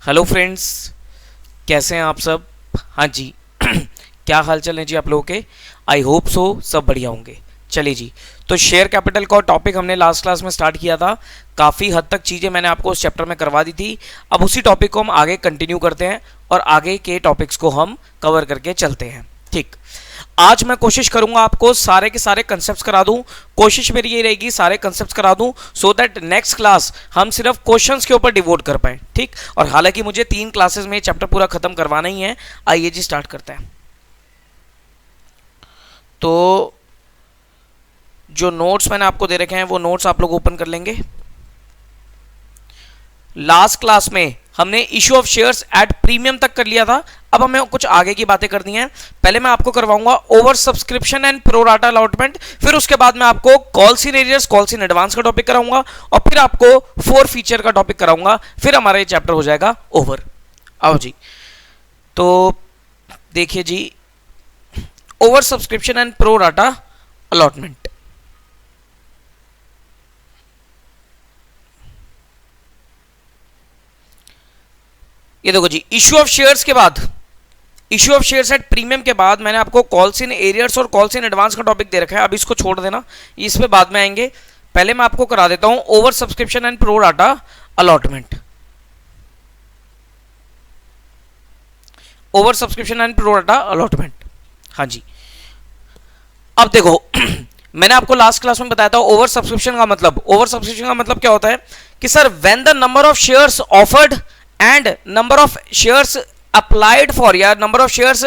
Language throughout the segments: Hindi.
हेलो फ्रेंड्स, कैसे हैं आप सब। हाँ जी क्या हाल चाल है जी आप लोगों के। आई होप सो सब बढ़िया होंगे। चलिए जी, तो शेयर कैपिटल का टॉपिक हमने लास्ट क्लास में स्टार्ट किया था। काफ़ी हद तक चीज़ें मैंने आपको उस चैप्टर में करवा दी थी। अब उसी टॉपिक को हम आगे कंटिन्यू करते हैं और आगे के टॉपिक्स को हम कवर करके चलते हैं। ठीक, आज मैं कोशिश करूंगा आपको सारे के सारे कंसेप्ट्स करा दूं। कोशिश मेरी ये रहेगी सारे कंसेप्ट्स करा दूं सो दैट नेक्स्ट क्लास हम सिर्फ क्वेश्चंस के ऊपर डिवोट कर पाए। ठीक, और हालांकि मुझे 3 क्लासेस में चैप्टर पूरा खत्म करवाना ही है। आइए जी स्टार्ट करते हैं। तो जो नोट्स मैंने आपको दे रखे हैं वो नोट्स आप लोग ओपन कर लेंगे। लास्ट क्लास में हमने issue of shares at premium तक कर लिया था। अब हमें कुछ आगे की बातें करनी है। पहले मैं आपको करवाऊंगा over subscription and pro rata allotment, फिर उसके बाद मैं आपको calls in arrears, calls in advance का टॉपिक कराऊंगा और फिर आपको 4 फीचर का टॉपिक कराऊंगा। फिर हमारा ये चैप्टर हो जाएगा ओवर। आओ जी, तो देखिए जी, over subscription and pro rata allotment. ये देखो जी, इश्यू ऑफ शेयर्स के बाद, issue of shares at premium के बाद मैंने आपको कॉल्स इन एरियर्स और कॉल्स इन एडवांस का टॉपिक दे रखा है। अब इसको छोड़ देना, इस पे बाद में आएंगे। पहले मैं आपको करा देता हूं over subscription and pro rata allotment. Over subscription and pro rata allotment, हाँ जी। अब देखो मैंने आपको लास्ट क्लास में बताया था ओवर सब्सक्रिप्शन का मतलब, ओवर सब्सक्रिप्शन का मतलब क्या होता है कि sir when the number of shares offered and number of shares applied for या number of shares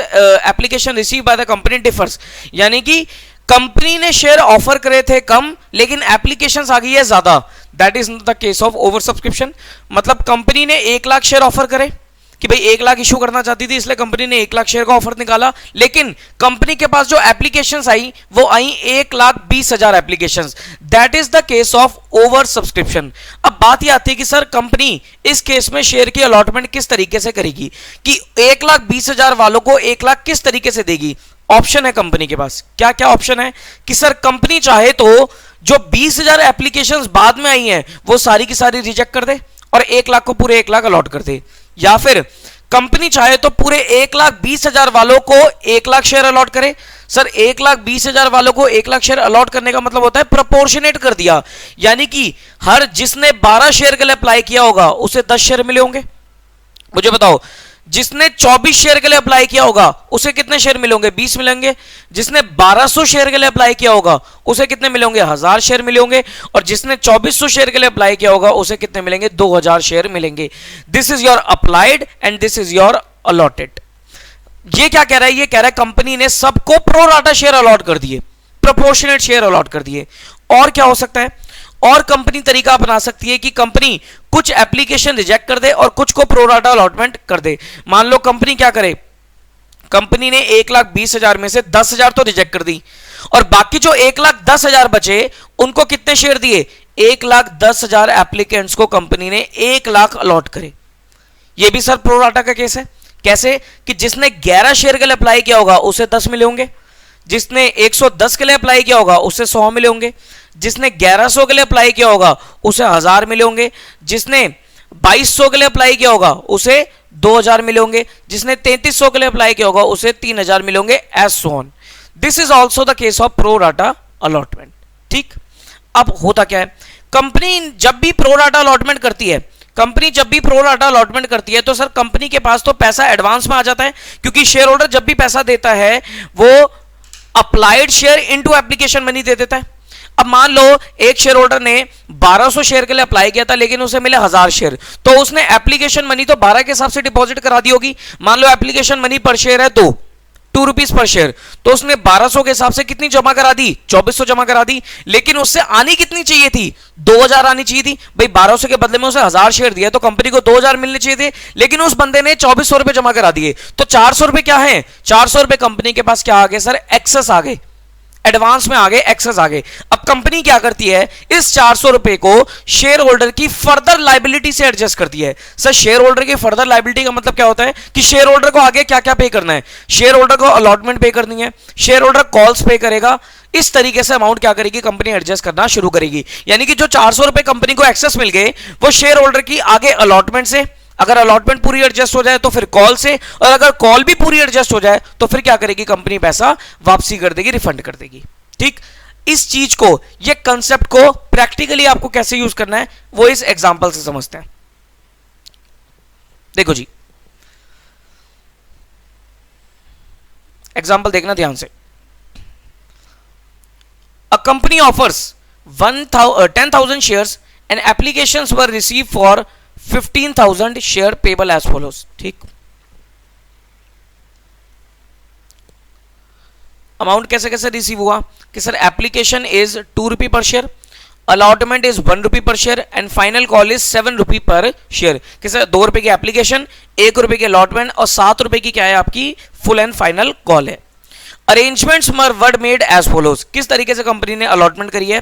application received by the company differs। यानी कि कंपनी ने शेयर ऑफर करे थे कम लेकिन एप्लीकेशंस आ गई है ज्यादा। That is the case of over subscription. मतलब कंपनी ने 1 लाख शेयर ऑफर करे कि भाई 1 लाख इशू करना चाहती थी, इसलिए कंपनी ने 1 लाख शेयर का ऑफर निकाला, लेकिन कंपनी के पास जो एप्लीकेशंस आई वो आई 1,20,000 applications. That is the case of over subscription. अब बात ये आती है कि सर कंपनी इस केस में शेयर की अलॉटमेंट किस तरीके से करेगी, कि 1,20,000 वालों को 1 लाख किस तरीके से देगी। ऑप्शन है कंपनी के पास। क्या क्या ऑप्शन है कि सर कंपनी चाहे तो जो 20,000 एप्लीकेशंस बाद में आई हैं वो सारी की सारी रिजेक्ट कर दे और 1 लाख को पूरे 1 लाख अलॉट कर दे, या फिर कंपनी चाहे तो पूरे 1,20,000 वालों को 1 लाख शेयर अलॉट करे। सर 1,20,000 वालों को 1 लाख शेयर अलॉट करने का मतलब होता है प्रोपोर्शनेट कर दिया, यानी कि हर जिसने 12 शेयर के लिए अप्लाई किया होगा उसे 10 शेयर मिले होंगे। मुझे बताओ, जिसने 24 शेयर के लिए अप्लाई किया होगा उसे कितने शेयर मिलेंगे? 20 मिलेंगे। जिसने 1200 शेयर के लिए अप्लाई किया होगा उसे कितने मिलेंगे? 1000 शेयर मिलेंगे। और जिसने 2400 शेयर के लिए अप्लाई किया होगा उसे कितने मिलेंगे? 2000 शेयर मिलेंगे। This is your applied and this is your allotted. ये क्या कह रहा है? ये कह रहा है कंपनी ने सबको प्रो राटा शेयर अलॉट कर दिए, प्रोपोर्शनेट शेयर अलॉट कर दिए। और क्या हो सकता है? और कंपनी तरीका अपना सकती है कि कंपनी कुछ एप्लीकेशन रिजेक्ट कर दे और कुछ को प्रो राटा अलॉटमेंट कर दे। मान लो कंपनी क्या करे, कंपनी ने 1,20,000 में से 10,000 तो रिजेक्ट कर दी और बाकी जो 1,10,000 बचे उनको कितने शेयर दिए? 1,10,000 एप्लीकेंट्स को कंपनी ने 1 लाख अलॉट करे। यह भी सर प्रो राटा का केस है। कैसे? कि जिसने 11 शेयर के लिए अप्लाई किया होगा उसे 10 मिले होंगे, जिसने 110 के लिए अप्लाई किया होगा उसे 100 मिले होंगे, जिसने 1100 के लिए अप्लाई किया होगा उसे 1000 मिले होंगे, जिसने 2200 के लिए अप्लाई किया होगा उसे 2000 मिले होंगे, जिसने 3300 के लिए अप्लाई किया होगा उसे 3000 मिले होंगे, as so on. This is also the case of pro rata allotment. ठीक, अब होता क्या है, कंपनी जब भी प्रो राटा अलॉटमेंट करती है, कंपनी जब भी प्रो राटा अलॉटमेंट करती है तो सर कंपनी के पास तो पैसा एडवांस में आ जाता है, क्योंकि शेयर होल्डर जब भी पैसा देता है वो applied share into application money दे देता है। अब मान लो एक शेयर होल्डर ने 1200 शेयर के लिए अप्लाई किया था लेकिन उसे मिले 1000 शेयर, तो उसने एप्लीकेशन मनी तो 12 के हिसाब से डिपॉजिट करा दी होगी। मान लो एप्लीकेशन मनी पर शेयर है 2 रुपीज पर शेयर, तो उसने 1200 के हिसाब से कितनी जमा करा दी? 2400 जमा करा दी। लेकिन उससे आनी कितनी चाहिए थी? 2000 आनी चाहिए थी। भाई 1200 के बदले में उसे 1000 शेयर दिया तो कंपनी को 2000 मिलने चाहिए थे, लेकिन उस बंदे ने 2400 रुपए जमा करा दिए, तो 400 रुपए क्या है? 400 रुपए कंपनी के पास क्या आ गए सर? एक्सेस आ गए, एडवांस में आ गए, एक्सेस आ गए। अब कंपनी क्या करती है, इस 400 रुपए को शेयर होल्डर की फर्दर लायबिलिटी से एडजस्ट करती है। सर शेयर होल्डर की फर्दर लायबिलिटी का मतलब क्या होता है कि शेयर होल्डर को आगे क्या क्या पे करना है? शेयर होल्डर को अलॉटमेंट पे करनी है, शेयर होल्डर कॉल्स पे करेगा, इस तरीके से अमाउंट क्या करेगी? कंपनी एडजस्ट करना शुरू करेगी। यानी कि जो 400 रुपए कंपनी को एक्सेस मिल गए वो शेयर होल्डर की आगे अलॉटमेंट से अगर अलॉटमेंट पूरी एडजस्ट हो जाए तो फिर कॉल से, और अगर कॉल भी पूरी एडजस्ट हो जाए तो फिर क्या करेगी कंपनी, पैसा वापसी कर देगी, रिफंड कर देगी। ठीक, इस चीज को, ये कंसेप्ट को प्रैक्टिकली आपको कैसे यूज करना है वो इस एग्जांपल से समझते हैं। देखो जी, एग्जांपल देखना ध्यान से। A company offers 10,000 shares and applications were received for 15,000 share payable as follows। ठीक, अमाउंट कैसे कैसे रिसीव हुआ कि सर एप्लीकेशन इज 2 रुपी पर शेयर, अलॉटमेंट इज 1 रुपी पर share and final call is 7 रुपी पर शेयर। कि सर 2 रुपए की एप्लीकेशन, 1 रुपए की अलॉटमेंट और 7 रुपए की क्या है आपकी फुल एंड फाइनल कॉल है। Arrangements were made as follows. किस तरीके से कंपनी ने अलॉटमेंट करी है,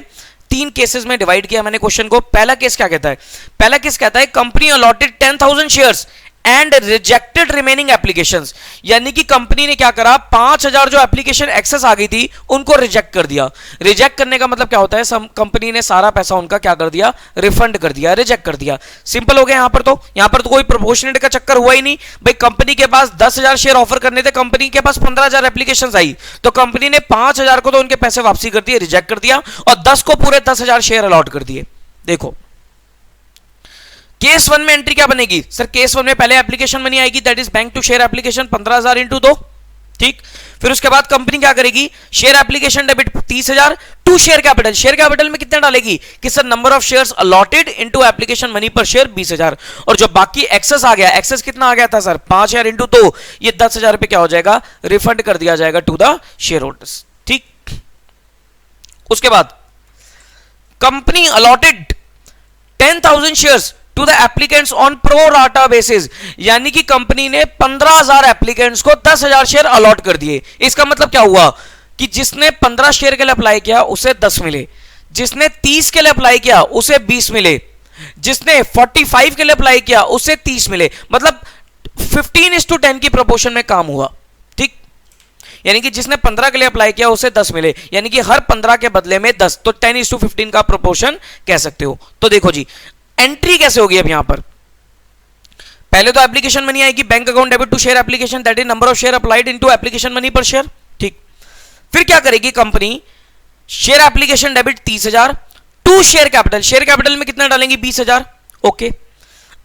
3 केसेस में डिवाइड किया मैंने क्वेश्चन को। पहला केस क्या कहता है, पहला केस कहता है company allotted 10,000 shares and rejected remaining applications. यानी कि कंपनी ने क्या करा, 5,000 जो एप्लीकेशन एक्सेस आ गई थी उनको रिजेक्ट कर दिया। रिजेक्ट करने का मतलब क्या होता है, कंपनी ने सारा पैसा उनका क्या कर दिया, रिफंड कर दिया, रिजेक्ट कर दिया। सिंपल हो गया। यहां पर तो कोई प्रोपोर्शनेट का चक्कर हुआ ही नहीं भाई। कंपनी के पास 10,000 शेयर ऑफर करने थे, कंपनी के पास 15,000 एप्लीकेशन आई, तो कंपनी ने 5,000 को तो उनके पैसे वापसी कर दिए, रिजेक्ट कर दिया, और 10 को पूरे 10,000 शेयर अलॉट कर दिए। देखो केस 1 में एंट्री क्या बनेगी, सर केस 1 में पहले एप्लीकेशन मनी आएगी, that is bank to share application 15,000 into 2। ठीक, फिर उसके बाद कंपनी क्या करेगी, share application debit 30,000 to share capital. Share capital में कितना डालेगी कि sir number of shares allotted into application money पर शेयर 20,000, और जो बाकी एक्सेस आ गया, एक्सेस कितना आ गया था सर 5,000 इंटू 2, ये 10,000 रुपए क्या हो जाएगा, रिफंड कर दिया जाएगा टू द शेयर होल्डर्स। ठीक, उसके बाद company allotted 10,000 shares to the applicants on pro rata basis. यानी कि कंपनी ने 15,000 एप्लीकेंट्स को 10,000 शेयर अलॉट कर दिए। इसका मतलब क्या हुआ कि जिसने 15 शेयर के लिए अप्लाई किया उसे 10 मिले, जिसने 30 के लिए अप्लाई किया उसे 20 मिले, जिसने 45 के लिए अप्लाई किया उसे 30 मिले। मतलब 15:10 की प्रोपोर्शन में काम हुआ। ठीक, यानी कि जिसने 15 के लिए अप्लाई किया उसे 10 मिले, यानी कि हर 15 के बदले में 10, तो 10:15 का प्रोपोर्शन कह सकते हो। तो देखो जी एंट्री कैसे होगी अब यहां पर, पहले तो एप्लीकेशन मनी आएगी, bank account debit to share application, that is number of share applied into application money पर शेयर। ठीक, फिर क्या करेगी company, share application debit 30,000 to share capital, share capital में कितना डालेंगी 20,000। ओके,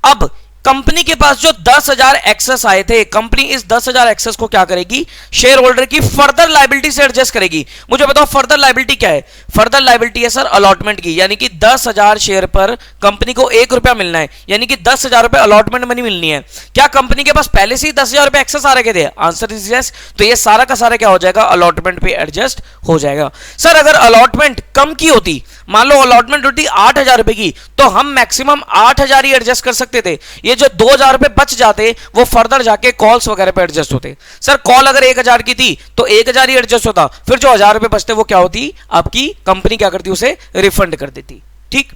अब कंपनी के पास जो 10,000 एक्सेस आए थे, कंपनी इस 10,000 एक्सेस को क्या करेगी, शेयर होल्डर की फर्दर लायबिलिटी से एडजस्ट करेगी। मुझे बताओ फर्दर लायबिलिटी क्या है, फर्दर लायबिलिटी है सर अलॉटमेंट की, यानी कि 10,000 शेयर पर कंपनी को 1 रुपया मिलना है, यानी कि 10,000 रुपए अलॉटमेंट मनी मिलनी है। क्या कंपनी के पास पहले से ही 10,000 रुपए एक्सेस आ रखे थे, आंसर इज यस। तो ये सारा का सारा क्या हो जाएगा, अलॉटमेंट पे एडजस्ट हो जाएगा। सर अगर अलॉटमेंट कम की होती, मान लो अलॉटमेंट होती 8,000 रुपए की, तो हम मैक्सिमम 8,000 ही एडजस्ट कर सकते थे। ये जो 2,000 रुपए बच जाते वो फर्दर जाके कॉल्स वगैरह पे एडजस्ट होते। सर कॉल अगर 1,000 की थी तो 1,000 ही एडजस्ट होता, फिर जो 1,000 रुपए बचते वो क्या होती, आपकी कंपनी क्या करती, उसे रिफंड कर देती। ठीक,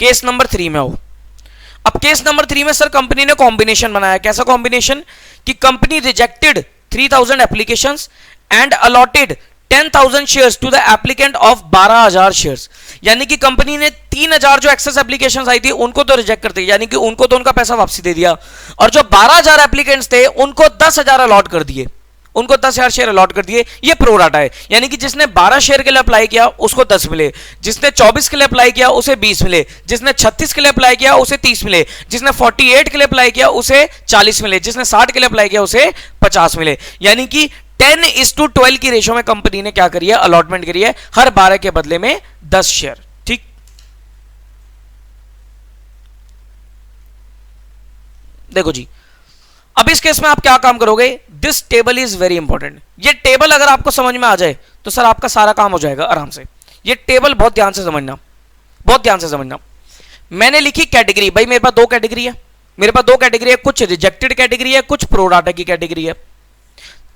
केस नंबर 3 में आओ। अब केस नंबर 3 में सर कंपनी ने कॉम्बिनेशन बनाया। कैसा कॉम्बिनेशन कि company rejected 3,000 applications and allotted 10,000 shares to the applicant of 12,000 shares. यानी कि कंपनी ने 3,000 जो एक्सेस एप्लीकेशंस आई थी उनको तो रिजेक्ट कर दिया, यानी कि उनको तो उनका पैसा वापसी दे दिया, और जो 12,000 एप्लीकेंट्स थे उनको 10,000 अलॉट कर दिए, उनको 10,000 शेयर अलॉट कर दिए। ये प्रो राटा है, यानी कि जिसने 12 शेयर के लिए अप्लाई किया उसको 10 मिले, जिसने 24 के लिए अप्लाई किया उसे 20 मिले, जिसने 36 के लिए अप्लाई किया उसे 30 मिले, जिसने 48 के लिए अप्लाई किया उसे 40 मिले, जिसने 60 के लिए अप्लाई किया उसे 50 मिले। यानी कि 10:12 की रेशो में कंपनी ने क्या करी है, अलॉटमेंट करी है, हर 12 के बदले में 10 शेयर। ठीक, देखो जी अब इस केस में आप क्या काम करोगे, this table is very important. ये टेबल अगर आपको समझ में आ जाए तो सर आपका सारा काम हो जाएगा आराम से। ये टेबल बहुत ध्यान से समझना, बहुत ध्यान से समझना। मैंने लिखी कैटेगरी, भाई मेरे पास 2 कैटेगरी है, मेरे पास 2 कैटेगरी है, कुछ रिजेक्टेड कैटेगरी है, कुछ प्रो डाटा की कैटेगरी है।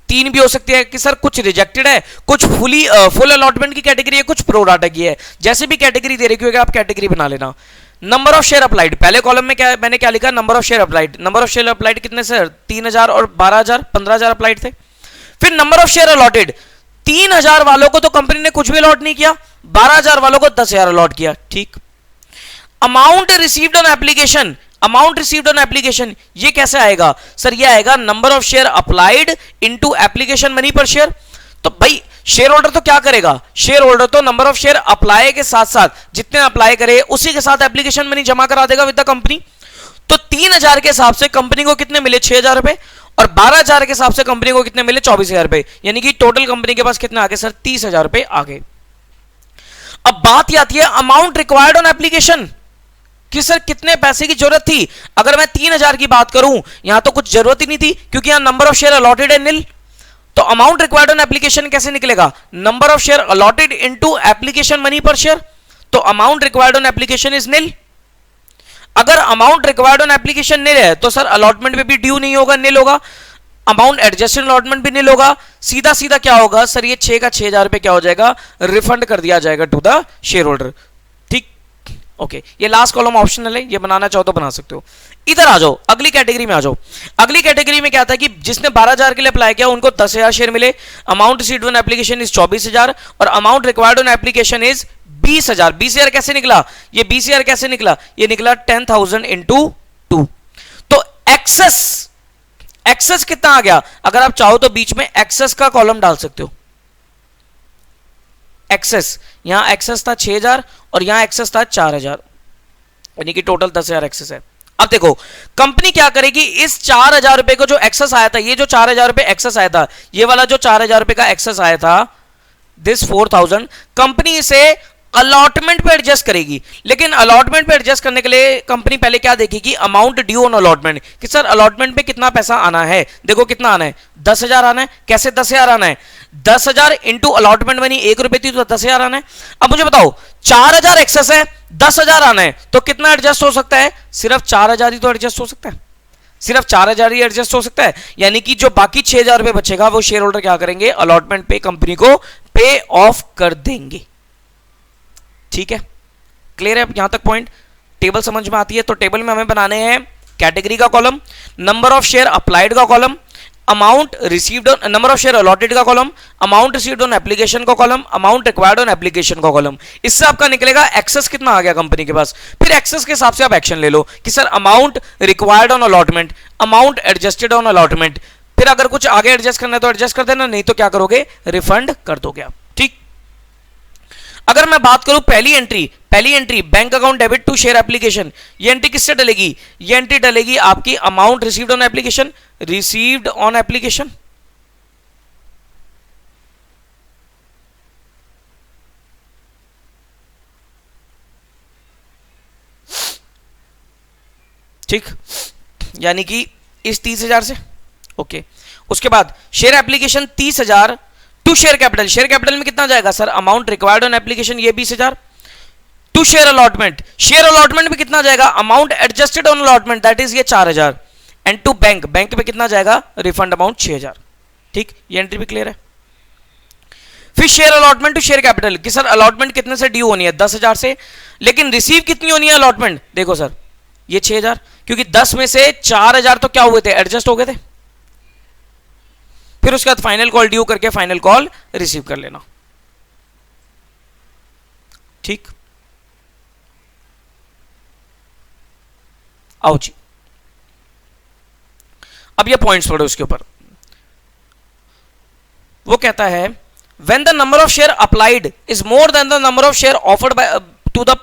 3 भी हो सकती है कि सर कुछ रिजेक्टेड है, कुछ फुल अलॉटमेंट की कैटेगरी है, कुछ प्रो डाटा की है। जैसे भी कैटेगरी दे रखी होगी आप कैटेगरी बना लेना। नंबर ऑफ शेयर अप्लाइड, पहले कॉलम में क्या मैंने क्या लिखा, number of share applied. Number of share applied कितने सर, 3,000 और 12,000, 15,000 अप्लाइड थे। फिर नंबर ऑफ शेयर अलॉटेड, 3,000 वालों को तो कंपनी ने कुछ भी अलॉट नहीं किया, 12,000 वालों को 10,000 अलॉट किया। ठीक, amount received on application, amount received on application, ये कैसे आएगा सर? ये आएगा number of share applied into application money पर शेयर। तो भाई शेयर होल्डर तो क्या करेगा? शेयर होल्डर तो नंबर ऑफ शेयर अप्लाई के साथ साथ जितने अप्लाई करे उसी के साथ एप्लीकेशन मनी जमा करा देगा विद द कंपनी। तो 3000 के हिसाब से कंपनी को कितने मिले? 6000 रुपए, और 12000 के हिसाब से कंपनी को कितने मिले? 24000 रुपए, यानी कि टोटल कंपनी के पास कितने आ गए सर? 30000 रुपए आ गए। अब बात आती है अमाउंट रिक्वायर्ड ऑन एप्लीकेशन कि सर कितने पैसे की जरूरत थी। अगर मैं 3000 की बात करूं, यहां तो कुछ जरूरत ही नहीं थी क्योंकि यहां नंबर ऑफ शेयर अलॉटेड है नील। तो अमाउंट रिक्वायर्ड ऑन एप्लीकेशन कैसे निकलेगा? Number of share allotted into application money पर शेयर। तो amount required on application is nil. अगर amount required on application nil है तो सर अलॉटमेंट में भी ड्यू नहीं होगा, नील होगा। अमाउंट एडजस्टेड अलॉटमेंट भी नील होगा। सीधा सीधा क्या होगा सर? ये 6 का 6000 रुपए क्या हो जाएगा? रिफंड कर दिया जाएगा टू द शेयर होल्डर। ठीक, ओके। ये लास्ट कॉलम ऑप्शनल है, ये बनाना चाहो तो बना सकते हो। इधर आ जाओ, अगली कैटेगरी में आ जाओ। अगली कैटेगरी में क्या था कि जिसने 12000 के लिए अप्लाई किया उनको 10000 शेयर मिले। Amount received on application is 24000 और amount required on application is 20000। 20000 कैसे निकला? ये 20000 कैसे निकला? ये निकला 10,000 इंटू 2। तो एक्सेस कितना आ गया? अगर आप चाहो तो बीच में एक्सेस का कॉलम डाल सकते हो। एक्सेस, यहां एक्सेस था 6000 और यहां एक्सेस था 4000, यानी कि टोटल 10000 एक्सेस है। अब देखो कंपनी क्या करेगी, इस 4000 रुपए को जो एक्सेस आया था, ये जो 4000 रुपए एक्सेस आया था, ये वाला जो 4000 रुपए का एक्सेस आया था, दिस 4000 कंपनी इसे अलॉटमेंट पे एडजस्ट करेगी। लेकिन अलॉटमेंट पे एडजस्ट करने के लिए कंपनी पहले क्या देखेगी? अमाउंट ड्यू ऑन अलॉटमेंट, कि सर अलॉटमेंट पे कितना पैसा आना है। देखो कितना आना है? 10000 आना है। कैसे 10000 आना है? 10000 इंटू अलॉटमेंट मनी 1 रुपए थी तो 10000 आना है। अब मुझे बताओ 4000 एक्सेस है, 10000 आना है, तो कितना एडजस्ट हो सकता है? सिर्फ 4000 ही तो एडजस्ट हो सकता है, सिर्फ 4000 ही एडजस्ट हो सकता है। यानी कि जो बाकी 6000 रुपए बचेगा वो शेयर होल्डर क्या करेंगे? अलॉटमेंट पे कंपनी को पे ऑफ कर देंगे। ठीक है, क्लियर है यहां तक पॉइंट? टेबल समझ में आती है? तो टेबल में हमें बनाने हैं कैटेगरी का column, number of share applied का column, amount received on, number of share allotted का column, amount received on application का column, amount required on application का कॉलम। इससे आपका निकलेगा एक्सेस कितना आ गया कंपनी के पास। फिर एक्सेस के हिसाब से आप एक्शन ले लो कि sir amount required on allotment, amount adjusted on allotment. फिर अगर कुछ आगे एडजस्ट करना है तो एडजस्ट कर देना, नहीं तो क्या करोगे? रिफंड कर दोगे आप। ठीक, अगर मैं बात करूं पहली entry bank account debit to share application, ये एंट्री किससे डलेगी? ये एंट्री डलेगी आपकी amount received on application, received on application. ठीक, यानी कि इस 30000 से। ओके, उसके बाद share application 30000 to share capital, share capital में कितना जाएगा sir? Amount required on application ये 20000 to share allotment, share allotment में कितना जाएगा? Amount adjusted on allotment that is ये 4000 एंड टू बैंक, बैंक पे कितना जाएगा? Refund amount 6000। ठीक, ये एंट्री भी क्लियर है। फिर share allotment to share capital कि सर अलॉटमेंट कितने से ड्यू होनी है? 10000 से, लेकिन रिसीव कितनी होनी है अलॉटमेंट? देखो सर ये 6000, क्योंकि 10 में से 4000 तो क्या हुए थे? एडजस्ट हो गए थे। फिर उसके बाद फाइनल कॉल ड्यू करके फाइनल कॉल रिसीव कर लेना। ठीक, आओ जी, अब ये पॉइंट्स पढ़ो उसके ऊपर। वो कहता है when the number of share applied is more than the number of share offered by to the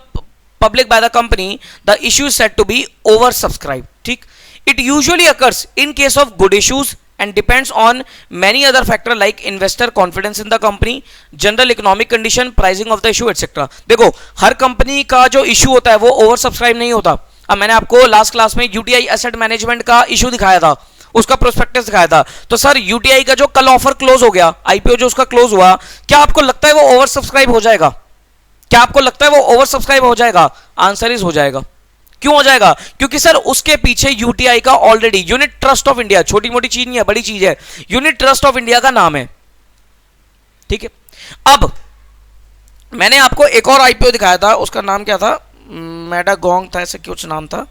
public by the company, the issue is said to be oversubscribed. ठीक, it usually occurs in case of good issues and depends on many other factor like investor confidence in the company, general economic condition, pricing of the issue etc. देखो हर कंपनी का जो इशू होता है वो ओवर सब्सक्राइब नहीं होता। अब मैंने आपको लास्ट क्लास में यूटीआई एसेट मैनेजमेंट का इशू दिखाया था, उसका प्रोस्पेक्टस दिखाया था। तो सर यूटीआई का जो कल ऑफर क्लोज हो गया, आईपीओ जो उसका क्लोज हुआ, क्या आपको लगता है वो ओवर सब्सक्राइब हो जाएगा? क्या आपको लगता है वो ओवर सब्सक्राइब हो जाएगा? आंसर इज हो जाएगा। क्यों हो जाएगा? क्योंकि सर उसके पीछे यूटीआई का already unit trust of India, छोटी मोटी चीज नहीं है, बड़ी चीज है, यूनिट ट्रस्ट ऑफ इंडिया का नाम है। ठीक है, अब मैंने आपको एक और आईपीओ दिखाया था, उसका नाम क्या था? मेडागोंग था, ऐसे कुछ नाम था,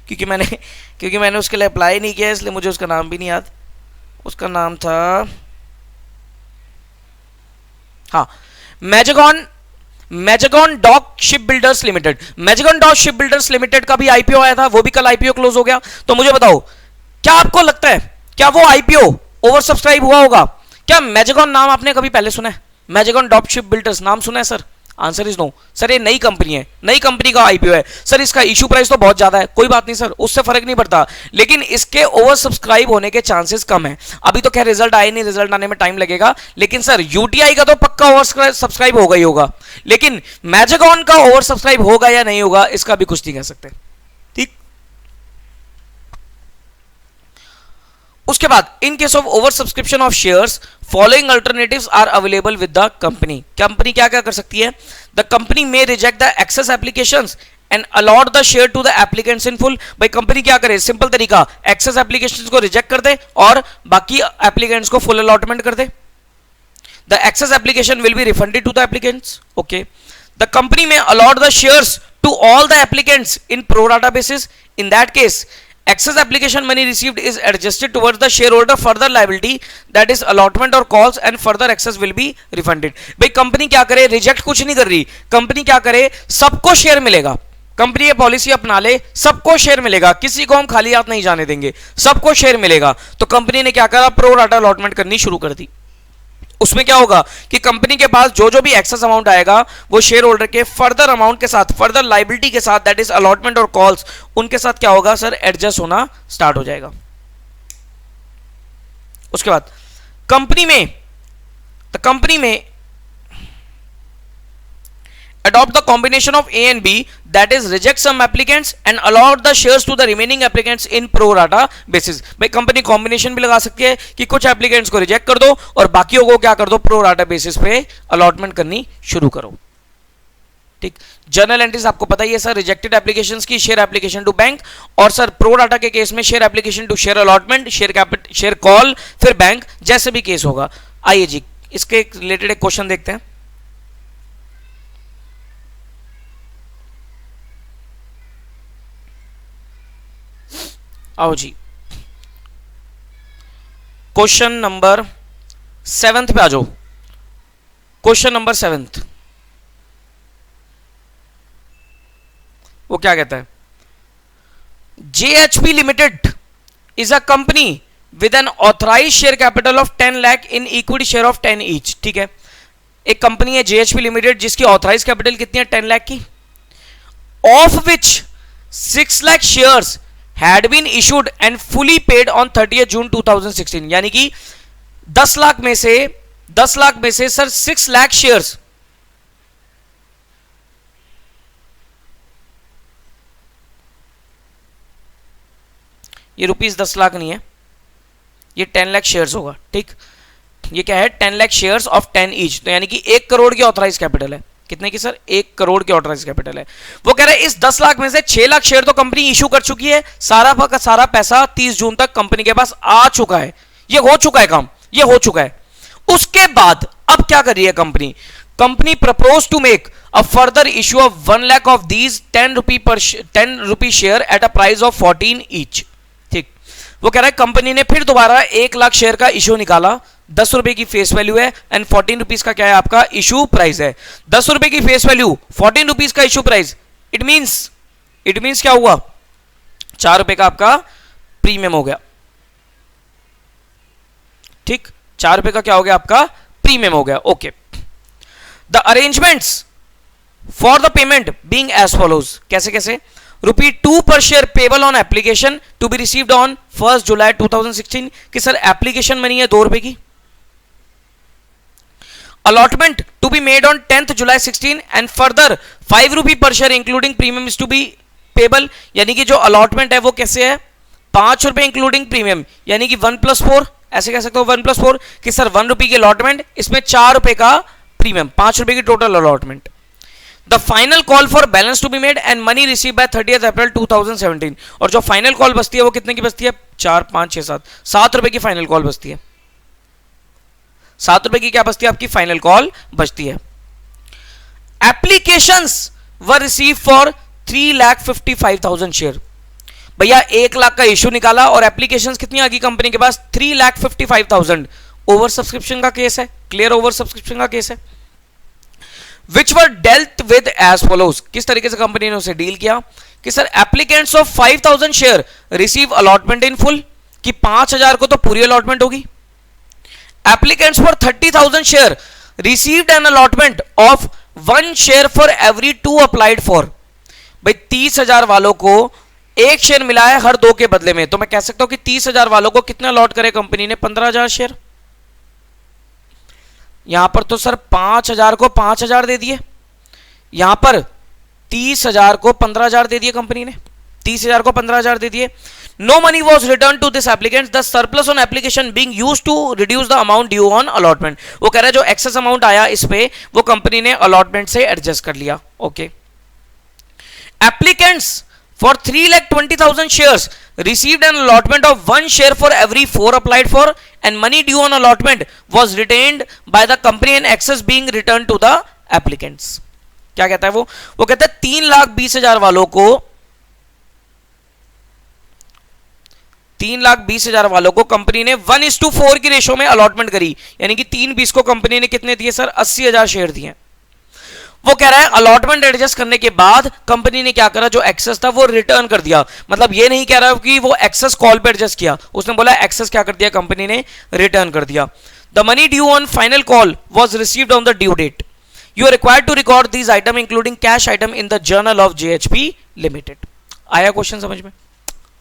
क्योंकि मैंने उसके लिए अप्लाई नहीं किया इसलिए मुझे उसका नाम भी नहीं याद। उसका नाम था, हाँ, Mazagon dock ship builders limited, Mazagon dock ship builders limited का भी आईपीओ आया था, वो भी कल आईपीओ क्लोज हो गया। तो मुझे बताओ, क्या आपको लगता है क्या वो आईपीओ ओवर सब्सक्राइब हुआ होगा? क्या मैजेगॉन नाम आपने कभी पहले सुना है? मैजेगॉन डॉक शिप बिल्डर्स नाम सुना है sir? Answer is no sir, ये नई कंपनी है, नई कंपनी का आईपीओ है सर। इसका इशू प्राइस तो बहुत ज्यादा है, कोई बात नहीं सर, उससे फर्क नहीं पड़ता, लेकिन इसके ओवर सब्सक्राइब होने के चांसेस कम है। अभी तो खैर रिजल्ट आए नहीं, रिजल्ट आने में टाइम लगेगा, लेकिन सर यूटीआई का तो पक्का ओवर सब्सक्राइब होगा ही होगा, लेकिन मैजेगॉन का ओवर सब्सक्राइब होगा या नहीं होगा इसका भी कुछ नहीं कह सकते। ठीक, उसके बाद in case of over subscription of shares following alternatives are available with the company. Company क्या क्या कर सकती है? The company may reject the excess applications and allot the share to the applicants in full. भाई कंपनी क्या करे? सिंपल तरीका, एक्सेस एप्लीकेशंस को रिजेक्ट कर दे और बाकी एप्लीकेंट्स को फुल अलॉटमेंट कर दे। The excess application will be refunded to the applicants. Okay, the company may allot the shares to all the applicants in pro rata basis. In that case excess application money received is adjusted towards the shareholder further liability, that is allotment or calls, and further excess will be refunded। भाई कंपनी क्या करे? रिजेक्ट कुछ नहीं कर रही, कंपनी क्या करे? सबको शेयर मिलेगा। कंपनी ये पॉलिसी अपना ले, सबको शेयर मिलेगा, किसी को हम खाली हाथ नहीं जाने देंगे, सबको शेयर मिलेगा। तो कंपनी ने क्या करा? प्रो राटा अलॉटमेंट करनी शुरू कर दी। उसमें क्या होगा कि कंपनी के पास जो जो भी एक्सेस अमाउंट आएगा वो शेयर होल्डर के फर्दर अमाउंट के साथ, फर्दर लाइबिलिटी के साथ, दैट इज अलॉटमेंट और कॉल्स, उनके साथ क्या होगा सर? एडजस्ट होना स्टार्ट हो जाएगा। उसके बाद कंपनी में adopt the combination of A and B, that is reject some applicants and allot the shares to the remaining applicants in pro rata basis। भाई कंपनी कॉम्बिनेशन भी लगा सकती है कि कुछ एप्लीकेंट्स को रिजेक्ट कर दो और बाकियों को क्या कर दो? प्रो राटा बेसिस पे अलॉटमेंट करनी शुरू करो। ठीक, जर्नल एंट्रीज आपको पता ही है सर, रिजेक्टेड एप्लीकेशंस की शेयर एप्लीकेशन टू बैंक, और सर प्रो राटा के केस में share application to share allotment, share call, फिर बैंक, जैसे भी केस होगा। आइए जी इसके रिलेटेड एक क्वेश्चन देखते हैं। आओ जी, क्वेश्चन नंबर 7 पे आ जाओ। क्वेश्चन नंबर 7 वो क्या कहता है? JHP limited is a company with an authorise share capital of 10 lakh in equity share of 10 each. ठीक है, एक कंपनी है JHP लिमिटेड जिसकी ऑथराइज कैपिटल कितनी है? 10 लाख की, of which 6 lakh shares had been issued and fully paid on 30th June 2016। यानी कि 10 लाख में से सर 6 लाख शेयर्स, ये रुपीस 10 लाख नहीं है, ये 10 लाख शेयर्स होगा। ठीक, ये क्या है? 10 लाख शेयर्स ऑफ 10 ईच, तो यानी कि 1 करोड़ की ऑथराइज कैपिटल है। कितने की सर? 1 करोड़ की ऑथराइज कैपिटल है। वो कह रहे हैं इस 10 लाख में से 6 लाख शेयर तो कंपनी इशू कर चुकी है, सारा का सारा पैसा 30 जून तक कंपनी के पास आ चुका है, ये हो चुका है काम, ये हो चुका है। उसके बाद अब क्या कर रही है company? Company propose to make a further issue of 1 lakh of these 10 rupee share at a price of 14 each. ठीक, वो कह रहा है कंपनी ने फिर दोबारा 1 लाख शेयर का इशू निकाला, 10 रुपए की फेस वैल्यू है एंड 14 रुपीज का क्या है? आपका इशू प्राइस है। 10 रुपए की फेस वैल्यू, 14 रुपीज का इशू प्राइस, इट मींस क्या हुआ? 4 रुपए का आपका प्रीमियम हो गया। ठीक, 4 रुपए का क्या हो गया? आपका प्रीमियम हो गया। Okay, the arrangements for the payment being as follows. कैसे कैसे? ₹2 per share payable on application to be received on 1 July 2016। कि सर एप्लीकेशन मनी है 2 रुपए की, allotment to be made on 10th July 16 and further 5 rupee per share including premium is to be payable। यानी कि जो allotment है वो कैसे है? 5 रुपए इंक्लूडिंग प्रीमियम, यानी कि 1+4, ऐसे कह सकते हो 1+4 कि सर 1 रुपए की अलॉटमेंट, इसमें 4 रुपए का प्रीमियम, 5 रुपए की total allotment. The final call for balance to be made and money receive by 30th April 2017। और जो फाइनल कॉल बचती है वो कितने की बचती है? 4, 5, 6, 7 रुपए की फाइनल कॉल बचती है। 7 रुपए की क्या बचती है? आपकी फाइनल कॉल बचती है। Applications were receive for 3,55,000 share. भैया 1 लाख का इश्यू निकाला और एप्लीकेशंस कितनी आ गई कंपनी के पास? 3,55,000। ओवर सब्सक्रिप्शन का केस है, क्लियर ओवर सब्सक्रिप्शन का केस है। विच वर डेल्ट विद एज फॉलोज, किस तरीके से कंपनी ने उसे डील किया कि sir applicants of 5000 share receive allotment in full, कि 5000 को तो पूरी अलॉटमेंट होगी। Applicants for 30,000 share received an allotment of 1 share for every 2 applied for, भाई 30,000 वालों को एक शेयर मिला है हर 2 के बदले में, तो मैं कह सकता हूं कि 30,000 वालों को कितना अलॉट करे कंपनी ने, 15,000 शेयर। यहां पर तो सर 5,000 को 5,000 दे दिए, यहां पर 30,000 को 15,000 दे दिए कंपनी ने, 30,000 को 15,000 दे दिए। No money was return to this applicant, the surplus on application being used to reduce the amount due on allotment. वो कह रहा है जो एक्सेस अमाउंट आया इस पे वो कंपनी ने अलॉटमेंट से एडजस्ट कर लिया। Okay, applicants for 3,20,000 shares received an allotment of 1 share for every 4 applied for, and money due on allotment was retained by the company and excess being returned to the applicants। क्या कहता है वो कहता है 3,20,000 वालों को 3,20,000 वालों को कंपनी ने 1:4 की रेशो में अलॉटमेंट करी, यानी कि 3:20 को कंपनी ने कितने दिए सर, 80,000 शेयर दिए। वो कह रहा है अलॉटमेंट एडजस्ट करने के बाद कंपनी ने क्या करा, जो एक्सेस था वो रिटर्न कर दिया। मतलब ये नहीं कह रहा कि वो एक्सेस कॉल पे एडजस्ट किया, उसने बोला एक्सेस क्या कर दिया, कंपनी ने रिटर्न कर दिया। The money due on final call was received on the due date. You are required to record these item including cash item in the journal of JHP limited. आया क्वेश्चन समझ में,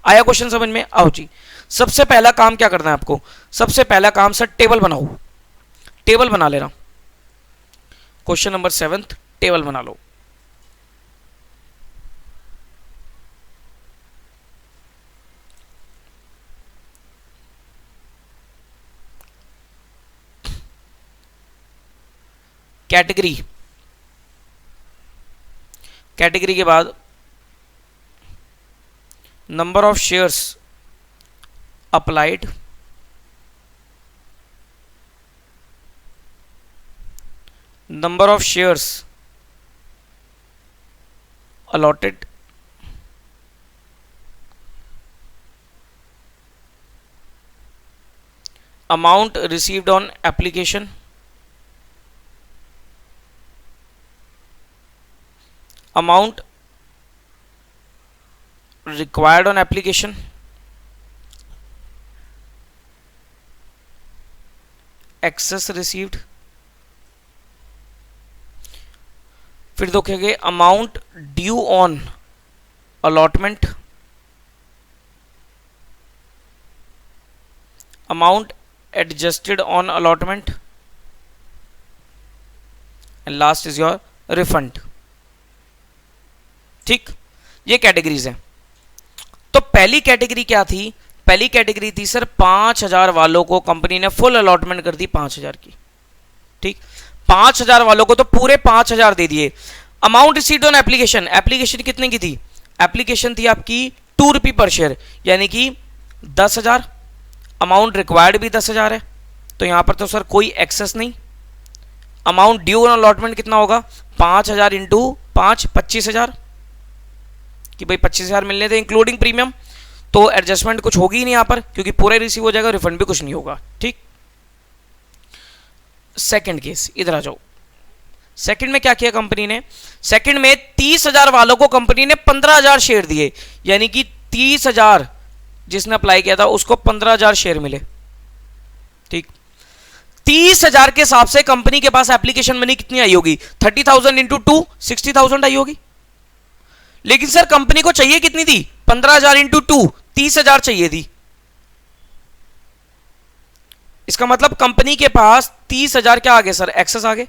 आया क्वेश्चन समझ में? आओ जी, सबसे पहला काम क्या करना है आपको, सबसे पहला काम सर टेबल बनाओ, टेबल बना लेना। क्वेश्चन नंबर 7 टेबल बना लो। कैटेगरी, कैटेगरी के बाद number of shares applied, number of shares allotted, amount received on application, amount required on application, excess received, फिर देखेंगे amount due on allotment, amount adjusted on allotment, and last is your refund. ठीक, ये कैटेगरीज हैं। तो पहली कैटेगरी क्या थी, पहली कैटेगरी थी सर 5,000 वालों को कंपनी ने फुल अलॉटमेंट कर दी 5,000 की। ठीक, 5,000 वालों को तो पूरे 5,000 दे दिए। Amount received on application, application कितने की थी, एप्लीकेशन थी आपकी 2 रुपये पर शेयर, यानी कि 10,000। अमाउंट रिक्वायर्ड भी 10,000 है, तो यहां पर तो सर कोई एक्सेस नहीं। अमाउंट ड्यू ऑन अलॉटमेंट कितना होगा, 5,000 इंटू 5, 25,000, कि भाई 25,000 मिलने थे इंक्लूडिंग प्रीमियम, तो एडजस्टमेंट कुछ होगी ही नहीं यहां पर, क्योंकि पूरा रिसीव हो जाएगा, रिफंड भी कुछ नहीं होगा। ठीक, सेकंड केस, इधर आ जाओ। सेकंड में क्या किया कंपनी ने, सेकंड में 30,000 वालों को कंपनी ने 15,000 शेयर दिए, यानी कि 30,000 जिसने अप्लाई किया था उसको 15,000 शेयर मिले। ठीक, 30,000 के हिसाब से कंपनी के पास एप्लीकेशन मनी कितनी आई होगी, 30,000 इंटू 2, 60,000 आई होगी। लेकिन सर कंपनी को चाहिए कितनी थी, 15,000 इंटू 2, 30,000 चाहिए थी। इसका मतलब कंपनी के पास 30,000 क्या आ गए सर, एक्सेस आ गए।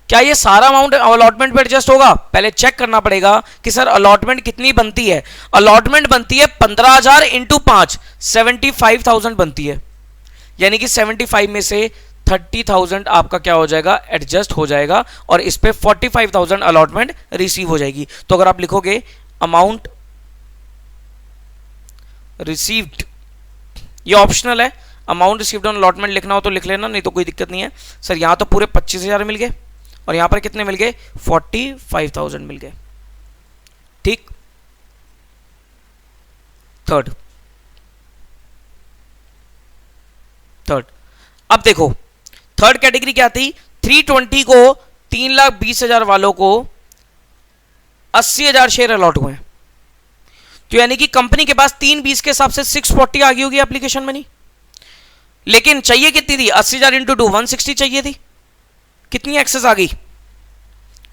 क्या ये सारा अमाउंट अलॉटमेंट पे एडजस्ट होगा, पहले चेक करना पड़ेगा कि सर अलॉटमेंट कितनी बनती है। अलॉटमेंट बनती है 15,000 इंटू 5, 75,000 बनती है, यानी कि 75 में से 30,000 आपका क्या हो जाएगा, एडजस्ट हो जाएगा, और इस पे 45,000 अलॉटमेंट रिसीव हो जाएगी। तो अगर आप लिखोगे अमाउंट रिसीव्ड, ये ऑप्शनल है, अमाउंट रिसीव्ड ऑन अलॉटमेंट लिखना हो तो लिख लेना, नहीं तो कोई दिक्कत नहीं है। सर यहां तो पूरे 25,000 मिल गए और यहां पर कितने मिल गए, 45,000 मिल गए। ठीक, थर्ड, अब देखो थर्ड कैटेगरी क्या थी, 320 को 3,20,000 वालों को 80,000 शेयर अलॉट हुए हैं। तो यानी कि कंपनी के पास 320 के हिसाब से 640 आ गई होगी एप्लीकेशन मनी। लेकिन चाहिए कितनी थी? 80,000 इंटू 2 160 चाहिए थी। कितनी एक्सेस आ गई?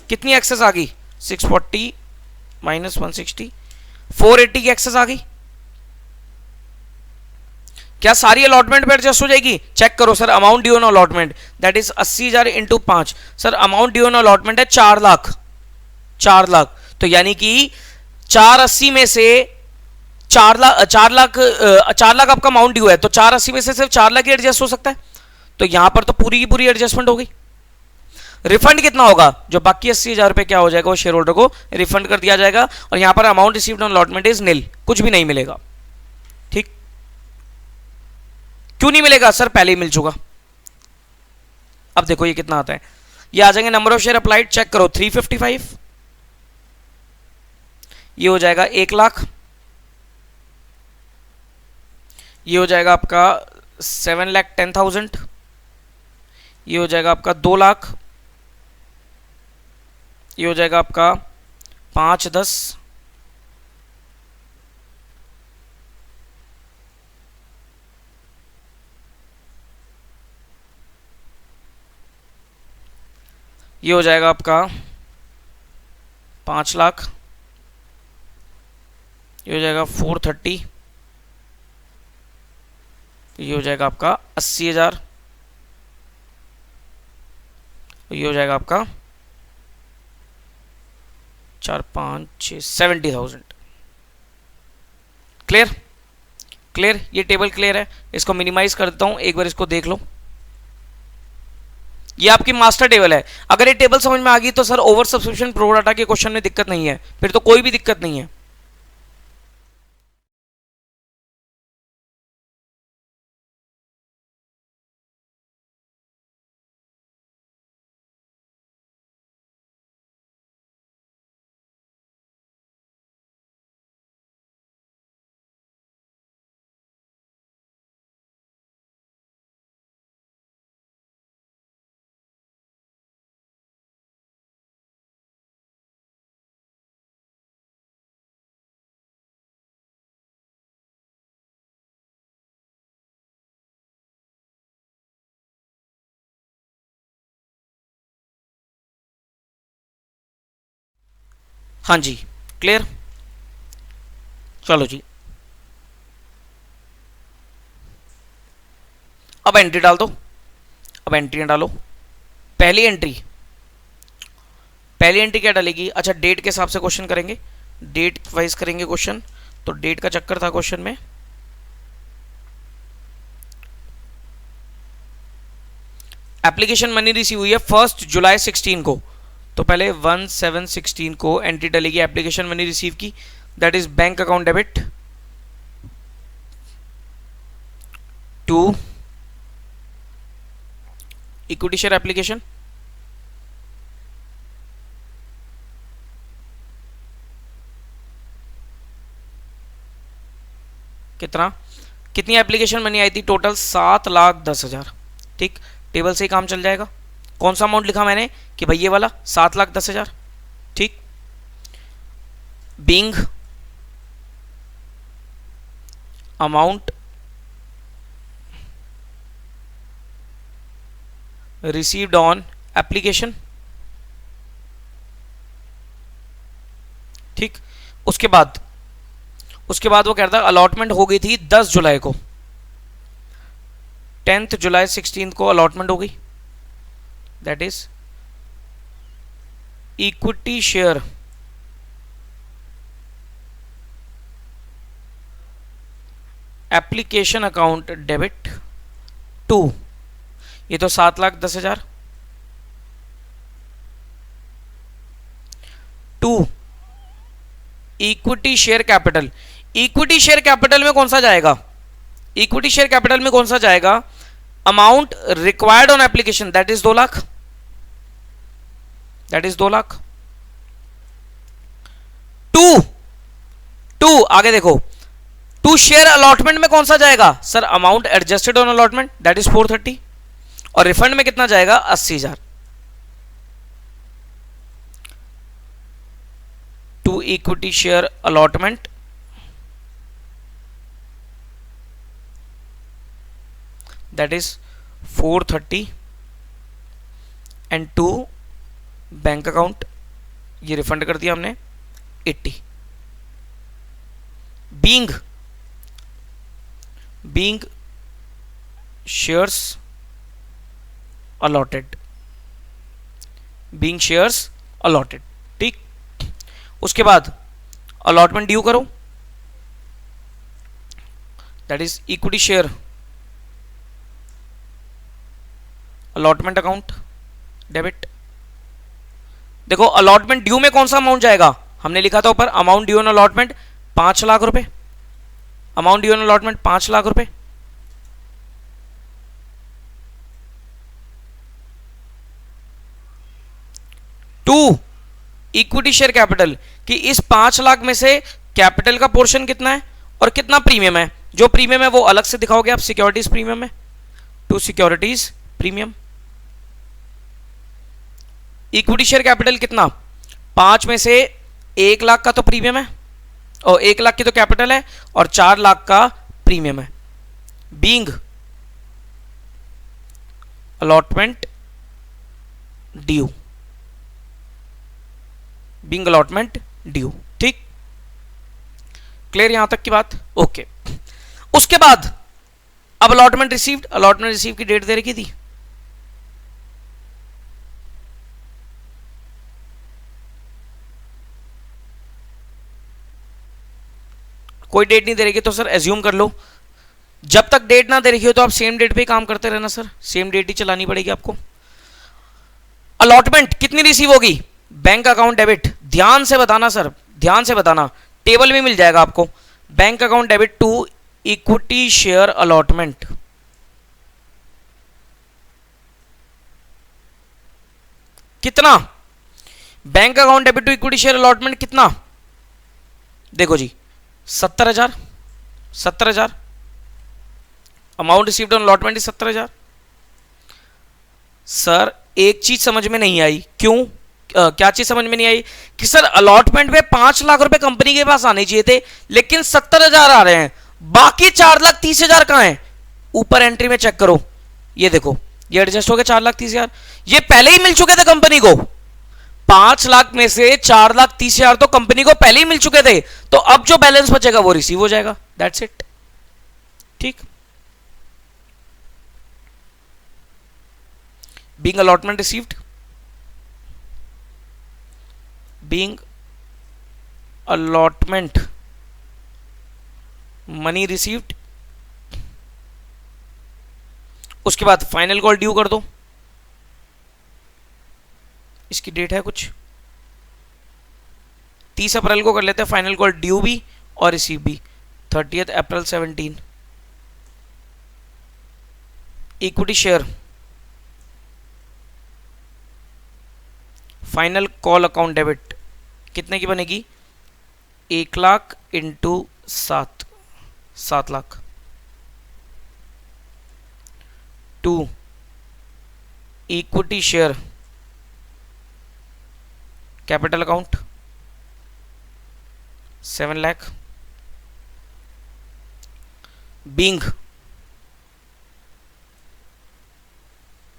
कितनी एक्सेस आ गई? 640 माइनस 160, 480 की एक्सेस आ गई। क्या सारी अलॉटमेंट पे एडजस्ट हो जाएगी? चेक करो sir, amount due on allotment that is 80,000 into 5। Sir amount due on allotment है 4 लाख। 4 लाख, तो यानी कि 480 में से 4 लाख आपका अमाउंट ड्यू है, तो 480 में से सिर्फ 4 लाख ही एडजस्ट हो सकता है। तो यहां पर तो पूरी की पूरी एडजस्टमेंट हो गई। रिफंड कितना होगा? जो बाकी 80,000 रुपए क्या हो जाएगा, वो शेयर होल्डर को रिफंड कर दिया जाएगा। और यहां पर amount received on allotment is निल, कुछ भी नहीं मिलेगा। ठीक, क्यों नहीं मिलेगा? सर पहले ही मिल चुका। अब देखो ये कितना आता है, ये आ जाएंगे number of share applied, check करो 355, ये हो जाएगा 1 लाख, ये हो जाएगा आपका 7,10,000, ये हो जाएगा आपका 2 लाख, ये हो जाएगा आपका 5,10, ये हो जाएगा आपका 5 लाख, ये हो जाएगा 430, ये हो जाएगा आपका 80,000, ये हो जाएगा आपका 4 5 6 70,000। क्लियर? क्लियर? ये टेबल क्लियर है। इसको मिनिमाइज कर देता हूं, एक बार इसको देख लो। ये आपकी मास्टर टेबल है। अगर ये टेबल समझ में आ गई तो sir over subscription pro data के क्वेश्चन में दिक्कत नहीं है, फिर तो कोई भी दिक्कत नहीं है। हाँ जी, क्लियर? चलो जी, अब एंट्री डाल दो। अब एंट्री डालो। पहली एंट्री क्या डालेगी? अच्छा, डेट के हिसाब से क्वेश्चन करेंगे, डेट वाइज करेंगे क्वेश्चन। तो डेट का चक्कर था क्वेश्चन में। एप्लीकेशन मनी रिसीव हुई है 1 जुलाई 16 को, तो पहले 1/7/16 को एंट्री डलेगी एप्लीकेशन मनी रिसीव की, that is bank account debit to equity share application, कितनी एप्लीकेशन मनी आई थी? टोटल 7,10,000। ठीक, टेबल से ही काम चल जाएगा। कौन सा अमाउंट लिखा मैंने कि भाई ये वाला 7,10,000। ठीक, being amount received on application. ठीक, उसके बाद वो कहता है अलॉटमेंट हो गई थी 10 जुलाई को, 10 जुलाई 16 को अलॉटमेंट हो गई, that is equity share application account debit to, ये तो 7,10,000 to equity share capital. Equity share capital में कौन सा जाएगा? इक्विटी शेयर कैपिटल में कौन सा जाएगा? Amount required on application, that is 2 lakh, that is 2 lakh. To आगे देखो, टू शेयर अलॉटमेंट में कौन सा जाएगा? Sir amount adjusted on allotment, that is 430, और रिफंड में कितना जाएगा? 80,000। To equity share allotment, that is 430 and to bank account, ये रिफंड कर दिया हमने 80। Being shares allotted, being shares allotted, ठीक। उसके बाद अलॉटमेंट ड्यू करो, that is equity share allotment account debit. देखो अलॉटमेंट ड्यू में कौन सा अमाउंट जाएगा, हमने लिखा था ऊपर amount due on allotment 5 lakh रुपए, amount due on allotment 5 lakh रुपए। टू इक्विटी शेयर कैपिटल, कि इस 5 लाख में से कैपिटल का पोर्शन कितना है और कितना प्रीमियम है, जो प्रीमियम है वो अलग से दिखाओगे आप सिक्योरिटीज प्रीमियम में, to securities premium. Equity share capital कितना, 5 में से 1 लाख का तो प्रीमियम है और 1 लाख की तो कैपिटल है और 4 लाख का प्रीमियम है। Being allotment due, being allotment due, ठीक। क्लियर यहां तक की बात, ओके। उसके बाद अब अलॉटमेंट रिसीव्ड, अलॉटमेंट रिसीव की डेट दे रखी थी, कोई डेट नहीं दे रही तो सर एज्यूम कर लो, जब तक डेट ना दे रही हो तो आप सेम डेट पे काम करते रहना सर, सेम डेट ही चलानी पड़ेगी आपको। अलॉटमेंट कितनी रिसीव होगी, बैंक अकाउंट डेबिट, ध्यान से बताना सर, ध्यान से बताना, टेबल में मिल जाएगा आपको, bank account debit to equity share allotment, कितना, bank account debit to equity share allotment कितना, देखो जी 70,000, 70,000 amount received on allotment is 70,000। Sir एक चीज समझ में नहीं आई, क्यों, क्या चीज समझ में नहीं आई कि सर अलॉटमेंट में 5 लाख रुपए कंपनी के पास आने चाहिए थे लेकिन 70,000 आ रहे हैं, बाकी 4,30,000 कहां है, ऊपर एंट्री में चेक करो, ये देखो ये एडजस्ट हो गया 4,30,000, ये पहले ही मिल चुके थे कंपनी को, 5 लाख में से 4,30,000 तो कंपनी को पहले ही मिल चुके थे, तो अब जो बैलेंस बचेगा वो रिसीव हो जाएगा, दैट्स इट, ठीक। Being allotment received, being allotment money received, उसके बाद फाइनल कॉल ड्यू कर दो, इसकी डेट है कुछ 30 अप्रैल को कर लेते हैं फाइनल कॉल ड्यू भी और रिसीव भी, 30 April 17। Equity share final call account debit कितने की बनेगी, 1 lakh into 7 lakh, to equity share capital account 7 lakh, being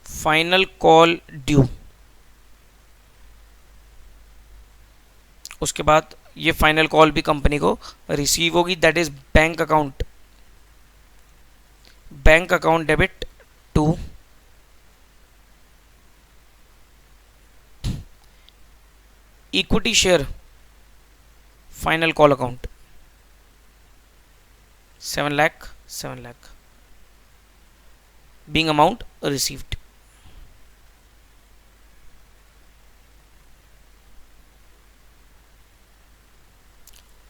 final call due, उसके बाद ये फाइनल कॉल भी कंपनी को रिसीव होगी, that is bank account debit to equity share final call account 7 lakh being amount received.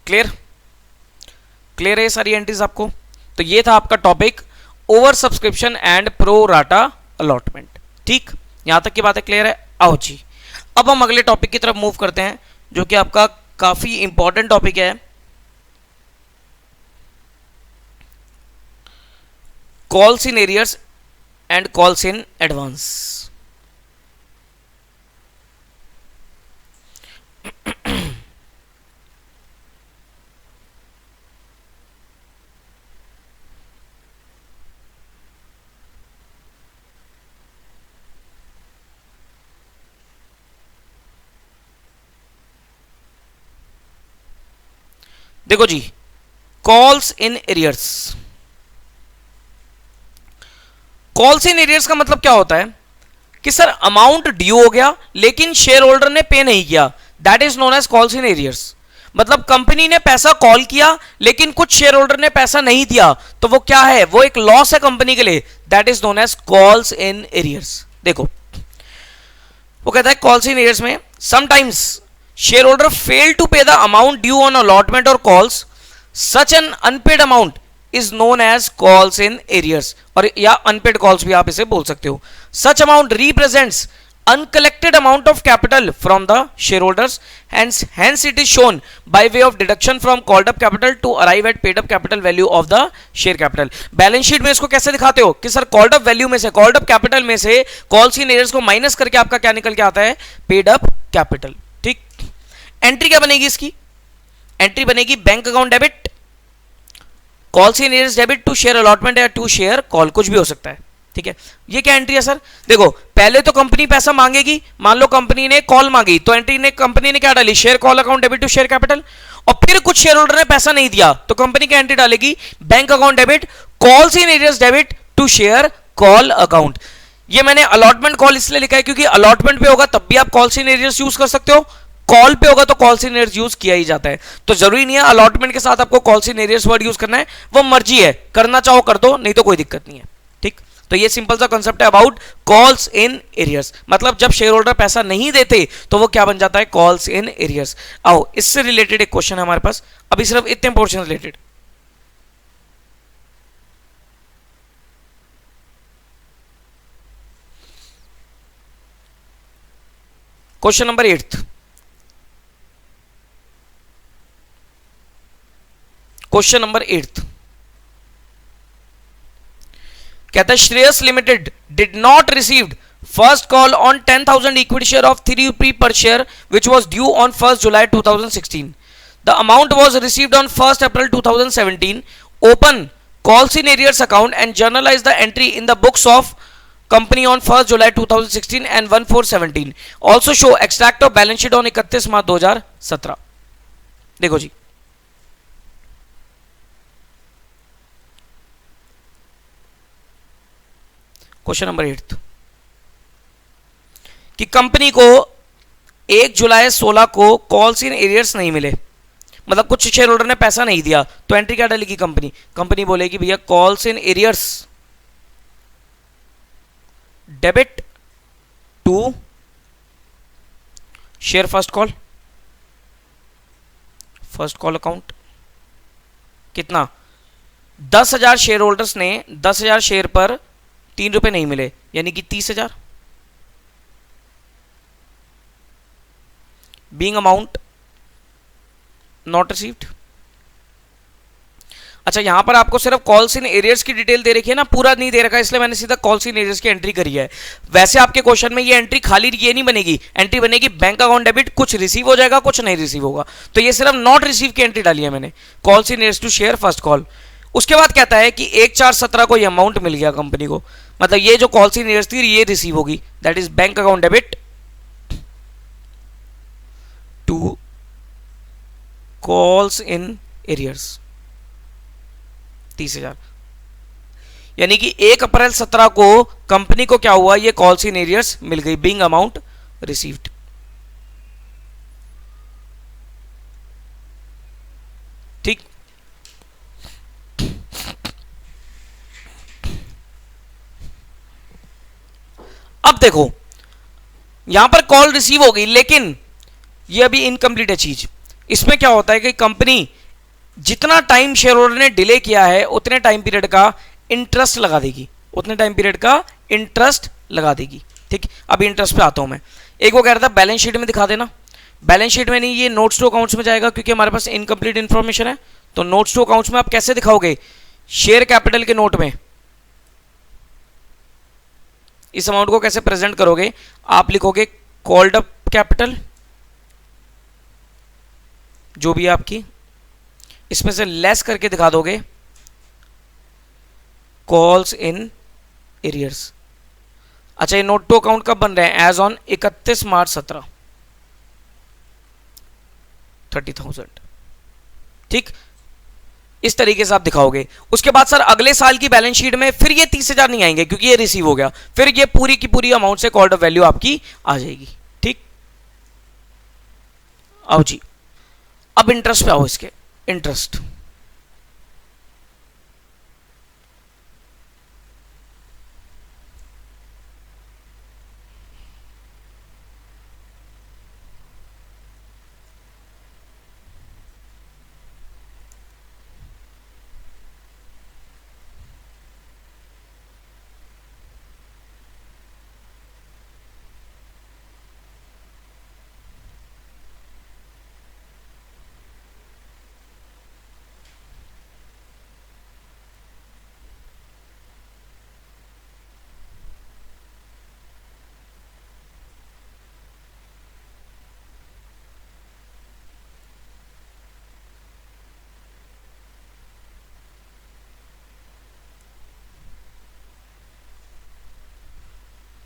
Clear है सारी एंट्रीज आपको, तो ये था आपका topic over subscription and pro rata allotment, ठीक। यहां तक की बातें क्लियर है, आओ जी अब हम अगले टॉपिक की तरफ मूव करते हैं जो कि आपका काफी इंपॉर्टेंट टॉपिक है, calls in arrears and calls in advance. देखो जी, calls in arrears. Calls in arrears का मतलब क्या होता है कि सर अमाउंट ड्यू हो गया लेकिन शेयर होल्डर ने पे नहीं किया, that is known as calls in arrears. मतलब कंपनी ने पैसा कॉल किया लेकिन कुछ शेयर होल्डर ने पैसा नहीं दिया, तो वो क्या है, वो एक लॉस है कंपनी के लिए, that is known as calls in arrears. देखो वो कहता है कॉल्स इन एरियर्स में sometimes share holder fail to pay the amount due on allotment और calls, such an unpaid amount is known as calls in arrears, और या अनपेड कॉल्स भी आप इसे बोल सकते हो। Such amount represents uncollected amount of capital from the shareholders, hence it is shown by way of deduction from called up capital to arrive at paid up capital value of the share capital। Balance sheet में इसको कैसे दिखाते हो कि सर कॉल्ड अप वैल्यू में से, कॉल्ड अप कैपिटल में से कॉल्स इन एरियर्स को माइनस करके आपका क्या निकल के आता है, पेड अप कैपिटल। ठीक, एंट्री क्या बनेगी इसकी, एंट्री बनेगी bank account debit, calls in arrears debit to share allotment या टू शेयर कॉल, कुछ भी हो सकता है। ठीक है, ये क्या एंट्री है सर, देखो पहले तो कंपनी पैसा मांगेगी, मान लो कंपनी ने कॉल मांगी तो एंट्री ने कंपनी ने क्या डाली, share call account debit to share capital, और फिर कुछ शेयर होल्डर ने पैसा नहीं दिया तो कंपनी की एंट्री डालेगी bank account debit calls in arrears debit to share call account. ये मैंने अलॉटमेंट कॉल इसलिए लिखा है क्योंकि अलॉटमेंट पे होगा तब भी आप कॉल्स इन एरियर्स यूज कर सकते हो, कॉल पे होगा तो कॉल्स इन एरियर्स यूज किया ही जाता है। तो जरूरी नहीं है अलॉटमेंट के साथ आपको calls in arrears word use करना है, वो मर्जी है, करना चाहो कर दो, नहीं तो कोई दिक्कत नहीं है। ठीक, तो ये सिंपल सा कंसेप्ट है अबाउट कॉल्स इन एरियर्स। मतलब जब शेयर होल्डर पैसा नहीं देते तो वो क्या बन जाता है, कॉल्स इन एरियर्स। आओ इससे रिलेटेड एक क्वेश्चन है हमारे पास, अभी सिर्फ इतने portion related. Question number 8, question number 8 कहता है Shreyas limited did not received first call on 10,000 equity share of 3 रुपी पर share which was due on 1 July 2016। The amount was received on 1 April 2017। Open calls in arrears account and generalized the entry in the books of company on 1 July 2016 and 1/4/17। Also show extract of balance sheet on 31 मार्च 2017। देखो जी, क्वेश्चन नंबर 8 कि कंपनी को 1 जुलाई 16 को कॉल्स इन एरियर्स नहीं मिले, मतलब कुछ शेयर होल्डर ने पैसा नहीं दिया, तो एंट्री क्या डालेगी कंपनी, कंपनी बोलेगी भैया calls in arrears debit to share first call account. कितना, 10,000 शेयर होल्डर्स ने 10,000 शेयर पर 3 रुपए नहीं मिले, यानी कि 30,000 बीइंग अमाउंट नॉट रिसीव्ड। अच्छा यहां पर आपको सिर्फ कॉल्स इन एरियर्स की डिटेल दे रखी है ना, पूरा नहीं दे रखा, इसलिए मैंने सीधा कॉल्स इन एरियर्स की एंट्री करी है। वैसे आपके क्वेश्चन में ये एंट्री खाली ये नहीं बनेगी, एंट्री बनेगी बैंक अकाउंट डेबिट, कुछ रिसीव हो जाएगा कुछ नहीं रिसीव होगा, तो ये सिर्फ नॉट रिसीव की एंट्री डाली है मैंने, calls in arrears to share first call. उसके बाद कहता है कि 1/4/17 को ये अमाउंट मिल गया कंपनी को, मतलब ये जो कॉल्स इन एरियर्स थी ये रिसीव होगी, that is bank account debit to calls in arrears 30,000, यानी कि 1 अप्रैल 17 को कंपनी को क्या हुआ, ये कॉल्स इन एरियर्स मिल गई, बीइंग अमाउंट रिसीव्ड। ठीक, अब देखो यहां पर कॉल रिसीव हो गई लेकिन ये अभी इनकम्प्लीट है चीज। इसमें क्या होता है कि कंपनी जितना टाइम शेयर होल्डर ने डिले किया है उतने टाइम पीरियड का इंटरेस्ट लगा देगी, उतने टाइम पीरियड का इंटरेस्ट लगा देगी। ठीक, अभी इंटरेस्ट पे आता हूं मैं। एक वो कह रहा था बैलेंस शीट में दिखा देना, बैलेंस शीट में नहीं, ये नोट्स टू अकाउंट्स में जाएगा क्योंकि हमारे पास इनकम्प्लीट इंफॉर्मेशन है। तो नोट्स टू अकाउंट्स में आप कैसे दिखाओगे, शेयर कैपिटल के नोट में इस अमाउंट को कैसे प्रेजेंट करोगे, आप लिखोगे कॉल्ड अप कैपिटल जो भी आपकी, इसमें से लेस करके दिखा दोगे कॉल्स इन एरियर्स। अच्छा ये नोट टू अकाउंट कब बन रहे हैं, एज ऑन 31 मार्च 17, 30,000। ठीक, इस तरीके से आप दिखाओगे। उसके बाद सर अगले साल की बैलेंस शीट में फिर ये 30,000 नहीं आएंगे क्योंकि ये रिसीव हो गया, फिर ये पूरी की पूरी अमाउंट से कॉल्ड ऑफ वैल्यू आपकी आ जाएगी। ठीक, आओ जी, अब इंटरेस्ट पे आओ। इसके इंटरेस्ट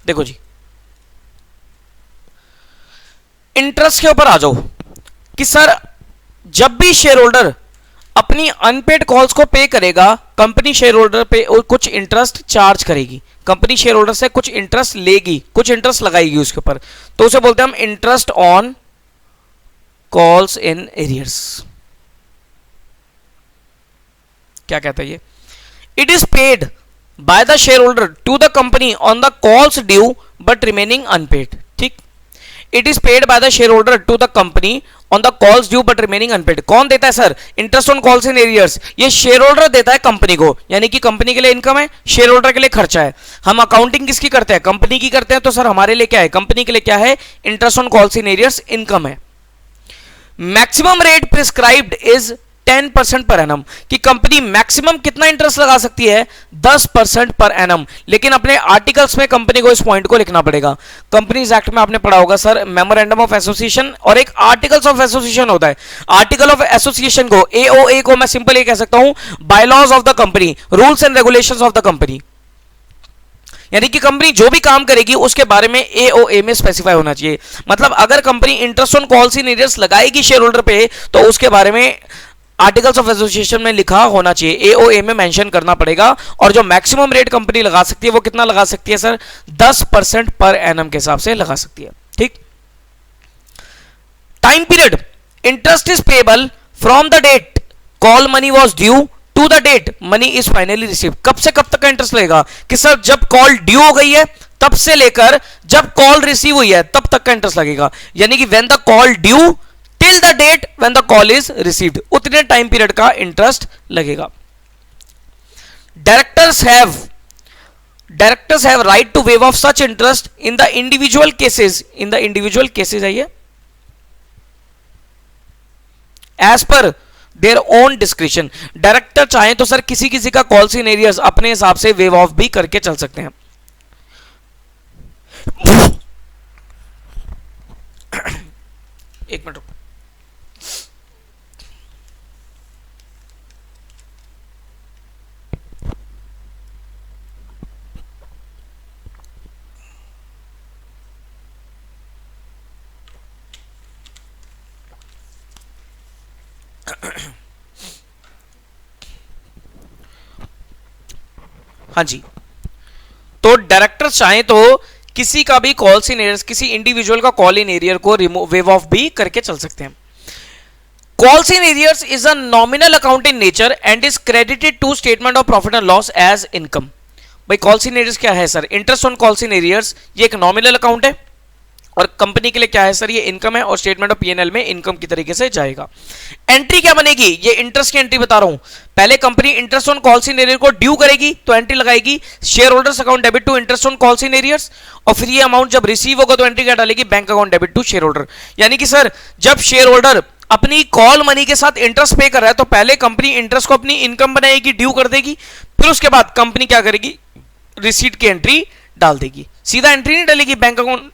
देखो जी, इंटरेस्ट के ऊपर आ जाओ कि सर जब भी शेयर होल्डर अपनी अनपेड कॉल्स को पे करेगा, कंपनी शेयर होल्डर पे कुछ इंटरेस्ट चार्ज करेगी, कंपनी शेयर होल्डर से कुछ इंटरेस्ट लेगी, कुछ इंटरेस्ट लगाएगी उसके ऊपर, तो उसे बोलते हैं हम interest on calls in arrears. क्या कहता है ये? It is paid by the share holder to the company on the calls due but remaining unpaid. ठीक, it is paid by the share holder to the company on the calls due but remaining unpaid. कौन देता है sir? Interest on calls in arrears ये शेयर होल्डर देता है कंपनी को, यानी कि कंपनी के लिए इनकम है, शेयर होल्डर के लिए खर्चा है। हम अकाउंटिंग किसकी करते हैं? कंपनी की करते हैं। तो सर हमारे लिए क्या है? कंपनी के लिए क्या है? Interest on calls in arrears income है। Maximum rate prescribed is 10% per annum, कि कंपनी मैक्सिमम कितना इंटरेस्ट लगा सकती है? 10% पर एनम। लेकिन अपने आर्टिकल्स में कंपनी को इस पॉइंट को लिखना पड़ेगा। कंपनीज एक्ट में आपने पढ़ा होगा सर, मेमोरेंडम ऑफ एसोसिएशन और एक आर्टिकल्स ऑफ एसोसिएशन होता है। आर्टिकल ऑफ एसोसिएशन को, एओए को मैं सिंपल ये कह सकता हूं bylaws of the company, rules and regulations of the company, यानी कि कंपनी जो भी काम करेगी उसके बारे में एओए में स्पेसिफाई होना चाहिए। मतलब अगर company interest on calls in arrears लगाएगी शेयर होल्डर पे, तो उसके बारे में आर्टिकल्स ऑफ एसोसिएशन में लिखा होना चाहिए, एओए में मेंशन करना पड़ेगा। और जो मैक्सिमम रेट कंपनी लगा सकती है वो कितना लगा सकती है सर? 10% पर एनम के हिसाब से लगा सकती है। ठीक, time period, interest is payable from the date call money was due to the date money is finally receive. कब से कब तक का इंटरेस्ट लगेगा? कि सर जब कॉल ड्यू हो गई है तब से लेकर जब कॉल रिसीव हुई है तब तक का इंटरेस्ट लगेगा, यानी कि when the call due till the date when the call is received, उतने टाइम पीरियड का इंटरेस्ट लगेगा। Directors have right to waive off such interest in the individual cases, in the individual cases है ये, as per their own description. Director चाहे तो सर किसी किसी का कॉल्स इन एरियर्स अपने हिसाब से वेव ऑफ भी करके चल सकते हैं। एक मिनट रुको। हाँ जी, तो डायरेक्टर चाहे तो किसी का भी कॉल्स इन एरियर्स, किसी इंडिविजुअल का कॉल इन एरियर को रिमूव वेव ऑफ भी करके चल सकते हैं। Calls in arrears is a nominal account in nature and is credited to statement of profit and loss as income. भाई कॉल्स इन एरियर्स क्या है sir? Interest on calls in arrears ये एक नॉमिनल अकाउंट है और कंपनी के लिए क्या है सर? ये इनकम है और स्टेटमेंट ऑफ पीएनएल में इनकम की तरीके से जाएगा। एंट्री क्या बनेगी? ये इंटरेस्ट की एंट्री बता रहा हूं। पहले company interest on calls in arrear को ड्यू करेगी तो एंट्री लगाएगी share holders account debit to interest on calls in arrears, और फिर ये अमाउंट जब रिसीव होगा तो एंट्री क्या डालेगी? Bank account debit to share holder. यानी कि सर जब शेयर होल्डर अपनी कॉल मनी के साथ इंटरेस्ट पे कर रहा है तो पहले कंपनी इंटरेस्ट को अपनी इनकम बनाएगी, ड्यू कर देगी, फिर उसके बाद कंपनी क्या करेगी? रिसीट की एंट्री डाल देगी। सीधा एंट्री नहीं डालेगी bank account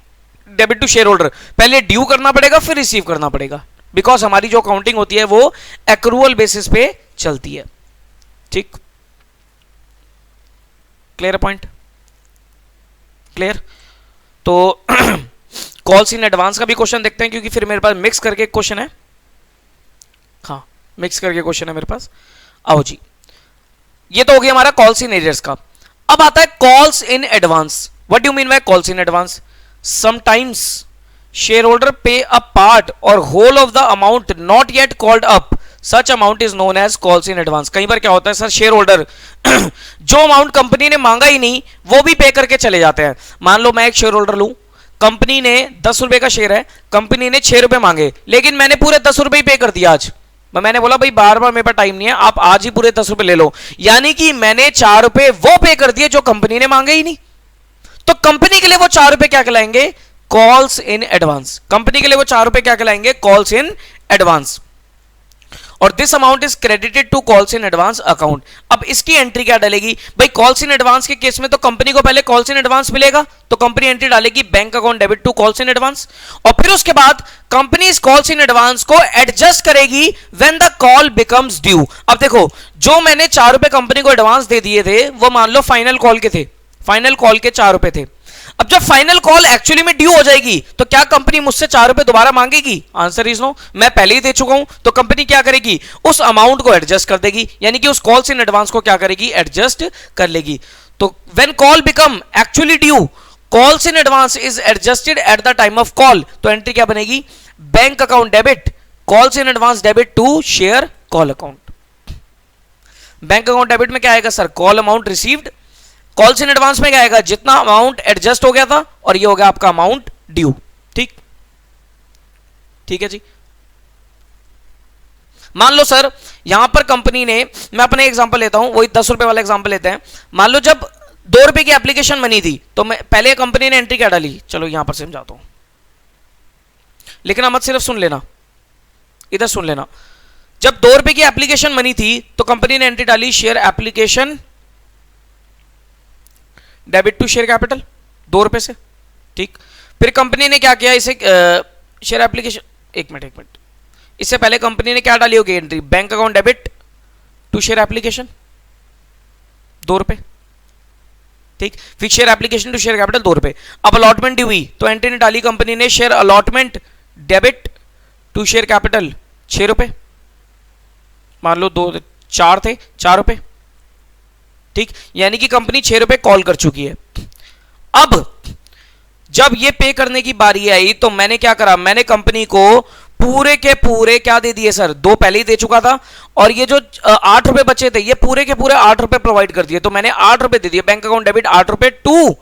debit to share holder, पहले ड्यू करना पड़ेगा फिर रिसीव करना पड़ेगा, बिकॉज हमारी जो अकाउंटिंग होती है वो एक्रूअल बेसिस पे चलती है। ठीक, क्लियर पॉइंट? क्लियर? तो कॉल्स इन एडवांस का भी क्वेश्चन देखते हैं क्योंकि फिर मेरे पास मिक्स करके क्वेश्चन है। हाँ, मिक्स करके क्वेश्चन है मेरे पास। आओ जी, ये तो हो गया हमारा कॉल्स इन एरियर्स का। अब आता है calls in advance. What do mean by calls in advance? Sometimes share holder pay a part or whole of the amount not yet called up, such amount is known as calls in advance. कई बार क्या होता है सर, शेयर होल्डर जो अमाउंट कंपनी ने मांगा ही नहीं वो भी पे करके चले जाते हैं। मान लो मैं एक शेयर होल्डर लूं, कंपनी ने 10 रुपए का शेयर है, कंपनी ने 6 रुपए मांगे, लेकिन मैंने पूरे 10 रुपए ही पे कर दिया आज। मैंने बोला भाई बार बार मेरे पास टाइम नहीं है, आप आज ही पूरे 10 रुपए ले लो, यानी कि मैंने 4 रुपए वो पे कर दिए जो कंपनी ने मांगे ही नहीं। तो कंपनी के लिए वो 4 रुपए क्या कहलाएंगे? Calls in advance. कंपनी के लिए वो 4 रुपए क्या कहलाएंगे? Calls in advance. और this amount is credited to calls in advance account. अब इसकी एंट्री क्या डालेगी भाई? कॉल्स इन एडवांस के केस में तो कंपनी को पहले कॉल्स इन एडवांस मिलेगा, तो कंपनी एंट्री डालेगी bank account debit to calls in advance, और फिर उसके बाद कंपनी इस कॉल्स इन एडवांस को एडजस्ट करेगी when the call becomes due. अब देखो, जो मैंने 4 रुपए कंपनी को एडवांस दे दिए थे वो मान लो फाइनल कॉल के थे, फाइनल कॉल के 4 रुपए थे। अब जब फाइनल कॉल एक्चुअली में ड्यू हो जाएगी तो क्या कंपनी मुझसे 4 रुपए दोबारा मांगेगी? Answer is no. मैं पहले ही दे चुका हूं, तो कंपनी क्या करेगी? उस अमाउंट को एडजस्ट कर देगी, यानी कि उस कॉल्स इन एडवांस को क्या करेगी? एडजस्ट कर लेगी। तो when call become actually due, calls in advance is adjusted at the time of call. तो एंट्री क्या बनेगी? Bank account debit calls in advance debit to share call account. Bank account debit में क्या आएगा sir? Call amount received. Calls in advance में क्या आएगा? जितना अमाउंट एडजस्ट हो गया था, और ये हो गया आपका अमाउंट ड्यू। ठीक, ठीक है जी। मान लो सर यहां पर कंपनी ने, मैं अपने एग्जांपल लेता हूं, वही 10 रुपए वाला एग्जांपल लेते हैं। मान लो जब 2 रुपए की एप्लीकेशन बनी थी तो मैं पहले कंपनी ने एंट्री क्या डाली? चलो यहां पर समझाता हूं, लेकिन मत सिर्फ सुन लेना, इधर सुन लेना। जब 2 रुपए की एप्लीकेशन बनी थी तो कंपनी ने एंट्री डाली share application debit to share capital, 2 रुपए से। ठीक, फिर कंपनी ने क्या किया? इसे शेयर एप्लीकेशन, एक मिनट, इससे पहले कंपनी ने क्या डाली होगी entry? Bank account debit to share application, 2 रुपए। ठीक, फिर share application to share capital 2 रुपए। अब अलॉटमेंट ड्यू हुई तो एंट्री ने डाली कंपनी ने share allotment debit to share capital 6 रुपए। मान लो 4 थे, 4 रुपए। ठीक, यानी कि कंपनी 6 रुपए कॉल कर चुकी है। अब जब ये पे करने की बारी आई तो मैंने क्या करा? मैंने कंपनी को पूरे के पूरे क्या दे दिए सर? 2 पहले ही दे चुका था, और ये जो 8 रुपए बचे थे ये पूरे के पूरे 8 रुपए प्रोवाइड कर दिए। तो मैंने 8 रुपए दे दिए, बैंक अकाउंट डेबिट 8 रुपए टू,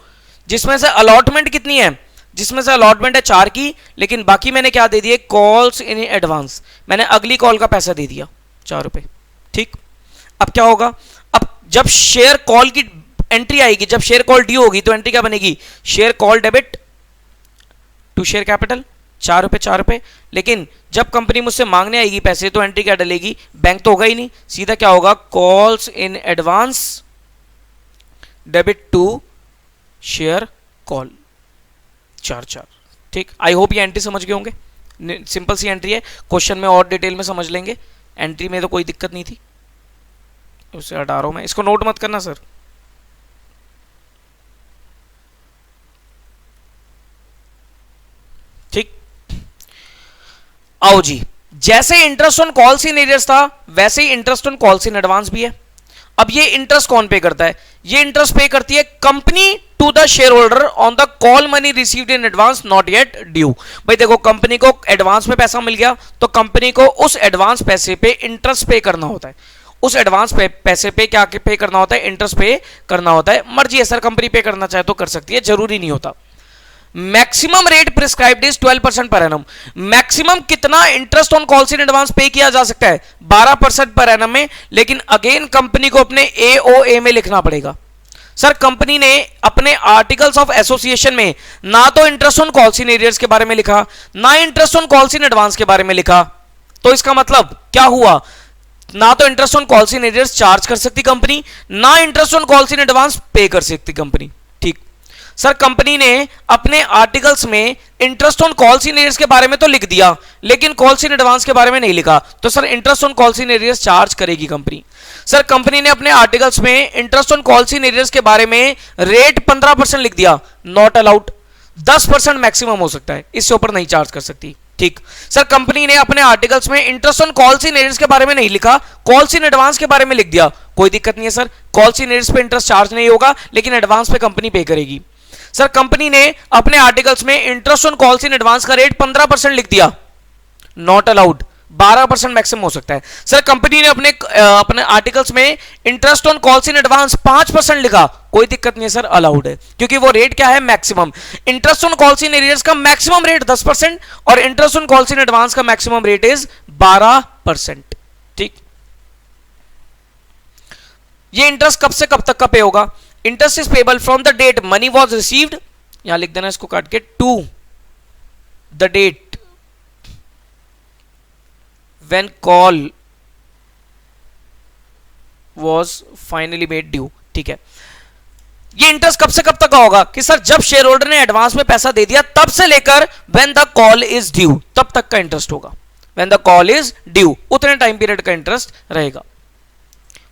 जिसमें से अलॉटमेंट कितनी है? जिसमें से अलॉटमेंट है 4 की, लेकिन बाकी मैंने क्या दे दिए? Calls in advance. मैंने अगली कॉल का पैसा दे दिया 4 रुपए। ठीक, अब क्या होगा? अब जब शेयर कॉल की एंट्री आएगी, जब शेयर कॉल ड्यू होगी तो एंट्री क्या बनेगी? Share call debit to share capital 4 रुपए 4 रुपए। लेकिन जब कंपनी मुझसे मांगने आएगी पैसे तो एंट्री क्या डलेगी? बैंक तो होगा ही नहीं, सीधा क्या होगा? Calls in advance debit to share call 4 ठीक, आई होप ये एंट्री समझ गए होंगे। सिंपल सी एंट्री है, क्वेश्चन में और डिटेल में समझ लेंगे। एंट्री में तो कोई दिक्कत नहीं थी, उसे हटा रहा हूं मैं, इसको नोट मत करना सर। ठीक, आओ जी, जैसे interest on calls in arrears था वैसे ही interest on calls in advance भी है। अब ये इंटरेस्ट कौन पे करता है? ये इंटरेस्ट पे करती है company to the share holder on the call money received in advance not yet due. भाई देखो, कंपनी को एडवांस में पैसा मिल गया तो कंपनी को उस एडवांस पैसे पे इंटरेस्ट पे करना होता है। उस एडवांस पैसे पे क्या पे करना होता है? इंटरेस्ट पे करना होता है। मर्जी है सर, कंपनी पे करना चाहे तो कर सकती है, जरूरी नहीं होता। Maximum rate prescribed is 12% per annum. Maximum कितना interest on calls in advance pay किया जा सकता है? 12% पर एनम में, लेकिन अगेन कंपनी को अपने एओए में लिखना पड़ेगा। सर कंपनी ने अपने आर्टिकल्स ऑफ एसोसिएशन में ना तो interest on calls in arrears के बारे में लिखा, ना interest on calls in advance के बारे में लिखा। तो इसका मतलब क्या हुआ? ना तो interest on calls in arrears charge कर सकती कंपनी, ना interest on calls in advance पे कर सकती कंपनी। ठीक, सर कंपनी ने अपने आर्टिकल्स में interest on calls in arrears के बारे में तो लिख दिया, लेकिन कॉल्स इन एडवांस के बारे में नहीं लिखा, तो sir interest on calls in arrears charge करेगी कंपनी। सर कंपनी ने अपने आर्टिकल्स में interest on calls in arrears के बारे में रेट 15% लिख दिया, नॉट अलाउड। 10% मैक्सिमम हो सकता है, इससे ऊपर नहीं चार्ज कर सकती। ठीक। सर कंपनी ने अपने आर्टिकल्स में interest on calls in arrears के बारे में नहीं लिखा, कॉल्स इन एडवांस के बारे में लिख दिया, कोई दिक्कत नहीं है सर, कॉल्स इन एरियर्स पे इंटरेस्ट चार्ज नहीं होगा, लेकिन एडवांस पे कंपनी पे करेगी। सर कंपनी ने अपने आर्टिकल्स में interest on calls in advance का रेट 15% लिख दिया, नॉट अलाउड, 12% मैक्सिमम हो सकता है। सर कंपनी ने अपने आर्टिकल्स में interest on calls in advance 5% लिखा, कोई दिक्कत नहीं है सर, अलाउड है, क्योंकि वो रेट क्या है, maximum. Interest on calls in arrears का मैक्सिमम रेट 10% और interest on calls in advance का मैक्सिमम रेट इज 12%। ठीक। ये इंटरेस्ट कब से कब तक का पे होगा? Interest is payable from the date money was received, यहां लिख देना इसको काट के, to the date when call was finally made due। ठीक है, ये इंटरेस्ट कब से कब तक का होगा कि सर जब शेयर होल्डर ने एडवांस में पैसा दे दिया तब से लेकर when the call is due तब तक का इंटरेस्ट होगा, when the call is due उतने टाइम पीरियड का इंटरेस्ट रहेगा।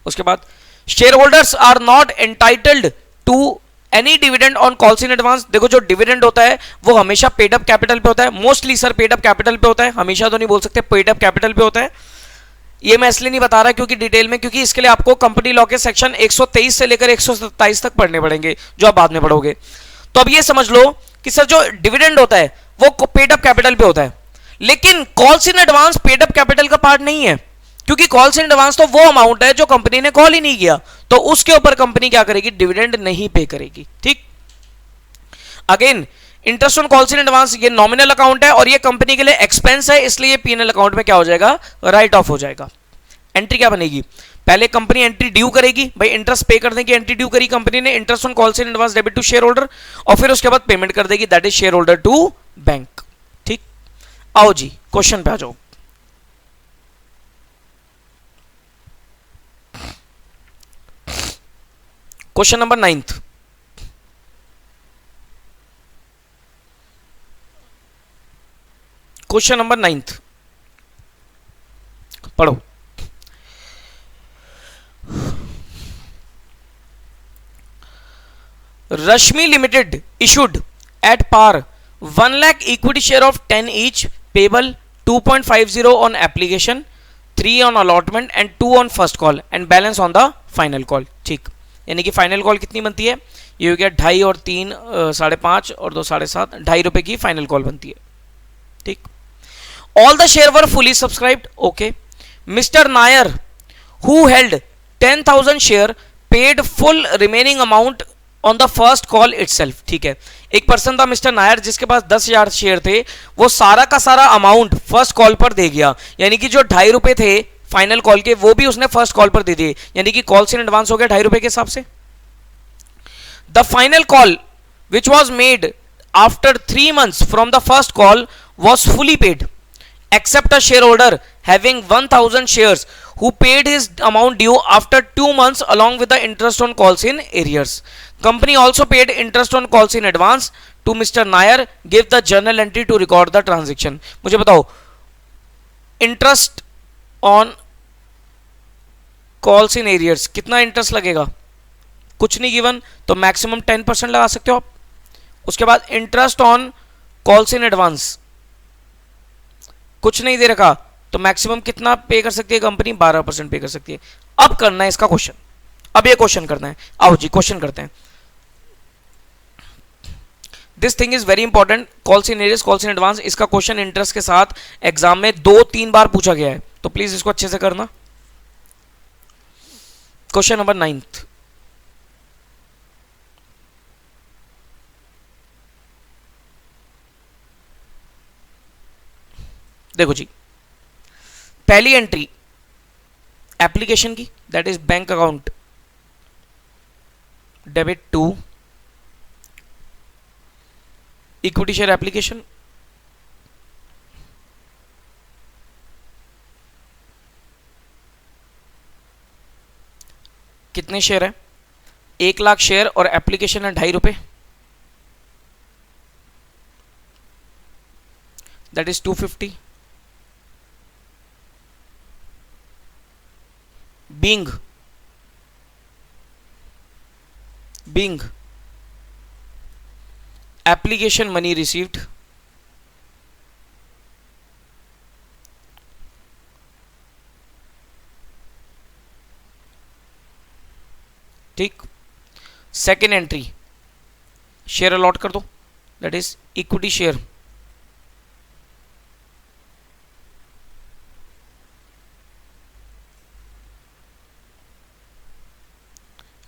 उसके बाद share holders are not entitled to any dividend on calls in advance. देखो जो डिविडेंड होता है वो हमेशा पेड अप कैपिटल पे होता है, mostly sir paid up capital पे होता है, हमेशा तो नहीं बोल सकते, पेड अप कैपिटल पे होता है। ये मैं इसलिए नहीं बता रहा क्योंकि डिटेल में, क्योंकि इसके लिए आपको कंपनी लॉ के सेक्शन 123 से लेकर 127 तक पढ़ने पड़ेंगे जो आप बाद में पढ़ोगे। तो अब ये समझ लो कि सर जो डिविडेंड होता है वो पेड अप कैपिटल पे होता है, लेकिन calls in advance paid up capital का पार्ट नहीं है, क्योंकि कॉल्स इन एडवांस तो वो अमाउंट है जो कंपनी ने कॉल ही नहीं किया, तो उसके ऊपर कंपनी क्या करेगी, डिविडेंड नहीं पे करेगी। ठीक। Again interest on calls in advance ये नॉमिनल अकाउंट है और ये कंपनी के लिए एक्सपेंस है, इसलिए पीएनएल अकाउंट में क्या हो जाएगा, राइट ऑफ हो जाएगा। एंट्री क्या बनेगी, पहले कंपनी एंट्री ड्यू करेगी, भाई इंटरेस्ट पे करने की एंट्री ड्यू करी कंपनी ने, interest on calls in advance debit to share holder, और फिर उसके बाद पेमेंट कर देगी, that is share holder to bank. ठीक। आओ जी क्वेश्चन पे आ जाओ। Question number 9th, question number 9th पढ़ो। Rashmi limited issued at par 1 lakh equity share of 10 each payable 2.50 on application, 3 on allotment and 2 on first call and balance on the final call. ठीक, यानी कि फाइनल कॉल कितनी बनती है, ये हो गया 2.5 और 3 5.5 और 2 7.5, 2.5 रुपए की फाइनल कॉल बनती है। ठीक। All the share were fully subscribed. Okay. Mister Nair who held 10,000 share paid full remaining amount on the first call itself. ठीक है, एक पर्सन था मिस्टर नायर जिसके पास 10,000 शेयर थे, वो सारा का सारा अमाउंट फर्स्ट कॉल पर दे गया, यानी कि जो 2.5 रुपए थे फाइनल कॉल के वो भी उसने फर्स्ट कॉल पर दे दिए, यानी कि कॉल्स इन एडवांस हो गया 2.5 रुपए के हिसाब से। The final call which was made after 3 months from the first call was fully paid except a shareholder having 1,000 shares who paid his amount due after 2 months along with the interest on calls in arrears. Company also paid interest on calls in advance to Mr. Nair. Give the journal entry to record the transaction. मुझे बताओ interest on calls in arrears कितना इंटरेस्ट लगेगा, कुछ नहीं गिवन, तो मैक्सिमम 10% लगा सकते हो आप। उसके बाद interest on calls in advance कुछ नहीं दे रखा, तो मैक्सिमम कितना पे कर सकती है कंपनी, 12% पे कर सकती है। अब करना है इसका क्वेश्चन, अब ये क्वेश्चन करना है। आओ जी क्वेश्चन करते हैं। This thing is very important, calls in arrears calls in advance, इसका क्वेश्चन इंटरेस्ट के साथ एग्जाम में 2-3 बार पूछा गया है, तो प्लीज इसको अच्छे से करना। क्वेश्चन नंबर 9th, देखो जी, पहली एंट्री एप्लीकेशन की, that is bank account debit to equity share application, कितने शेयर है, 1 लाख शेयर और एप्लीकेशन है 2.5 रुपए, that is 250। being application money received ठीक। सेकेंड एंट्री, शेयर अलॉट कर दो, that is equity share.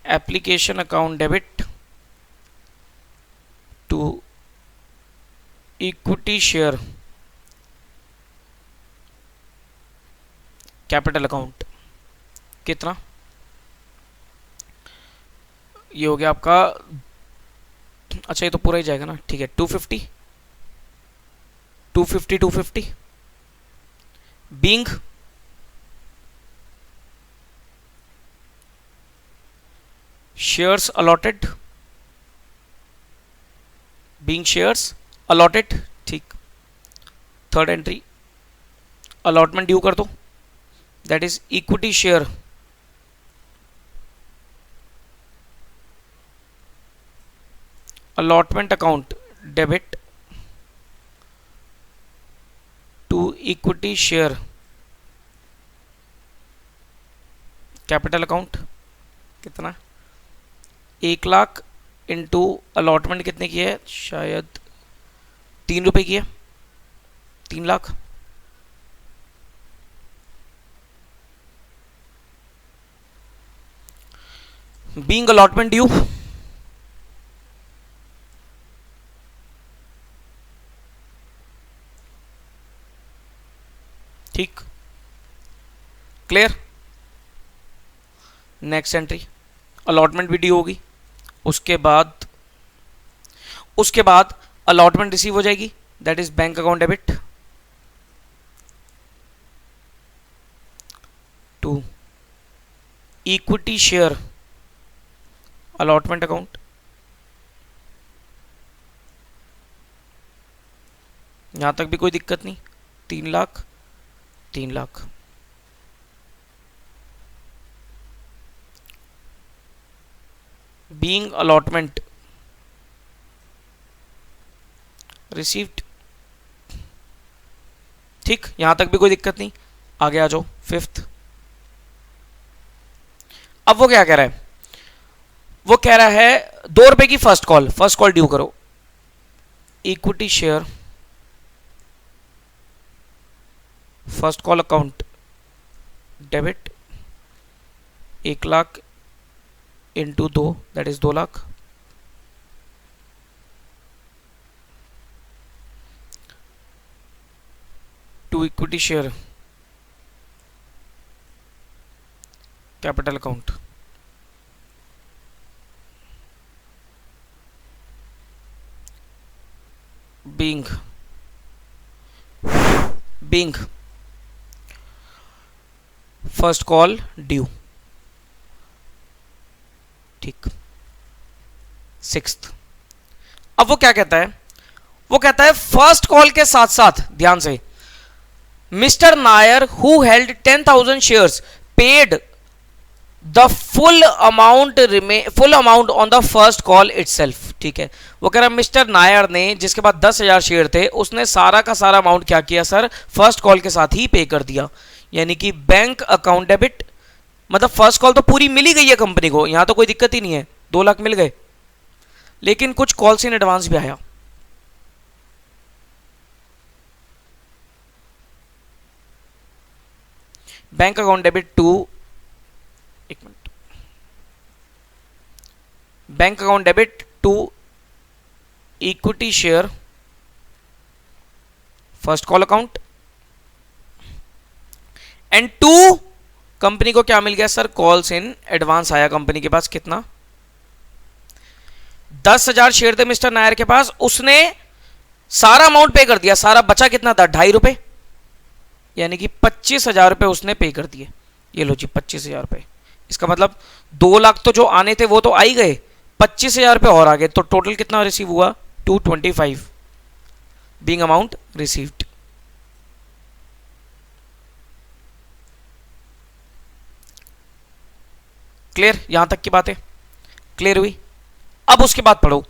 Application account debit to equity share capital account. कितना? ये हो गया आपका, अच्छा ये तो पूरा ही जाएगा ना, ठीक है 250 250 250 being shares allotted, being shares allotted, ठीक। थर्ड एंट्री, अलॉटमेंट ड्यू कर दो, that is equity share allotment account debit to equity share capital account. कितना? 1,00,000 इंटू अलॉटमेंट कितने की है, शायद 3 रुपए की है, 3,00,000। बीइंग अलॉटमेंट ड्यू, ठीक, क्लियर। नेक्स्ट एंट्री, अलॉटमेंट भी ड्यू होगी, उसके बाद अलॉटमेंट रिसीव हो जाएगी, that is bank account debit to equity share allotment account. यहां तक भी कोई दिक्कत नहीं, 3,00,000 3,00,000। बीइंग अलॉटमेंट रिसीव्ड, ठीक, यहां तक भी कोई दिक्कत नहीं, आगे आ जाओ फिफ्थ। अब वो क्या कह रहा है, वो कह रहा है 2 रुपए की फर्स्ट कॉल ड्यू करो, equity share first call account debit 1,00,000 into 2, that is 2,00,000। To equity share capital account. Being first call due, ठीक। सिक्स्थ, अब वो क्या कहता है, वो कहता है फर्स्ट कॉल के साथ साथ, ध्यान से, mister Nair who held 10,000 shares paid the full amount on the first call itself, ठीक है। वो कह रहा है मिस्टर नायर ने, जिसके बाद 10,000 शेयर थे, उसने सारा का सारा अमाउंट क्या किया सर, फर्स्ट कॉल के साथ ही पे कर दिया, यानी कि बैंक अकाउंट डेबिट। मतलब फर्स्ट कॉल तो पूरी मिल ही गई है कंपनी को, यहां तो कोई दिक्कत ही नहीं है, 2,00,000 मिल गए, लेकिन कुछ कॉल्स इन एडवांस भी आया। बैंक अकाउंट डेबिट टू, एक minute, bank account debit to equity share first call account and to, company को क्या मिल गया सर, कॉल्स इन एडवांस आया कंपनी के पास। कितना? 10,000 शेयर थे मिस्टर नायर के पास, उसने सारा अमाउंट पे कर दिया, सारा बचा कितना था, 2.5 रुपए, यानी कि 25,000 रुपए उसने पे कर दिए। ये लो जी 25,000 रुपए, इसका मतलब 2,00,000 तो जो आने थे वो तो आ ही गए, 25,000 रुपए और आ गए, तो टोटल कितना रिसीव हुआ, 225 बीइंग अमाउंट रिसीव्ड। क्लियर? यहां तक की बात है क्लियर हुई? अब उसके बाद पढ़ो,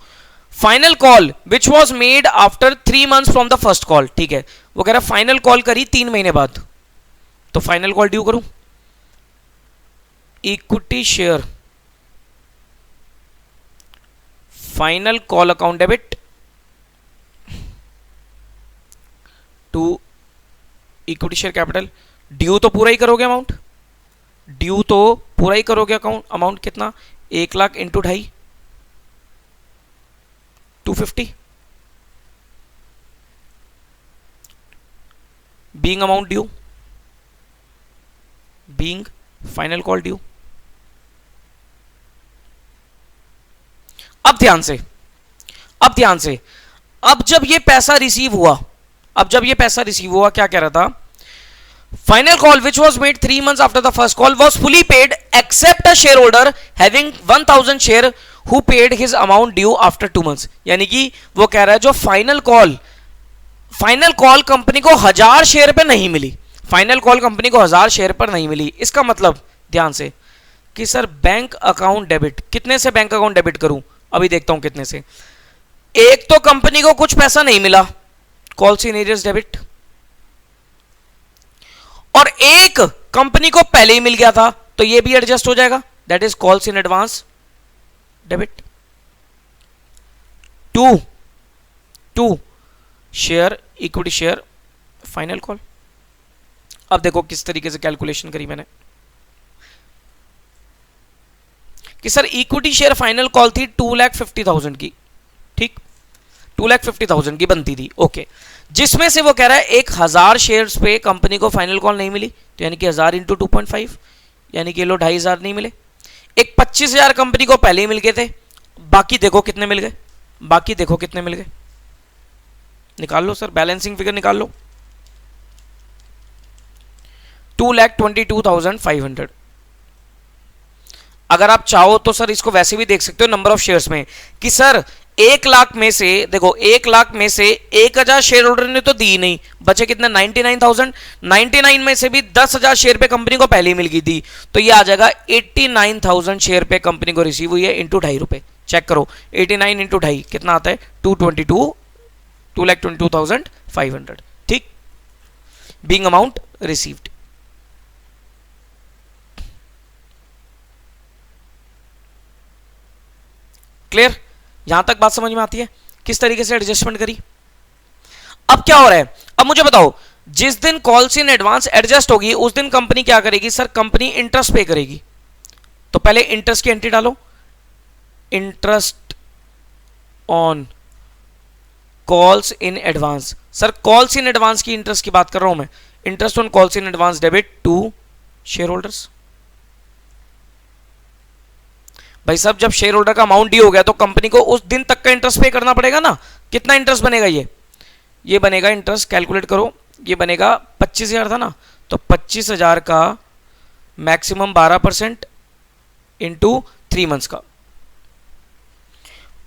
final call which was made after 3 months from the first call, ठीक है। वो कह रहा है फाइनल कॉल करी 3 महीने बाद, तो फाइनल कॉल ड्यू करूं, equity share final call account debit to equity share capital. Due तो पूरा ही करोगे अमाउंट, ड्यू तो पूरा ही करोगे अकाउंट, अमाउंट कितना 1 lakh into 2.5 250 being amount due, being final call due. अब ध्यान से, अब ध्यान से, अब जब ये पैसा रिसीव हुआ, अब जब ये पैसा रिसीव हुआ क्या कह रहा था, final call which was made 3 months after the first call was fully paid except a share holder having 1000 share who paid his amount due after 2 months। यानी कि वो कह रहा है जो फाइनल कॉल कंपनी को 1000 शेयर पे नहीं मिली, फाइनल कॉल कंपनी को 1000 शेयर पर नहीं मिली। इसका मतलब ध्यान से कि सर बैंक अकाउंट डेबिट, कितने से बैंक अकाउंट डेबिट करूं, अभी देखता हूं कितने से। एक तो कंपनी को कुछ पैसा नहीं मिला, कॉल्स इन एरियर्स डेबिट, और एक कंपनी को पहले ही मिल गया था तो ये भी एडजस्ट हो जाएगा, that is calls in advance debit to share equity share final call. अब देखो किस तरीके से कैलकुलेशन करी मैंने कि sir equity share final call थी 2,50,000 की, ठीक 2,50,000 की बनती थी, ओके। जिसमें से वो कह रहा है 1,000 शेयर्स पे कंपनी को फाइनल कॉल नहीं मिली, तो यानी कि 1000 इंटू 2.5 यानी कि लो 2,500 नहीं मिले। एक 25,000 कंपनी को पहले ही मिल गए थे, बाकी देखो कितने मिल गए, बाकी देखो कितने मिल गए, निकाल लो सर, बैलेंसिंग फिगर निकाल लो, 2,22,500। अगर आप चाहो तो सर इसको वैसे भी देख सकते हो नंबर ऑफ शेयर्स में कि सर 1 लाख में से देखो 1 लाख में से 1,000 शेयर होल्डर ने तो दी नहीं, बचे कितना 99,000, 99 में से भी 10,000 शेयर पे कंपनी को पहले ही मिल गई थी, तो ये आ जाएगा 89,000 शेयर पे कंपनी को रिसीव हुई है इंटू 2.5 रुपए। चेक करो 89 इंटू 2.5 कितना आता है 2,22,500, ठीक, बीइंग अमाउंट रिसीव्ड। क्लियर, यहां तक बात समझ में आती है किस तरीके से एडजस्टमेंट करी। अब क्या हो रहा है, अब मुझे बताओ जिस दिन कॉल्स इन एडवांस एडजस्ट होगी उस दिन कंपनी क्या करेगी, सर कंपनी इंटरेस्ट पे करेगी। तो पहले इंटरेस्ट की एंट्री डालो, interest on calls in advance. Sir calls in advance की इंटरेस्ट की बात कर रहा हूं मैं, interest on calls in advance debit to share holders. भाई साहब जब शेयर होल्डर का अमाउंट ड्यू हो गया तो कंपनी को उस दिन तक का इंटरेस्ट पे करना पड़ेगा ना। कितना इंटरेस्ट बनेगा, ये बनेगा इंटरेस्ट, कैलकुलेट करो, ये बनेगा 25,000 था ना, तो 25,000 का मैक्सिमम 12% इंटू 3 months का,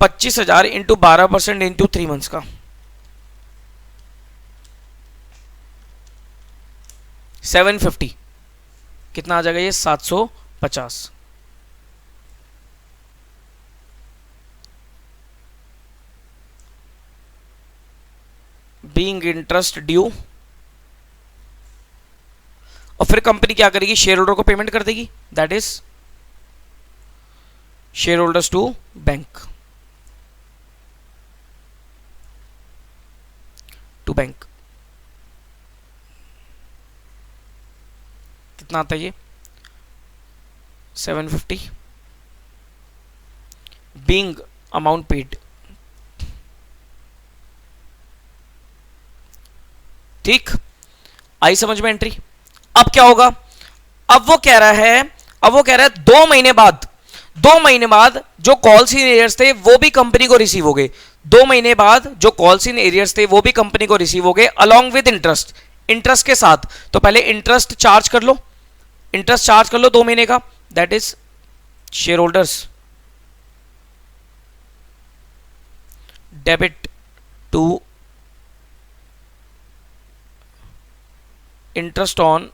25,000 इंटू 12% इंटू 3 months का 750, कितना आ जाएगा ये 750। बीइंग इंटरेस्ट ड्यू, और फिर कंपनी क्या करेगी, शेयर होल्डर को पेमेंट कर देगी, that is share holders to bank, कितना आता है ये 750 बीइंग अमाउंट पेड, ठीक, आई समझ में एंट्री। अब क्या होगा, अब वो कह रहा है 2 महीने बाद, 2 महीने बाद जो कॉल्स इन एरियर्स थे वो भी कंपनी को रिसीव हो गए, 2 महीने बाद जो कॉल्स इन एरियर्स थे वो भी कंपनी को रिसीव हो गए अलॉन्ग विद इंटरेस्ट, इंटरेस्ट के साथ। तो पहले इंटरेस्ट चार्ज कर लो, इंटरेस्ट चार्ज कर लो 2 महीने का, that is share holders debit to interest on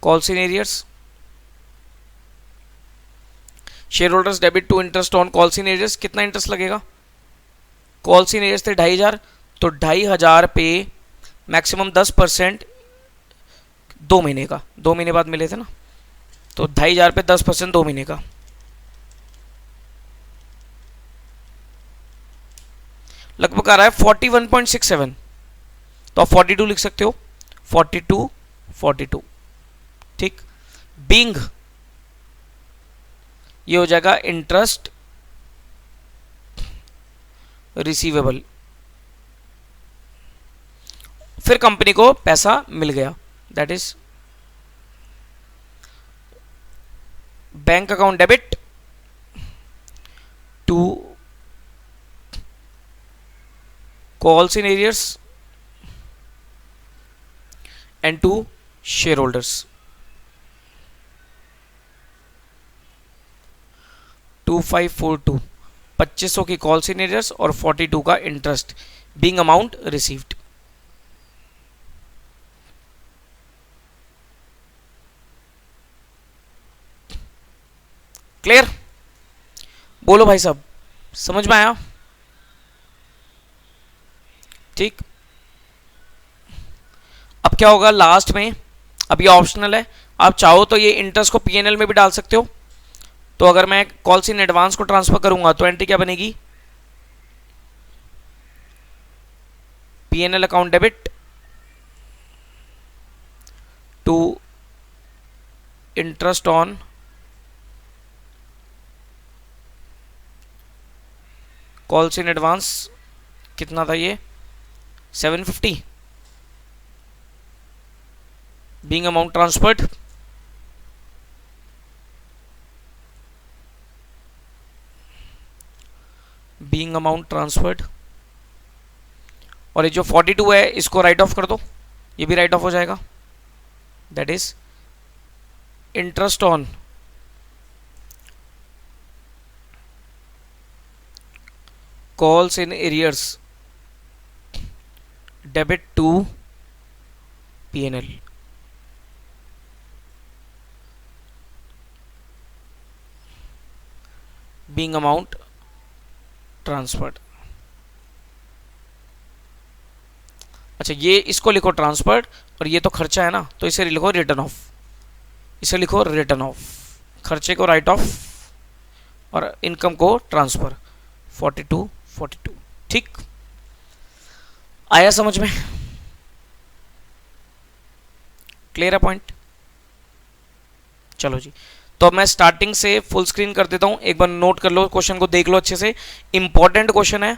calls in arrears, share holders debit to interest on calls in arrears. कितना इंटरेस्ट लगेगा, कॉल्स इन एरियर्स थे 2,500, तो 2,500 पे मैक्सिमम 10% 2 महीने का, 2 महीने बाद मिले थे ना, तो 2,500 पे 10% 2 महीने का लगभग आ रहा है 41.67, तो आप 42 लिख सकते हो, 42 42, ठीक। बीइंग ये हो जाएगा इंटरेस्ट रिसीवेबल, फिर कंपनी को पैसा मिल गया, that is bank account debit to calls in arrears and to shareholders, 2542, 2500 की कॉल्स इन एरियर्स और 42 का interest, being amount received. Clear? बोलो भाई साहब, समझ में आया? ठीक। अब क्या होगा लास्ट में, अब ये ऑप्शनल है, आप चाहो तो ये इंटरेस्ट को पीएनएल में भी डाल सकते हो। तो अगर मैं कॉल्स इन एडवांस को ट्रांसफर करूंगा तो एंट्री क्या बनेगी, PNL account debit to interest on calls in advance, कितना था ये 750, being amount transferred being amount transferred, और ये जो 42 है इसको राइट ऑफ कर दो, ये भी राइट ऑफ हो जाएगा, that is interest on calls in arrears debit to PNL, being amount transferred। अच्छा ये इसको लिखो ट्रांसफर्ड, और ये तो खर्चा है ना, तो इसे लिखो रिटर्न ऑफ, इसे लिखो रिटर्न ऑफ, खर्चे को राइट ऑफ और इनकम को ट्रांसफर, 42 42, ठीक। आया समझ में? क्लियर है पॉइंट? चलो जी, तो अब मैं स्टार्टिंग से फुल स्क्रीन कर देता हूं, एक बार नोट कर लो, क्वेश्चन को देख लो अच्छे से, इंपॉर्टेंट क्वेश्चन है।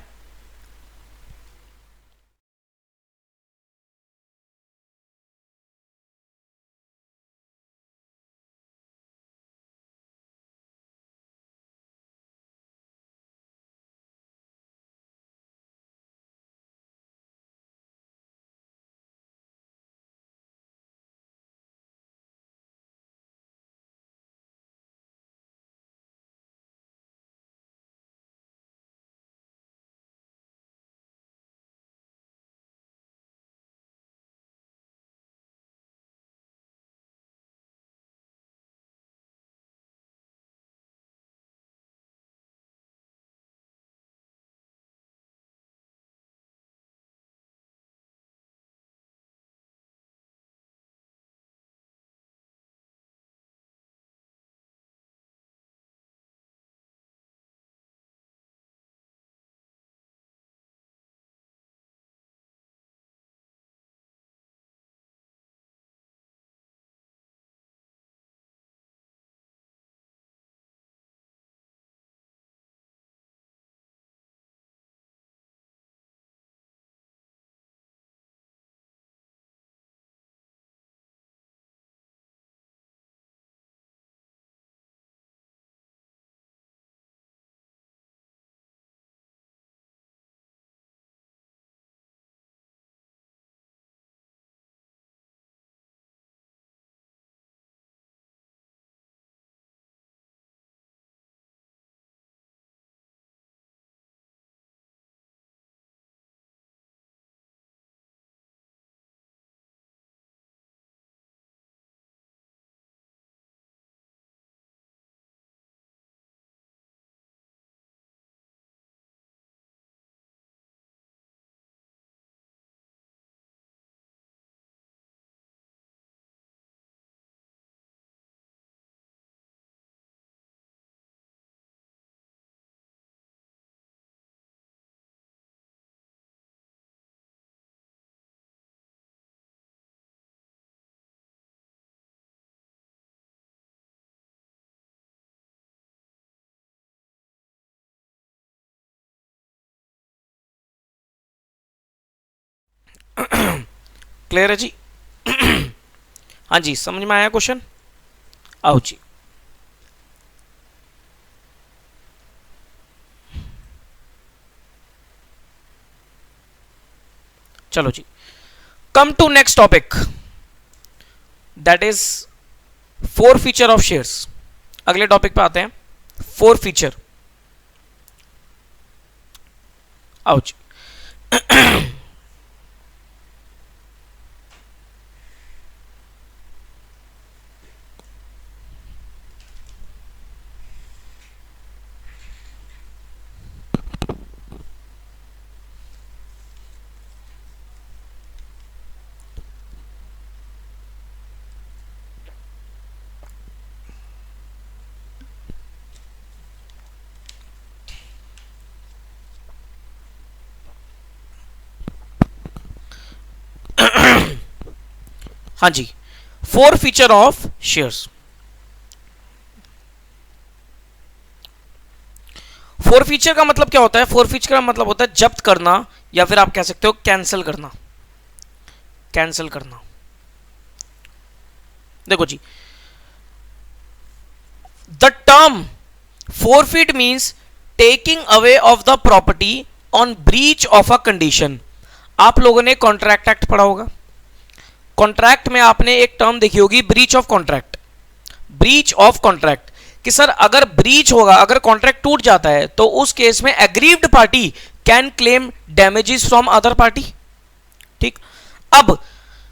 क्लियर है जी? हाँ जी, समझ में आया क्वेश्चन? आओ जी, चलो जी, come to next topic, that is forfeiture of shares. अगले टॉपिक पे आते हैं, फोर फीचर। आओ जी। हाँ जी, forfeiture of shares. Forfeiture का मतलब क्या होता है? फोर फीचर का मतलब होता है जब्त करना, या फिर आप कह सकते हो कैंसिल करना। कैंसिल करना, देखो जी, the term forfeit means taking away of the property on breach of a condition। आप लोगों ने कॉन्ट्रैक्ट एक्ट पढ़ा होगा। कॉन्ट्रैक्ट में आपने एक टर्म देखी होगी, breach of contract. Breach of contract कि सर अगर ब्रीच होगा, अगर कॉन्ट्रैक्ट टूट जाता है तो उस केस में aggrieved party can claim damages from other party. ठीक, अब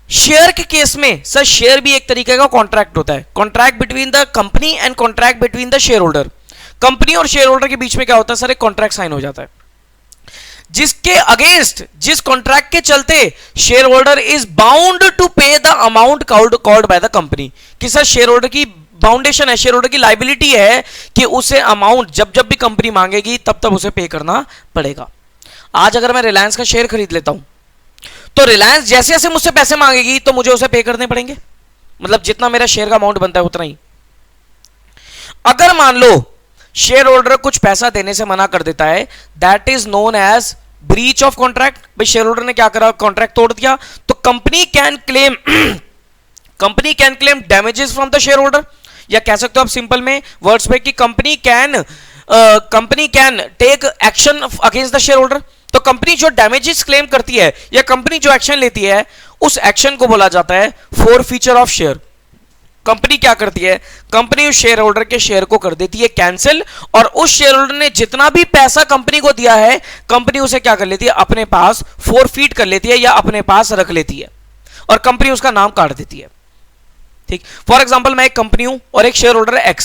शेयर के केस में सर शेयर भी एक तरीके का कॉन्ट्रैक्ट होता है, contract between the company and contract between the share holder. Company और शेयर होल्डर के बीच में क्या होता है सर? एक कॉन्ट्रैक्ट साइन हो जाता है, जिसके अगेंस्ट, जिस कॉन्ट्रैक्ट के चलते share holder is bound to pay the amount called by the company. कि सर शेयर होल्डर की बाउंडेशन है, शेयर होल्डर की लाइबिलिटी है कि उसे अमाउंट जब जब भी कंपनी मांगेगी तब तब उसे पे करना पड़ेगा। आज अगर मैं रिलायंस का शेयर खरीद लेता हूं तो रिलायंस जैसे जैसे मुझसे पैसे मांगेगी तो मुझे उसे पे करने पड़ेंगे, मतलब जितना मेरा शेयर का अमाउंट बनता है उतना ही। अगर मान लो शेयर होल्डर कुछ पैसा देने से मना कर देता है, that is known as breach of contract. भाई शेयर होल्डर ने क्या करा? कॉन्ट्रैक्ट तोड़ दिया, तो company can claim company can claim damages from the share holder, या कह सकते हो आप सिंपल में वर्ड्स पे कि company can take action against the share holder. तो कंपनी जो डैमेजेस क्लेम करती है या कंपनी जो एक्शन लेती है, उस एक्शन को बोला जाता है four feature of share. Company क्या करती है? कंपनी उस शेयर होल्डर के शेयर को कर देती है कैंसिल, और उस शेयर होल्डर ने जितना भी पैसा कंपनी को दिया है, कंपनी उसे क्या कर लेती है? अपने पास फोरफीट कर लेती है या अपने पास रख लेती है, और कंपनी उसका नाम काट देती है। ठीक, फॉर एग्जांपल मैं एक कंपनी हूं और एक शेयर होल्डर है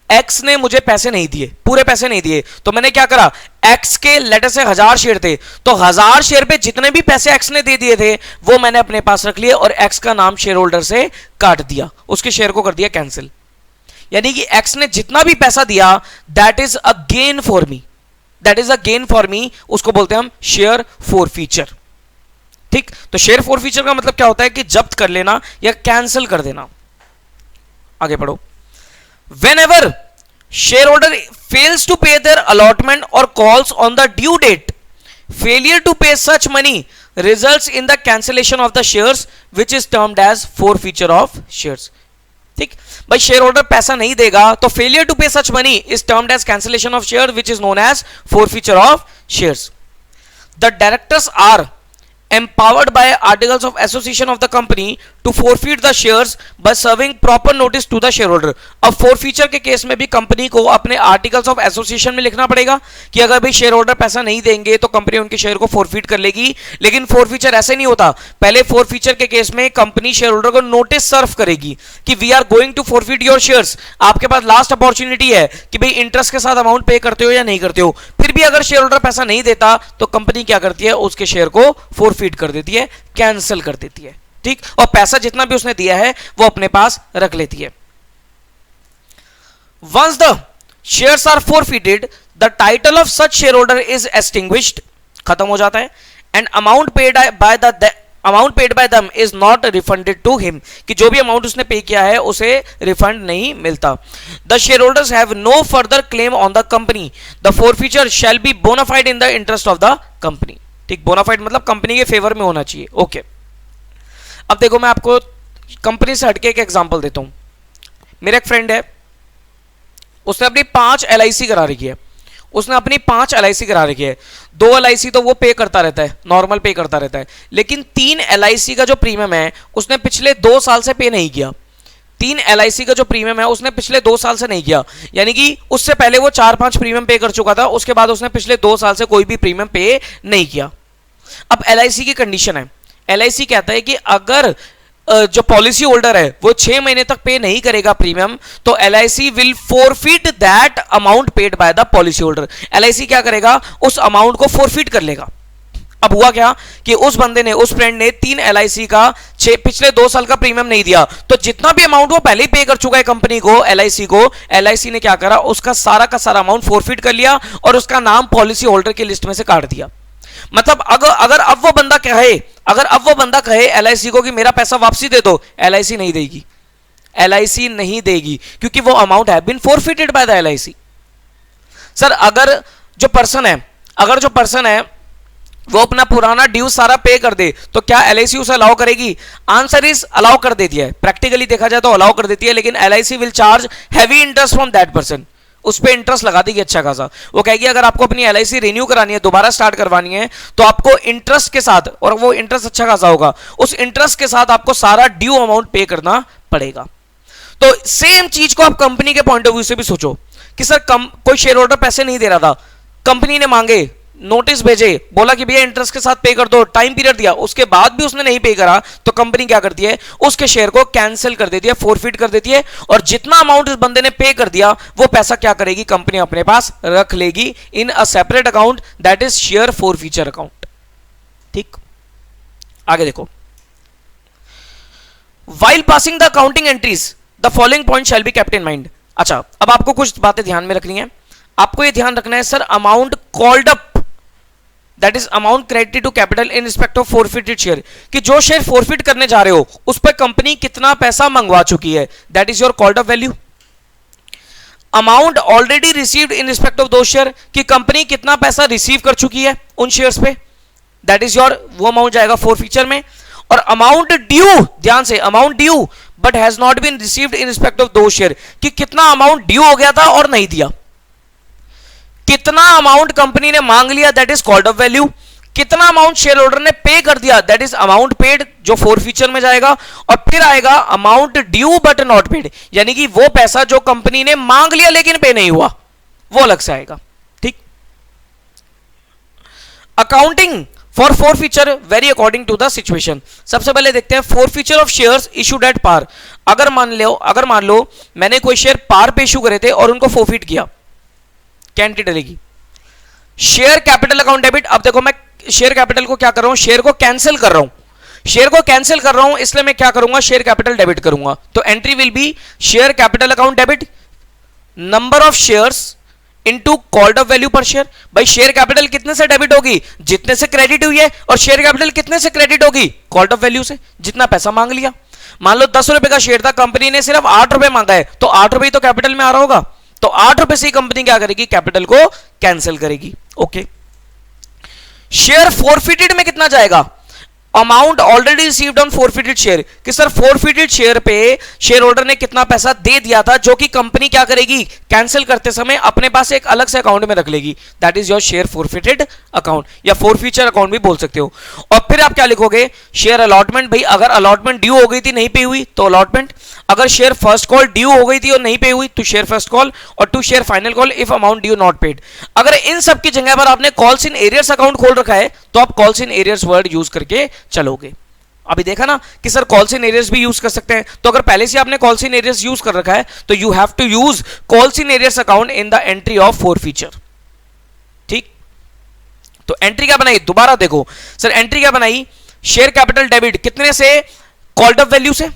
एक्स ने मुझे पैसे नहीं दिए, पूरे पैसे नहीं दिए, तो मैंने क्या करा? एक्स के लेटर से 1000 शेयर थे, तो 1000 शेयर पे जितने भी पैसे एक्स ने दे दिए थे वो मैंने अपने पास रख लिए और एक्स का नाम शेयर होल्डर से काट दिया, उसके शेयर को कर दिया कैंसिल। यानी कि एक्स ने जितना भी पैसा दिया that is a gain for me, that is a gain for me, उसको बोलते हैं हम शेयर फोरफीचर। ठीक, तो शेयर फोरफीचर का मतलब क्या होता है? कि जब्त कर लेना या कैंसिल कर देना। आगे पढ़ो। Whenever shareholder fails to pay their allotment or calls on the due date, failure to pay such money results in the cancellation of the shares, which is termed as forfeiture of shares। ठीक, भाई शेयर होल्डर पैसा नहीं देगा तो failure to pay such money is termed as cancellation of share, which is known as forfeiture of shares। The directors are empowered by articles of association of the company to forfeit the shares by serving proper notice to the shareholder। अब forfeiture के केस में भी कंपनी को अपने आर्टिकल्स ऑफ एसोसिएशन में लिखना पड़ेगा कि अगर भाई शेयर होल्डर पैसा नहीं देंगे तो कंपनी उनके शेयर को फोरफीट कर लेगी। लेकिन forfeiture ऐसे नहीं होता, पहले forfeiture के केस में कंपनी शेयर होल्डर को नोटिस सर्व करेगी कि we are going to forfeit your shares, आपके पास लास्ट अपॉर्चुनिटी है कि भाई इंटरेस्ट के साथ अमाउंट पे करते हो या नहीं करते हो। फिर भी अगर शेयर होल्डर पैसा नहीं देता तो कंपनी क्या करती है? उसके शेयर को फोरफीट कर देती है, कैंसिल कर देती है। ठीक, और पैसा जितना भी उसने दिया है वो अपने पास रख लेती है। Once the shares are forfeited, the title of such shareholder is extinguished, खत्म हो जाता है, and amount paid by them is not refunded to him, कि जो भी अमाउंट उसने पे किया है उसे रिफंड नहीं मिलता। The shareholders have no further claim on the company. The forfeiture shall be bona fide in the interest of the company। ठीक, bona fide मतलब कंपनी के फेवर में होना चाहिए। ओके, अब देखो मैं आपको कंपनी से हटके एक एग्जांपल देता हूं। मेरा एक फ्रेंड है, उसने अपनी 5 LIC करा रखी है। उसने अपनी 5 LIC करा रखी है। 2 LIC तो वो पे करता रहता है, नॉर्मल पे करता रहता है, लेकिन 3 LIC का जो प्रीमियम है उसने पिछले 2 साल से पे नहीं किया। 3 LIC का जो प्रीमियम है उसने पिछले 2 साल से नहीं किया, यानी कि उससे पहले वो 4-5 प्रीमियम पे कर चुका था, उसके बाद उसने पिछले 2 साल से कोई भी प्रीमियम पे नहीं किया। अब LIC की कंडीशन है, LIC कहता है कि अगर जो पॉलिसी होल्डर है वो 6 महीने तक पे नहीं करेगा प्रीमियम, तो LIC will forfeit that amount paid by the policy holder. LIC क्या करेगा, उस अमाउंट को फोरफिट कर लेगा। अब हुआ क्या कि उस बंदे ने, उस फ्रेंड ने 3 LIC का पिछले 2 साल का प्रीमियम नहीं दिया, तो जितना भी अमाउंट वो पहले ही पे कर चुका है कंपनी को, LIC को, LIC ने क्या करा, उसका सारा का सारा अमाउंट फोरफिट कर लिया और उसका नाम पॉलिसी होल्डर की लिस्ट में से काट दिया। मतलब अगर अब वो बंदा कहे LIC को कि मेरा पैसा वापसी दे दो, LIC नहीं देगी, LIC नहीं देगी, क्योंकि वो amount have been forfeited by the LIC। Sir अगर जो पर्सन है वो अपना पुराना ड्यू सारा पे कर दे, तो क्या LIC उसे अलाउ करेगी? आंसर इज अलाउ कर देती है, प्रैक्टिकली देखा जाए तो अलाउ कर देती है, लेकिन LIC will charge heavy interest from that person. उस पर इंटरेस्ट लगा देगी अच्छा खासा। वो कहेगी अगर आपको अपनी LIC रिन्यू करानी है, दोबारा स्टार्ट करवानी है, तो आपको इंटरेस्ट के साथ, और वो इंटरेस्ट अच्छा खासा होगा, उस इंटरेस्ट के साथ आपको सारा ड्यू अमाउंट पे करना पड़ेगा। तो सेम चीज को आप कंपनी के पॉइंट ऑफ व्यू से भी सोचो कि सर कोई शेयर होल्डर पैसे नहीं दे रहा था, कंपनी ने मांगे, नोटिस भेजे, बोला कि भैया इंटरेस्ट के साथ पे कर दो, टाइम पीरियड दिया, उसके बाद भी उसने नहीं पे करा, तो कंपनी क्या करती है, उसके शेयर को कैंसिल कर देती है, फोरफिट कर देती है, और जितना अमाउंट इस बंदे ने पे कर दिया वो पैसा क्या करेगी, कंपनी अपने पास रख लेगी in a separate account, that is share forfeiture account. ठीक, आगे देखो, while passing the accounting entries the following point shall be kept in mind. अच्छा, अब आपको कुछ बातें ध्यान में रखनी है। आपको यह ध्यान रखना है sir, amount called up, that is amount credited to capital in respect of forfeited share, कि जो शेयर फोरफिट करने जा रहे हो उस पर कंपनी कितना पैसा मंगवा चुकी है, that is your called up value. Amount already received in respect of दो शेयर, कि कंपनी कितना पैसा रिसीव कर चुकी है उन शेयर्स पे, दैट इज योर, वो अमाउंट जाएगा फोरफीचर में। और अमाउंट ड्यू, ध्यान से, amount due but has not been received in respect of दो शेयर, कि कितना अमाउंट ड्यू हो गया था और नहीं दिया, कितना अमाउंट कंपनी ने मांग लिया, that is called up value. कितना अमाउंट शेयर होल्डर ने पे कर दिया, दैट इज अमाउंट पेड, जो फोरफीचर में जाएगा। और फिर आएगा amount due but not paid, यानी कि वो पैसा जो कंपनी ने मांग लिया लेकिन पे नहीं हुआ, वो अलग से आएगा। ठीक, accounting for forfeiture vary according to the situation. सबसे पहले देखते हैं forfeiture of shares issued at par. अगर मान लो मैंने कोई शेयर पार पे इशू करे थे और उनको फोरफिट किया, क्या एंट्री डलेगी, शेयर कैपिटल अकाउंट डेबिट। अब देखो मैं शेयर कैपिटल को क्या कर रहा हूं, शेयर को कैंसिल कर रहा हूं, शेयर को कैंसिल कर रहा हूं, इसलिए मैं क्या करूंगा, शेयर कैपिटल डेबिट करूंगा। तो entry will be share capital account debit, number of shares into called up value पर शेयर। भाई शेयर कैपिटल कितने से डेबिट होगी, जितने से क्रेडिट हुई है, और शेयर कैपिटल कितने से क्रेडिट होगी, कॉल्ड अप वैल्यू से, जितना पैसा मांग लिया। मान लो 10 रुपए का शेयर था, कंपनी ने सिर्फ 8 रुपए मांगा है, तो 8 रुपए तो कैपिटल में आ रहा होगा, तो 8 रुपए से कंपनी क्या करेगी, कैपिटल को कैंसिल करेगी। ओके, शेयर फोरफिटेड में कितना जाएगा, amount already received on forfeited share, कि सर फोरफिटेड शेयर पे शेयर होल्डर ने कितना पैसा दे दिया था, जो कि कंपनी क्या करेगी, कैंसिल करते समय अपने पास एक अलग से अकाउंट में रख लेगी, that is your share forfeited account, या फोरफीचर अकाउंट भी बोल सकते हो। और फिर आप क्या लिखोगे, शेयर अलॉटमेंट। भाई अगर अलॉटमेंट ड्यू हो गई थी, नहीं पे हुई, तो अलॉटमेंट। अगर शेयर फर्स्ट कॉल ड्यू हो गई थी और नहीं पे हुई, तो शेयर फर्स्ट कॉल, और to share final call if amount due not paid. अगर इन सब की जगह पर आपने कॉल्स इन एरियर्स अकाउंट खोल रखा है, तो आप calls in arrears word use करके चलोगे। अभी देखा ना कि सर कॉल्स इन एरियर्स भी यूज कर सकते हैं, तो अगर पहले से आपने कॉल्स इन एरियर्स यूज कर रखा है, तो you have to use calls in arrears account in the entry of forfeiture. ठीक, तो एंट्री क्या बनाई, दोबारा देखो सर, एंट्री क्या बनाई, शेयर कैपिटल डेबिट कितने से, कॉल्ड अप वैल्यू से,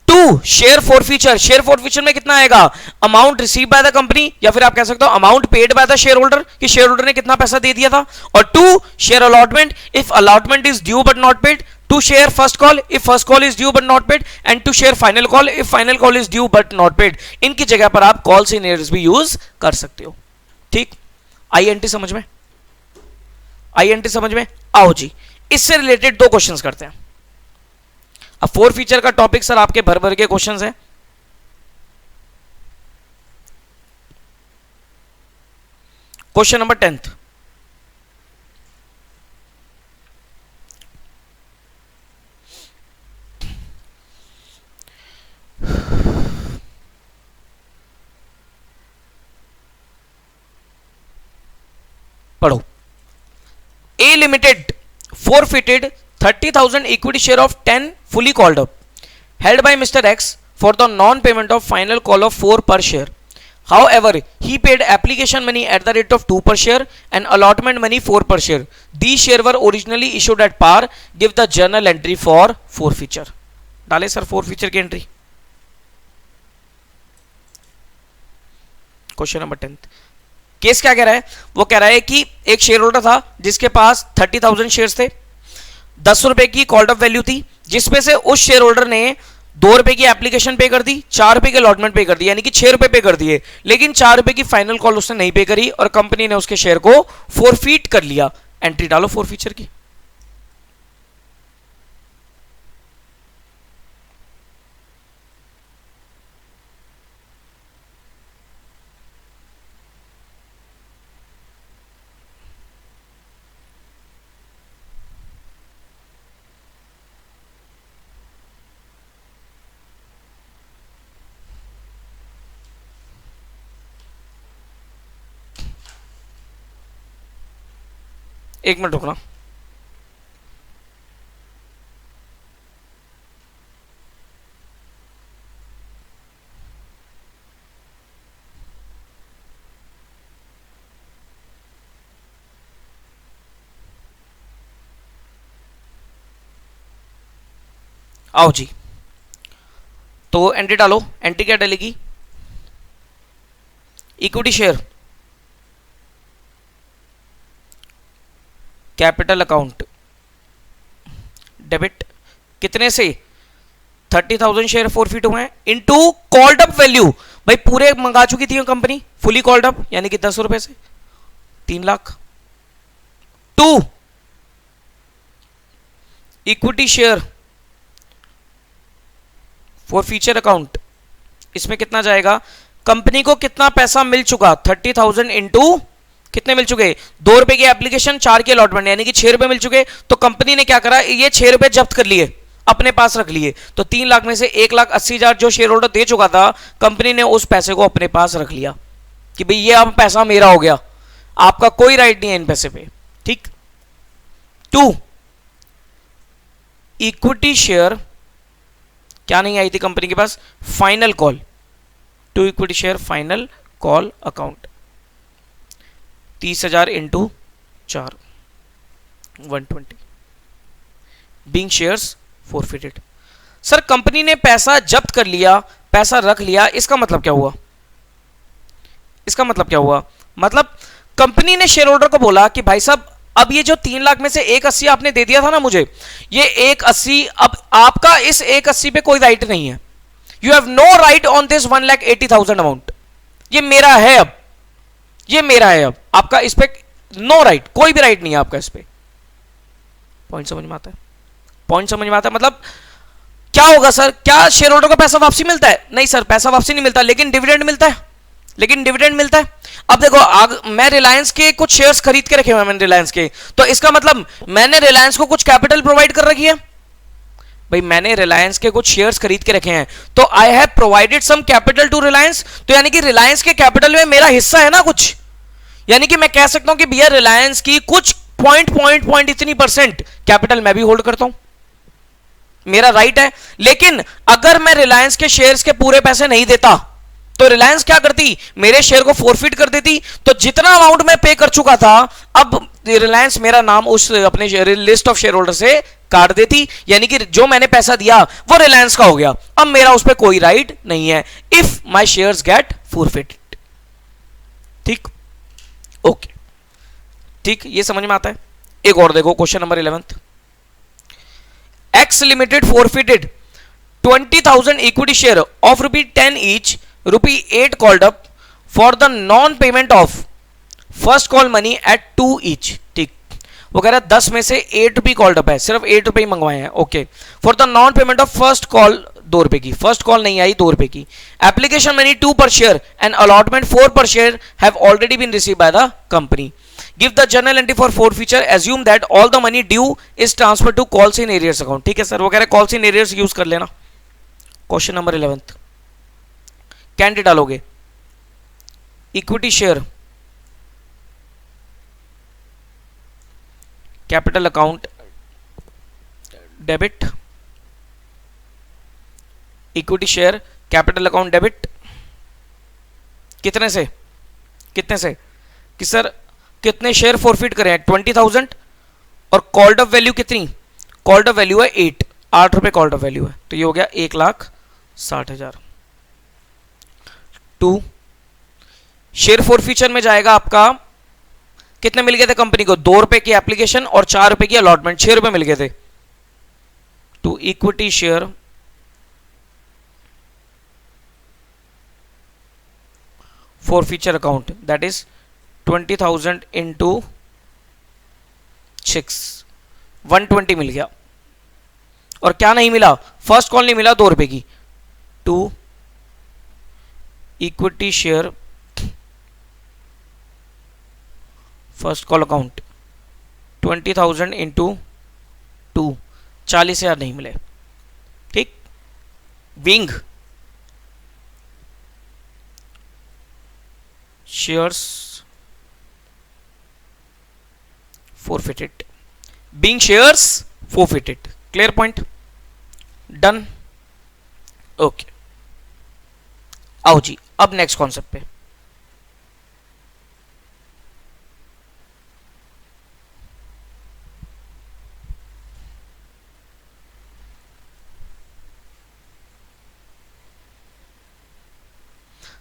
to share forfeiture. Share forfeiture में कितना आएगा, amount receive by the company, या फिर आप कह सकते हो amount paid by the share holder, कि शेयर होल्डर ने कितना पैसा दे दिया था। और to share allotment, if allotment is due but not paid, to share first call if first call is due but not paid, and to share final call if final call is due but not paid. इनकी जगह पर आप कॉल्स इन एरियर्स भी यूज कर सकते हो। ठीक, आईएनटी समझ में, आईएनटी समझ में। आओ जी, इससे रिलेटेड दो क्वेश्चंस करते हैं। अब फोर फीचर का टॉपिक सर आपके भर भर के क्वेश्चंस है। क्वेश्चन नंबर 10th, पढ़ो। A Limited forfeited 30,000 equity share of 10 fully called up held by Mr. X for the non-payment of final call of 4 per share. However, he paid application money at the rate of 2 per share and allotment money 4 per share. These shares were originally issued at par. Give the journal entry for forfeiture. डाले सर forfeiture की entry. Question number 10th, case क्या कह रहा है? वो कह रहा है कि एक शेयर होल्डर था जिसके पास 30,000 शेयर्स थे, 10 रुपए की कॉल्ड अप वैल्यू थी, जिसमें से उस शेयर होल्डर ने 2 रुपए की एप्लीकेशन पे कर दी, 4 रुपए के अलॉटमेंट पे कर दी, यानी कि 6 रुपए पे कर दिए, लेकिन 4 रुपए की फाइनल कॉल उसने नहीं पे करी और कंपनी ने उसके शेयर को फोरफीट कर लिया। एंट्री डालो फोर फीचर की। एक मिनट रुकना। आओ जी, तो एंट्री डालो। एंट्री क्या डालेगी? Equity share, capital account, debit, कितने से? 30,000 शेयर फोरफीट हुए हैं इनटू कॉल्ड अप वैल्यू। भाई पूरे मंगा चुकी थी कंपनी फुली कॉल्ड अप, यानी कि 10 रुपए से 3 lakh. 2 equity share forfeiture account, इसमें कितना जाएगा? कंपनी को कितना पैसा मिल चुका? 30,000 इंटू कितने मिल चुके? 2 रुपए की एप्लीकेशन, 4 के अलॉटमेंट, यानी कि 6 रुपए मिल चुके। तो कंपनी ने क्या करा? ये 6 रुपए जब्त कर लिए, अपने पास रख लिए। तो 3 लाख में से 1,80,000 जो शेयर होल्डर दे चुका था, कंपनी ने उस पैसे को अपने पास रख लिया कि भाई ये अब पैसा मेरा हो गया, आपका कोई राइट नहीं है इन पैसे पे। ठीक। 2 इक्विटी शेयर, क्या नहीं आई थी कंपनी के पास? Final call. 2 equity share final call account, 30,000 into 4, 120 being shares forfeited. Sir company ने पैसा जब्त कर लिया, पैसा रख लिया, इसका मतलब क्या हुआ? इसका मतलब क्या हुआ? मतलब कंपनी ने शेयर होल्डर को बोला कि भाई साहब अब ये जो 3 लाख में से 180 आपने दे दिया था ना मुझे, ये 180 अब आपका इस 180 पे कोई राइट नहीं है। You have no right on this 1,80,000 amount, ये मेरा है, अब ये मेरा है, अब आपका इस पे नो राइट, कोई भी राइट नहीं है आपका इस पे। पॉइंट समझ में आता है? पॉइंट समझ में आता है? मतलब क्या होगा सर? क्या शेयर होल्डर को पैसा वापसी मिलता है? नहीं सर, पैसा वापसी नहीं मिलता, लेकिन डिविडेंड मिलता है। लेकिन डिविडेंड मिलता है। अब देखो मैं रिलायंस के कुछ शेयर्स खरीद के रखे हुए हैं मैंने रिलायंस के, तो इसका मतलब मैंने रिलायंस को कुछ कैपिटल प्रोवाइड कर रखी है। भाई मैंने रिलायंस के कुछ शेयर्स खरीद के रखे हैं, तो I have provided some capital to Reliance, तो यानी कि रिलायंस के कैपिटल में मेरा हिस्सा है ना कुछ, यानी कि मैं कह सकता हूं कि भैया रिलायंस की कुछ पॉइंट इतनी परसेंट कैपिटल मैं भी होल्ड करता हूं, मेरा राइट है। लेकिन अगर मैं रिलायंस के शेयर्स के पूरे पैसे नहीं देता तो रिलायंस क्या करती? मेरे शेयर को फोरफिट कर देती, तो जितना अमाउंट मैं पे कर चुका था अब रिलायंस मेरा नाम उस अपने लिस्ट ऑफ शेयर होल्डर से काट देती, यानी कि जो मैंने पैसा दिया वो रिलायंस का हो गया, अब मेरा उस पर कोई राइट नहीं है if my shares get forfeited. ठीक, ओके, ठीक, ये समझ में आता है। एक और देखो question number 11। X Limited forfeited 20,000 equity share of ₹10 each, ₹8 called up for the non-payment of first call money at 2 each. ठीक, वो कह रहा है 10 में से 8 रुपये कॉल्ड अप है, सिर्फ 8 रुपये ही मंगवाए हैं। Okay, for the non payment of first call 2 रुपए की, फर्स्ट कॉल नहीं आई 2 रुपए की। Application money 2 per share and allotment 4 per share have already been received by the company. Give the journal entry for forfeiture, assume that all the money due is transfer to calls in arrears account. ठीक है सर, वो कह रहे हैं कॉल्स इन एरियर्स यूज कर लेना। क्वेश्चन नंबर 11 कैंडिडेट डालोगे equity share capital account debit, equity share capital account debit कितने से कि सर कितने शेयर फॉरफिट करें 20,000 और कॉल्ड अप वैल्यू कितनी, कॉल्ड अप वैल्यू है 8 रुपए कॉल्ड अप वैल्यू है, तो ये हो गया 1,60,000। 2 शेयर फॉरफिचर में जाएगा आपका, कितने मिल गए थे कंपनी को, 2 रुपए की एप्लीकेशन और 4 रुपए की अलॉटमेंट, 6 रुपए मिल गए थे। To equity share forfeiture account, that is 20,000 into 6, 120 मिल गया। और क्या नहीं मिला, फर्स्ट कॉल नहीं मिला 2 रुपए की। To equity share first call account 20,000 into 2, 40,000 नहीं मिले। ठीक, being shares forfeited, being shares forfeited, clear point, done। Okay, आओ जी अब नेक्स्ट कॉन्सेप्ट पे।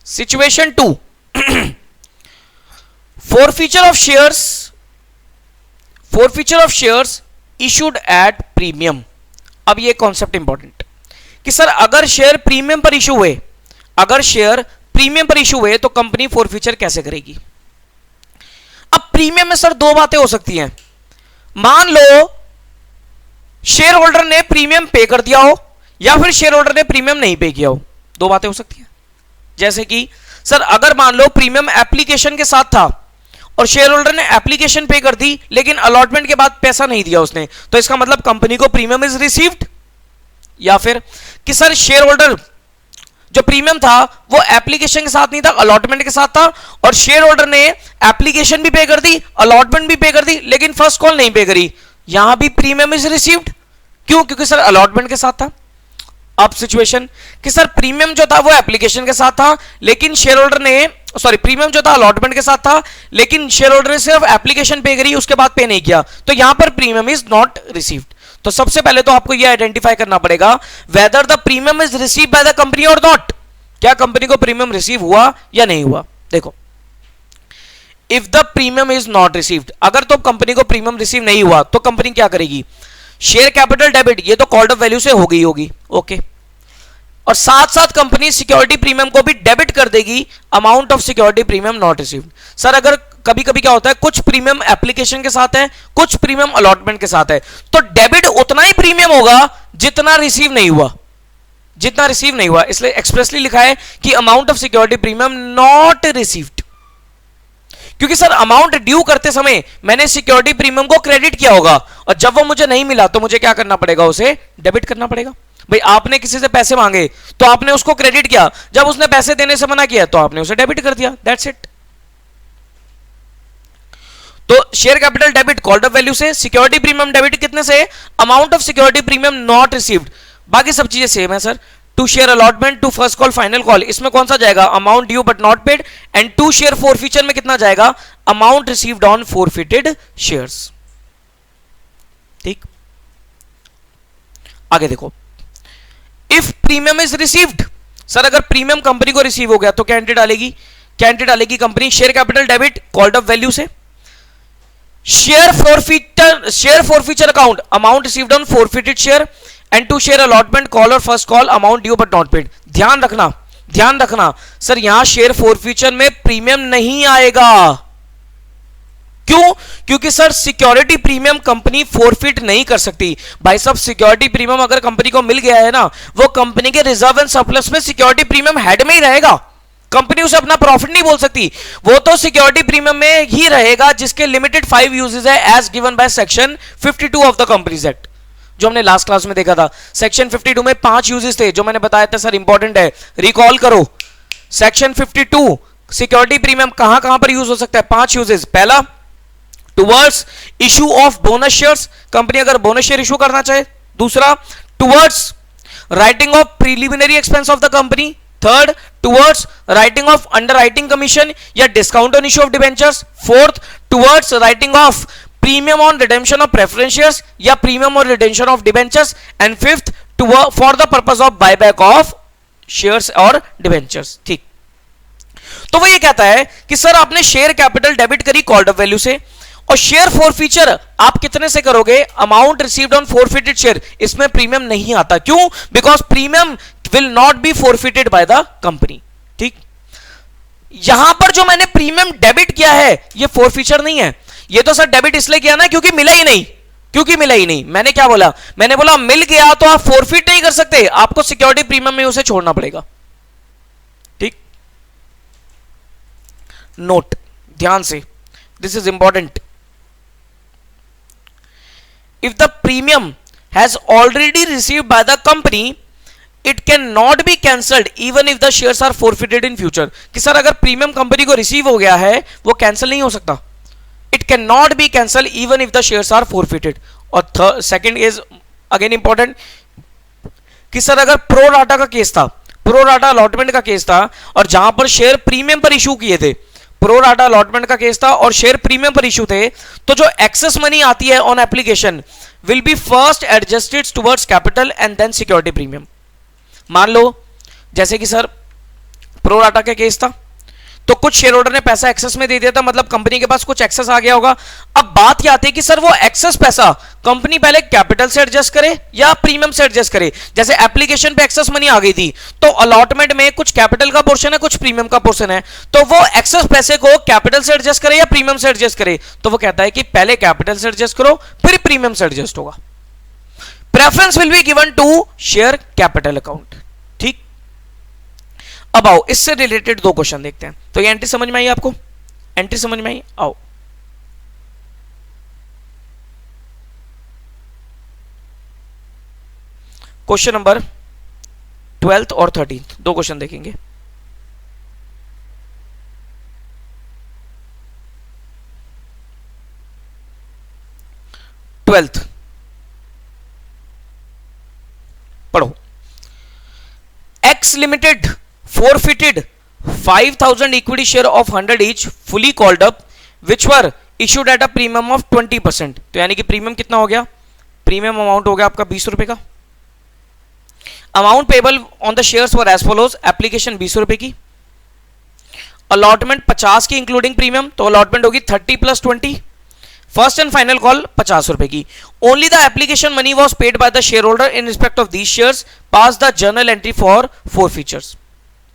Situation 2, forfeiture of shares issued at premium। अब ये कॉन्सेप्ट इंपॉर्टेंट कि सर अगर शेयर प्रीमियम पर इशू हुए, तो कंपनी फॉरफीचर कैसे करेगी। अब प्रीमियम में सर 2 बातें हो सकती हैं। मान लो शेयर होल्डर ने प्रीमियम पे कर दिया हो या फिर शेयर होल्डर ने प्रीमियम नहीं पे किया हो, 2 बातें हो सकती हैं। जैसे कि सर अगर मान लो प्रीमियम एप्लीकेशन के साथ था और शेयर होल्डर ने एप्लीकेशन पे कर दी लेकिन अलॉटमेंट के बाद पैसा नहीं दिया उसने, तो इसका मतलब कंपनी को प्रीमियम इज रिसीव्ड। या फिर कि सर शेयर होल्डर जो प्रीमियम था वो एप्लीकेशन के साथ नहीं था, अलॉटमेंट के साथ था, और शेयर होल्डर ने एप्लीकेशन भी पे कर दी, अलॉटमेंट भी पे कर दी, लेकिन फर्स्ट कॉल नहीं पे करी, यहां भी प्रीमियम इज रिसीव्ड। क्यों, क्योंकि सर अलॉटमेंट के साथ था। अब सिचुएशन कि सर प्रीमियम जो था वो एप्लीकेशन के साथ था, लेकिन शेयर होल्डर ने प्रीमियम जो था अलॉटमेंट के साथ था, लेकिन शेयर होल्डर ने सिर्फ एप्लीकेशन पे करी, उसके बाद पे नहीं किया, तो यहां पर प्रीमियम इज नॉट रिसीव्ड। तो सबसे पहले तो आपको यह आइडेंटिफाई करना पड़ेगा whether the premium is received by the company और नॉट, क्या कंपनी को प्रीमियम रिसीव हुआ या नहीं हुआ। देखो, if the premium is not received, अगर तो कंपनी को प्रीमियम रिसीव नहीं हुआ तो कंपनी क्या करेगी, शेयर कैपिटल डेबिट, ये तो कॉल्ड अप वैल्यू से हो गई होगी। ओके, और साथ साथ कंपनी सिक्योरिटी प्रीमियम को भी डेबिट कर देगी, amount of security premium not received. Sir अगर कभी कभी क्या होता है, कुछ प्रीमियम एप्लीकेशन के साथ है, कुछ प्रीमियम अलॉटमेंट के साथ है, तो डेबिट उतना ही प्रीमियम होगा जितना रिसीव नहीं हुआ, इसलिए एक्सप्रेसली लिखा है कि amount of security premium not received. क्योंकि सर अमाउंट ड्यू करते समय मैंने सिक्योरिटी प्रीमियम को क्रेडिट किया होगा, और जब वो मुझे नहीं मिला तो मुझे क्या करना पड़ेगा, उसे डेबिट करना पड़ेगा। भाई आपने किसी से पैसे मांगे तो आपने उसको क्रेडिट किया, जब उसने पैसे देने से मना किया तो आपने उसे डेबिट कर दिया, दैट्स इट। तो share capital debit called up value से, सिक्योरिटी प्रीमियम डेबिट कितने से, amount of security premium not received. बाकी सब चीजें सेम है sir, to share allotment, to first call, final call, इसमें कौन सा जाएगा, amount due but not paid, and to share forfeiture में कितना जाएगा, amount received on forfeited shares. ठीक, आगे देखो, if premium is received, sir अगर प्रीमियम कंपनी को रिसीव हो गया तो क्या एंट्री डालेगी company, share capital debit called up value से, share forfeiture account, amount received on forfeited share, and to share allotment, call और first call, amount due but not paid. ध्यान रखना सर यहां शेयर फॉरफीचर में प्रीमियम नहीं आएगा, क्यों? क्योंकि sir security premium company forfeit नहीं कर सकती। भाई साहब सिक्योरिटी प्रीमियम अगर कंपनी को मिल गया है ना, वो कंपनी के रिजर्व एंड सरप्लस में सिक्योरिटी प्रीमियम हेड में ही रहेगा, कंपनी उसे अपना प्रॉफिट नहीं बोल सकती। वो तो सिक्योरिटी प्रीमियम में ही रहेगा जिसके लिमिटेड 5 यूजेस है as given by section 52 of the companies act, जो हमने लास्ट क्लास में देखा था। सेक्शन 52 में 5 यूजेस थे जो मैंने बताया था सर, इंपॉर्टेंट है, रिकॉल करो। सेक्शन 52 सिक्योरिटी प्रीमियम कहां कहां पर यूज हो सकता है? 5 यूजेस। पहला, towards issue of bonus shares, company अगर बोनस शेयर इशू करना चाहे। दूसरा, towards writing off preliminary expense of the company. Third, towards writing off underwriting commission या discount on issue of debentures. Fourth, towards writing off premium on redemption of preference shares या premium on redemption of debentures. And fifth, for the purpose of buyback of shares और डिबेंचर्स। ठीक, तो वो ये कहता है कि सर आपने शेयर कैपिटल डेबिट करी कॉल्ड अप वैल्यू से, और शेयर फॉरफीचर आप कितने से करोगे? Amount received on forfeited share, इसमें प्रीमियम नहीं आता। क्यों? Because premium will not be forfeited bye the company. ठीक, यहां पर जो मैंने प्रीमियम डेबिट किया है ये फॉरफीचर नहीं है, ये तो सर डेबिट इसलिए किया ना क्योंकि मिला ही नहीं, क्योंकि मिला ही नहीं। मैंने क्या बोला? मैंने बोला मिल गया तो आप फॉरफिट नहीं कर सकते, आपको सिक्योरिटी प्रीमियम में उसे छोड़ना पड़ेगा। ठीक, नोट ध्यान से, this is important. If the premium has already received by the company, it cannot be cancelled even if the shares are forfeited in future. कि सर अगर प्रीमियम कंपनी को रिसीव हो गया है वो कैंसिल नहीं हो सकता। It cannot be cancelled even if the shares are forfeited. और सेकंड इज अगेन इंपॉर्टेंट कि सर अगर प्रो राटा का केस था, प्रो राटा अलॉटमेंट का केस था, और जहां पर शेयर प्रीमियम पर इशू किए थे, प्रो राटा अलॉटमेंट का केस था और शेयर प्रीमियम पर इशू थे, तो जो एक्सेस मनी आती है on application will be first adjusted towards capital and then security premium. मान लो जैसे कि सर प्रो राटा का केस था, तो कुछ शेयर होल्डर ने पैसा एक्सेस में दे दिया था, मतलब कंपनी के पास कुछ एक्सेस आ गया होगा। अब बात क्या आती है कि सर वो एक्सेस पैसा कंपनी पहले कैपिटल से एडजस्ट करे या प्रीमियम से एडजस्ट करे। जैसे एप्लीकेशन पे एक्सेस मनी आ गई थी तो अलॉटमेंट में कुछ कैपिटल का पोर्शन है, कुछ प्रीमियम का पोर्शन है, तो वो एक्सेस पैसे को कैपिटल से एडजस्ट करे या प्रीमियम से एडजस्ट करे। तो वो कहता है कि पहले कैपिटल से एडजस्ट करो फिर प्रीमियम से एडजस्ट होगा। Preference will be given to share capital account. ठीक, अब आओ इससे रिलेटेड 2 क्वेश्चन देखते हैं। तो ये एंट्री समझ में आई आपको? एंट्री समझ में आई? आओ क्वेश्चन नंबर 12th और 13th 2 क्वेश्चन देखेंगे। ट्वेल्थ पढ़ो। X limited forfeited 5,000 equity share of 100 each fully called up which were issued at a premium of 20%। तो यानी कि प्रीमियम कितना हो गया? प्रीमियम अमाउंट हो गया आपका 20 रुपए का। Amount payable on the shares were as follows. Application 20 रुपए की, अलॉटमेंट 50 की इंक्लूडिंग प्रीमियम, तो अलॉटमेंट होगी 30 + 20। फर्स्ट एंड फाइनल कॉल 50 रुपए की। Only the application money was paid by the share holder in respect of these shares, pass the journal entry for forfeitures.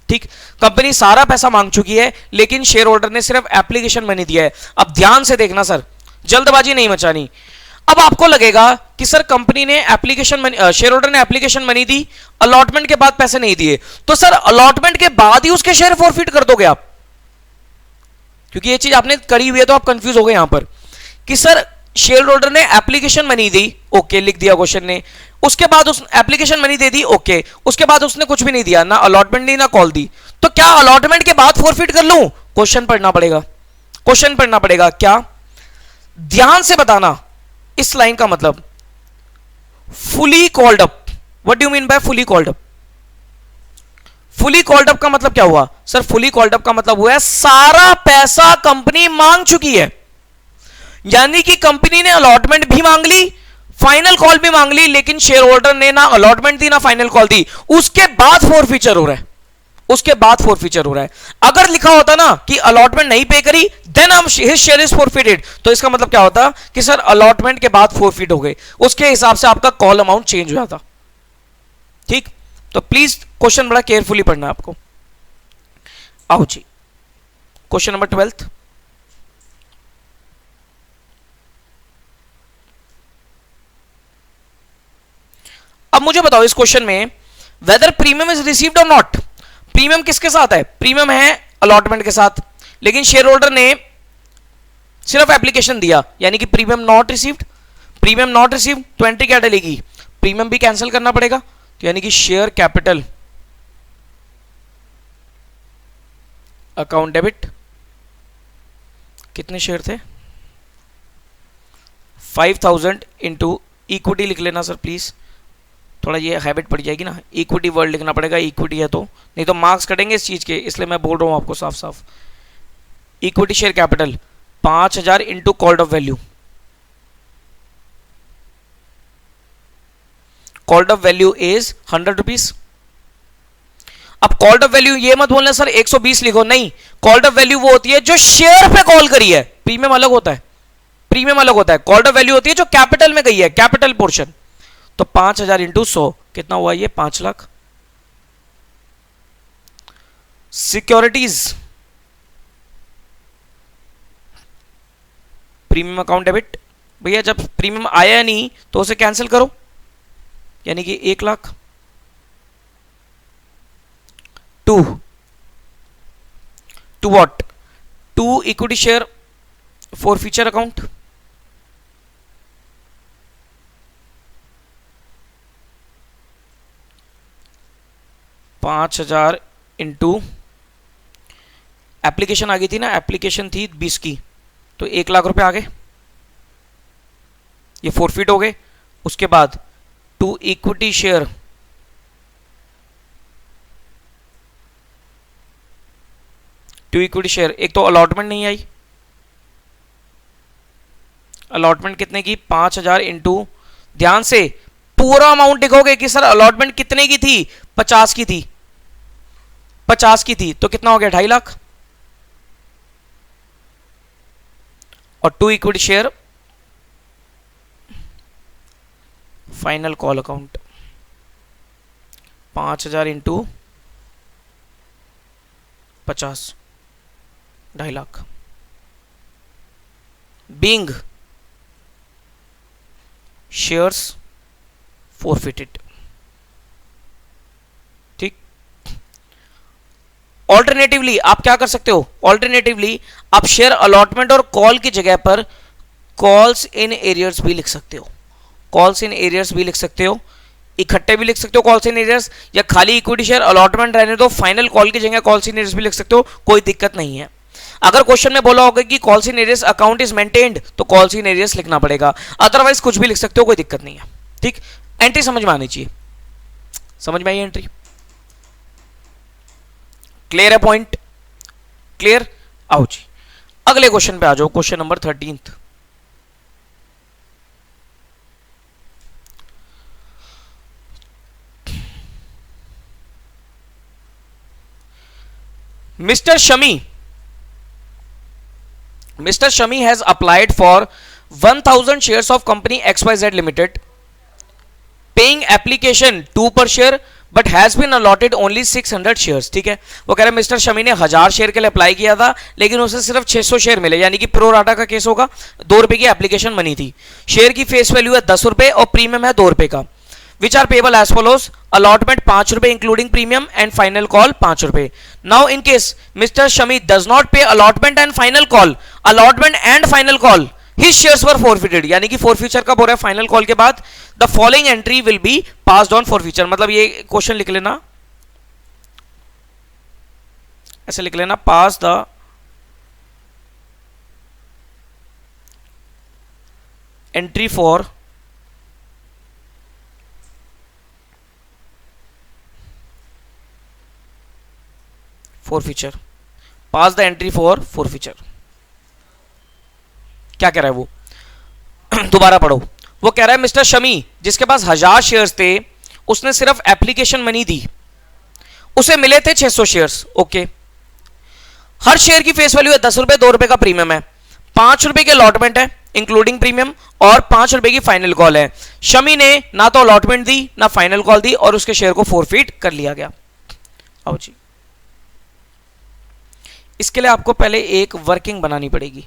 ठीक, कंपनी सारा पैसा मांग चुकी है लेकिन शेयर होल्डर ने सिर्फ एप्लीकेशन मनी दिया है। अब ध्यान से देखना सर, जल्दबाजी नहीं मचानी। अब आपको लगेगा कि सर कंपनी ने एप्लीकेशन मनी, शेयर होल्डर ने एप्लीकेशन मनी दी, अलॉटमेंट के बाद पैसे नहीं दिए, तो सर अलॉटमेंट के बाद ही उसके शेयर फॉरफिट कर दोगे आप? क्योंकि ये चीज आपने करी हुई है तो आप कंफ्यूज हो गए यहां पर कि सर शेयर होल्डर ने एप्लीकेशन मनी दी, ओके लिख दिया क्वेश्चन ने, उसके बाद उस एप्लीकेशन मनी दे दी, ओके, उसके बाद उसने कुछ भी नहीं दिया, ना अलॉटमेंट दी ना कॉल दी, तो क्या अलॉटमेंट के बाद फॉरफिट कर लूं? क्वेश्चन पढ़ना पड़ेगा, क्वेश्चन पढ़ना पड़ेगा। क्या? ध्यान से बताना इस लाइन का मतलब fully called up. What do you mean by fully called up? Fully called up का मतलब क्या हुआ सर? फुली कॉल्ड अप का मतलब हुआ है सारा पैसा कंपनी मांग चुकी है, यानी कि कंपनी ने अलॉटमेंट भी मांग ली, फाइनल कॉल भी मांग ली, लेकिन शेयर होल्डर ने ना अलॉटमेंट दी ना फाइनल कॉल दी, उसके बाद फॉरफीचर हो रहा है, उसके बाद फॉरफीचर हो रहा है। अगर लिखा होता ना कि अलॉटमेंट नहीं पे करी then his share is forfeited, तो इसका मतलब क्या होता कि सर अलॉटमेंट के बाद फॉरफिट हो गए, उसके हिसाब से आपका कॉल अमाउंट चेंज हो जाता। ठीक, तो प्लीज क्वेश्चन बड़ा केयरफुली पढ़ना आपको। आओ जी क्वेश्चन नंबर 12। बताओ इस क्वेश्चन में वेदर प्रीमियम इज रिसीव्ड और नॉट। प्रीमियम किसके साथ है? प्रीमियम है अलॉटमेंट के साथ, लेकिन शेयर होल्डर ने सिर्फ एप्लीकेशन दिया, यानी कि premium not received. Premium not received तो एंट्री क्या डलेगी? प्रीमियम भी कैंसिल करना पड़ेगा, तो यानी कि शेयर कैपिटल अकाउंट डेबिट। कितने शेयर थे? 5000 इंटू इक्विटी लिख लेना सर प्लीज, थोड़ा ये हैबिट पड़ जाएगी ना, इक्विटी वर्ड लिखना पड़ेगा, इक्विटी है तो, नहीं तो मार्क्स कटेंगे इस चीज के, इसलिए मैं बोल रहा हूं आपको साफ साफ। Equity share capital 5000 into called off value. Called off value is 100 rupees. अब कॉल्ड ऑफ वैल्यू ये मत बोलना सर 120 लिखो, नहीं, कॉल्ड ऑफ वैल्यू वो होती है जो शेयर पे कॉल करी है, प्रीमियम अलग होता है, प्रीमियम अलग होता है। कॉल्ड ऑफ वैल्यू होती है जो कैपिटल में गई है, कैपिटल पोर्शन। तो 5000 इंटू 100 कितना हुआ? ये 5 lakh. Securities premium account debit, भैया जब प्रीमियम आया नहीं तो उसे कैंसिल करो, यानी कि 1 लाख। To what? To equity share forfeiture account. $5000 into application आ गई थी ना, एप्लीकेशन थी 20 की, तो 1 लाख रुपए आ गए, ये फोरफिट हो गए। उसके बाद टू इक्विटी शेयर एक तो अलॉटमेंट नहीं आई, अलॉटमेंट कितने की? 5000 इंटू, ध्यान से पूरा अमाउंट लिखोगे कि सर अलॉटमेंट कितने की थी? 50 की थी, 50 की थी, तो कितना हो गया? 2.5 लाख। और to equity share final call account 5000 into 50, 2.5 lakh. Being shares forfeited. ठीक। ऑल्टरनेटिवली आप क्या कर सकते हो? ऑल्टरनेटिवली आप शेयर अलॉटमेंट और कॉल की जगह पर कॉल्स इन एरियर्स भी लिख सकते हो, कॉल्स इन एरियर्स भी लिख सकते हो, इकट्ठे भी लिख सकते हो कॉल्स इन एरियर्स, या खाली इक्विटी शेयर अलॉटमेंट रहने दो, फाइनल कॉल की जगह कॉल्स इन एरियर्स भी लिख सकते हो, कोई दिक्कत नहीं है। अगर क्वेश्चन में बोला होगा कि calls in arrears account is maintained, तो कॉल्स इन एरियर्स लिखना पड़ेगा, अदरवाइज कुछ भी लिख सकते हो, कोई दिक्कत नहीं है। ठीक, एंट्री समझ में आनी चाहिए, समझ में आई एंट्री? क्लियर है पॉइंट? क्लियर? आओ जी अगले क्वेश्चन पे आ जाओ, question number 13। Mr. Shami has applied for 1000 shares of company XYZ Limited, paying application 2 per share but has been allotted only 600 shares। ठीक है, वो कह रहे हैं मिस्टर शमी ने 1000 शेयर के लिए अप्लाई किया था, लेकिन उसे सिर्फ 600 शेयर मिले, यानी कि प्रो राटा का केस होगा। 2 रुपए की एप्लीकेशन बनी थी, शेयर की फेस वैल्यू है 10 रुपए और प्रीमियम है 2 रुपए का। Which are payable as follows: allotment 5 रुपए including premium and final call 5 रुपए। Now in case Mr. Shami does not pay allotment and final call, his shares were forfeited, यानी कि forfeiture कब हो रहा है? फाइनल कॉल के बाद। The following entry will be passed on forfeiture, मतलब ये क्वेश्चन लिख लेना, ऐसे लिख लेना, pass the entry for forfeiture, pass the entry for forfeiture। क्या कह रहा है वो? दोबारा पढ़ो। वो कह रहा है मिस्टर शमी जिसके पास 1000 शेयर्स थे, उसने सिर्फ एप्लीकेशन मनी दी, उसे मिले थे 600 शेयर्स। ओके, हर शेयर की फेस वैल्यू है 10 रुपए, 2 रुपए का प्रीमियम है, 5 रुपए के अलॉटमेंट है इंक्लूडिंग प्रीमियम, और 5 रुपए की फाइनल कॉल है। शमी ने ना तो अलॉटमेंट दी ना फाइनल कॉल दी, और उसके शेयर को फोरफिट कर लिया गया। आओ जी, इसके लिए आपको पहले एक वर्किंग बनानी पड़ेगी।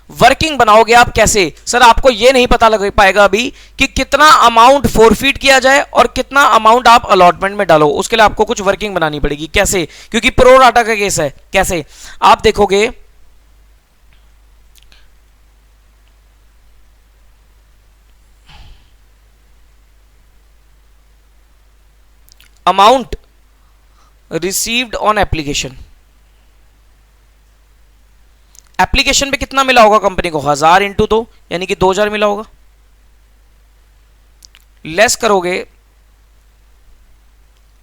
वर्किंग बनाओगे आप कैसे? सर आपको यह नहीं पता लग पाएगा अभी कि कितना अमाउंट फोरफीट किया जाए और कितना अमाउंट आप अलॉटमेंट में डालो। उसके लिए आपको कुछ वर्किंग बनानी पड़ेगी। कैसे? क्योंकि प्रो राटा का केस है। कैसे? आप देखोगे amount received on application, application पे कितना मिला होगा कंपनी को? 1000 इंटू 2 यानी कि 2000 मिला होगा। लेस करोगे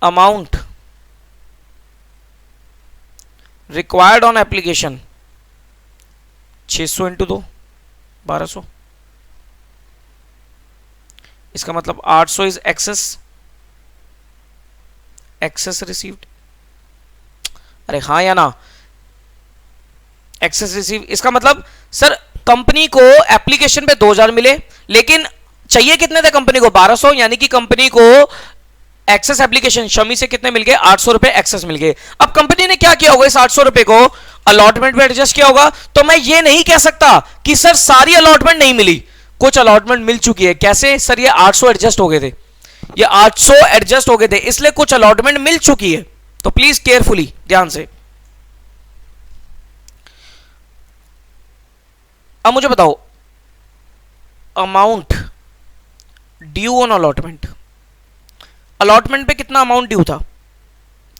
amount required on application, 600 into 2 1200, इसका मतलब 800 इज एक्सेस, एक्सेस रिसीव्ड। अरे हाँ या ना? एक्सेस रिसीव, इसका मतलब सर कंपनी को एप्लीकेशन पे 2000 मिले, लेकिन चाहिए कितने थे कंपनी को? 1200, यानी कि कंपनी को एक्सेस एप्लीकेशन शमी से कितने मिल गए? 800 रुपए एक्सेस मिल गए। अब कंपनी ने क्या किया होगा? इस 800 रुपए को अलॉटमेंट में एडजस्ट किया होगा। तो मैं ये नहीं कह सकता कि सर सारी अलॉटमेंट नहीं मिली, कुछ अलॉटमेंट मिल चुकी है। कैसे? सर ये 800 एडजस्ट हो गए थे, ये 800 एडजस्ट हो गए थे, इसलिए कुछ अलॉटमेंट मिल चुकी है। तो प्लीज केयरफुली ध्यान से। अब मुझे बताओ amount due on allotment, allotment पे कितना अमाउंट ड्यू था?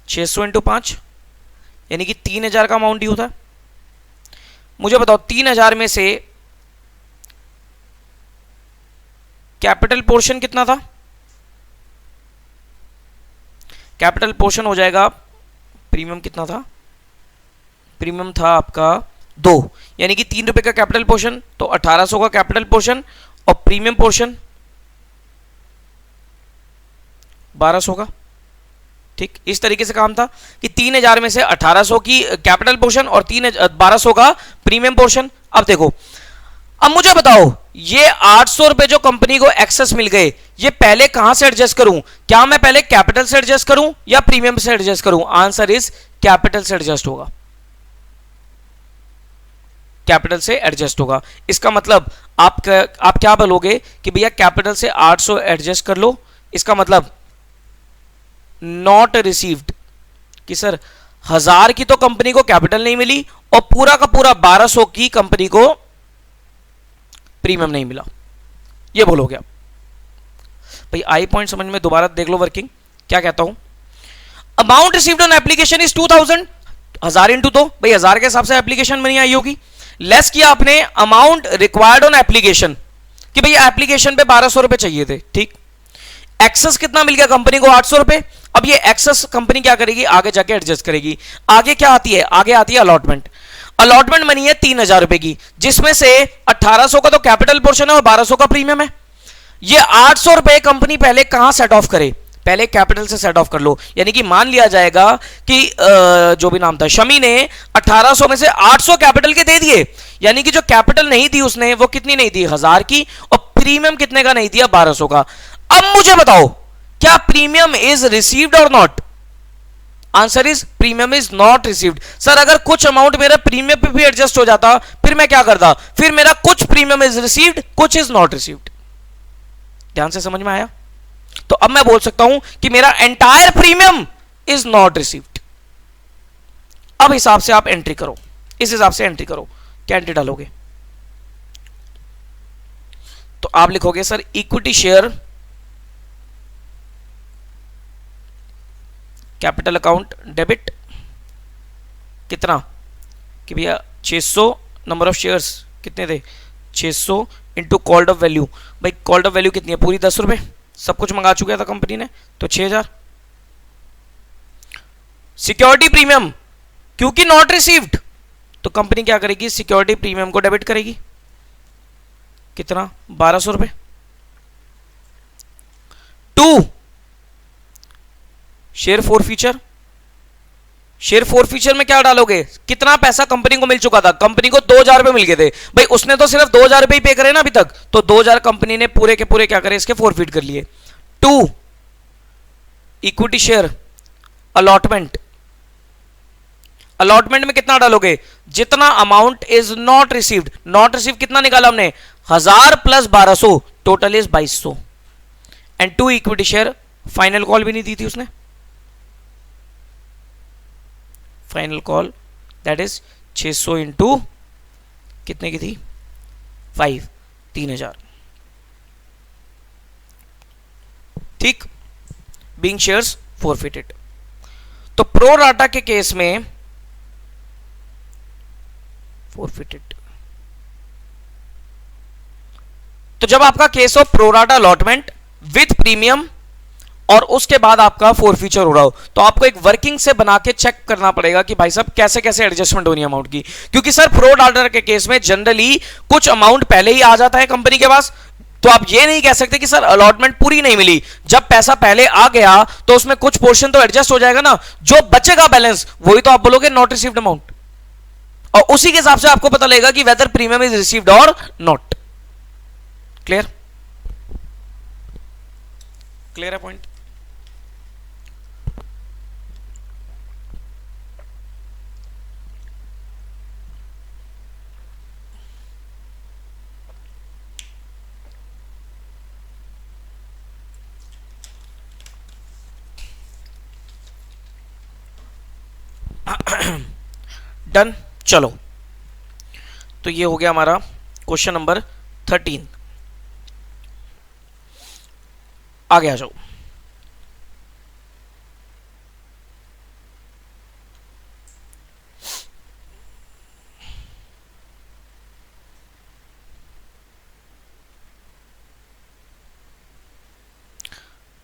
600 इंटू 5 यानी कि 3000 का अमाउंट ड्यू था। मुझे बताओ 3000 में से कैपिटल पोर्शन कितना था? कैपिटल पोर्शन हो जाएगा, प्रीमियम कितना था? प्रीमियम था आपका 2, यानी कि 3 रुपए का कैपिटल पोर्शन, तो 1800 का कैपिटल पोर्शन और प्रीमियम पोर्शन 1200 का। ठीक, इस तरीके से काम था कि 3000 में से 1800 की कैपिटल पोर्शन और 1200 का प्रीमियम पोर्शन। अब देखो, अब मुझे बताओ ये 800 रुपए जो कंपनी को एक्सेस मिल गए, ये पहले कहां से एडजस्ट करूं? क्या मैं पहले कैपिटल से एडजस्ट करूं या प्रीमियम से एडजस्ट करूं? आंसर इज कैपिटल से एडजस्ट होगा, कैपिटल से एडजस्ट होगा। इसका मतलब आप क्या बोलोगे कि भैया कैपिटल से 800 एडजस्ट कर लो, इसका मतलब नॉट रिसीव्ड, कि सर 1000 की तो कंपनी को कैपिटल नहीं मिली और पूरा का पूरा 1200 की कंपनी को प्रीमियम नहीं मिला, ये बोलोगे आप। भाई आई पॉइंट समझ में? दोबारा देख लो वर्किंग। क्या कहता हूं? Amount received on application is 2000, 1000 into 2, भाई 1000 के हिसाब से एप्लीकेशन बनी आई होगी। लेस किया आपने अमाउंट रिक्वायर्ड ऑन एप्लीकेशन, कि भैया एप्लीकेशन पे 1200 रुपए चाहिए थे। ठीक, एक्सेस कितना मिल गया कंपनी को? 800 रुपए। अब ये एक्सेस कंपनी क्या करेगी? आगे जाके एडजस्ट करेगी। आगे क्या आती है? आगे आती है अलॉटमेंट। अलॉटमेंट बनी है 3000 रुपए की, जिसमें से 1800 का तो कैपिटल पोर्शन है और 1200 का प्रीमियम है। ये 800 रुपए कंपनी पहले कहां सेट ऑफ करे? पहले कैपिटल से सेट ऑफ कर लो, यानी कि मान लिया जाएगा कि जो भी नाम था शमी ने 1800 में से 800 कैपिटल के दे दिए, यानी कि जो कैपिटल नहीं दी उसने वो कितनी नहीं दी? 1000 की, और प्रीमियम कितने का नहीं दिया? 1200 का। अब मुझे बताओ क्या प्रीमियम इज रिसीव्ड और not? Answer is premium is not received. Sir अगर कुछ अमाउंट मेरा प्रीमियम पे भी एडजस्ट हो जाता फिर मैं क्या करता? फिर मेरा कुछ प्रीमियम इज रिसीव्ड, कुछ इज नॉट रिसीव्ड। ध्यान से समझ में आया? तो अब मैं बोल सकता हूं कि मेरा entire premium is not received. अब हिसाब से आप एंट्री करो, इस हिसाब से एंट्री करो। क्या एंट्री डालोगे? तो आप लिखोगे sir equity share capital account debit, कितना? कि भैया 600, नंबर ऑफ शेयर्स कितने थे? 600 इंटू कॉल्ड ऑफ वैल्यू। भाई कॉल्ड ऑफ वैल्यू कितनी है? पूरी 10 रुपए, सब कुछ मंगा चुका था कंपनी ने, तो 6000। सिक्योरिटी प्रीमियम क्योंकि नॉट रिसीव्ड, तो कंपनी क्या करेगी? सिक्योरिटी प्रीमियम को डेबिट करेगी। कितना? 1200 रुपए। 2 share for future, share for future में क्या डालोगे? कितना पैसा कंपनी को मिल चुका था? कंपनी को 2000 रुपए मिल गए थे। भाई उसने तो सिर्फ 2000 रुपए ही पे करे ना अभी तक, तो 2000 कंपनी ने पूरे के पूरे क्या करे? इसके फॉरफिट कर लिए। 2 इक्विटी शेयर अलॉटमेंट, अलॉटमेंट में कितना डालोगे? जितना amount is not received, not receive कितना निकाला हमने 1000 plus 1200, total is 2200। And 2 equity share, final call भी नहीं दी थी उसने, final call that is 600 into कितने की थी 5, 3000। ठीक, बीइंग शेयर्स फॉरफिटेड। तो प्रो राटा के केस में फॉरफिटेड, तो जब आपका केस हो प्रोराटा अलॉटमेंट विथ प्रीमियम और उसके बाद आपका फॉरफीचर हो रहा हो, तो आपको एक वर्किंग से बना के चेक करना पड़ेगा कि भाई साहब कैसे कैसे एडजस्टमेंट होनी है अमाउंट की। क्योंकि सर प्रो राटा के केस में जनरली कुछ अमाउंट पहले ही आ जाता है कंपनी के पास, तो आप ये नहीं कह सकते कि सर अलॉटमेंट पूरी नहीं मिली। जब पैसा पहले आ गया तो उसमें कुछ पोर्शन तो एडजस्ट हो जाएगा ना, जो बचेगा बैलेंस वही तो आप बोलोगे नॉट रिसीव्ड अमाउंट, और उसी के हिसाब से आपको पता लगेगा कि वेदर प्रीमियम इज रिसीव्ड और नॉट। क्लियर, क्लियर है पॉइंट? डन। चलो, तो ये हो गया हमारा क्वेश्चन नंबर 13। आगे आ जाओ।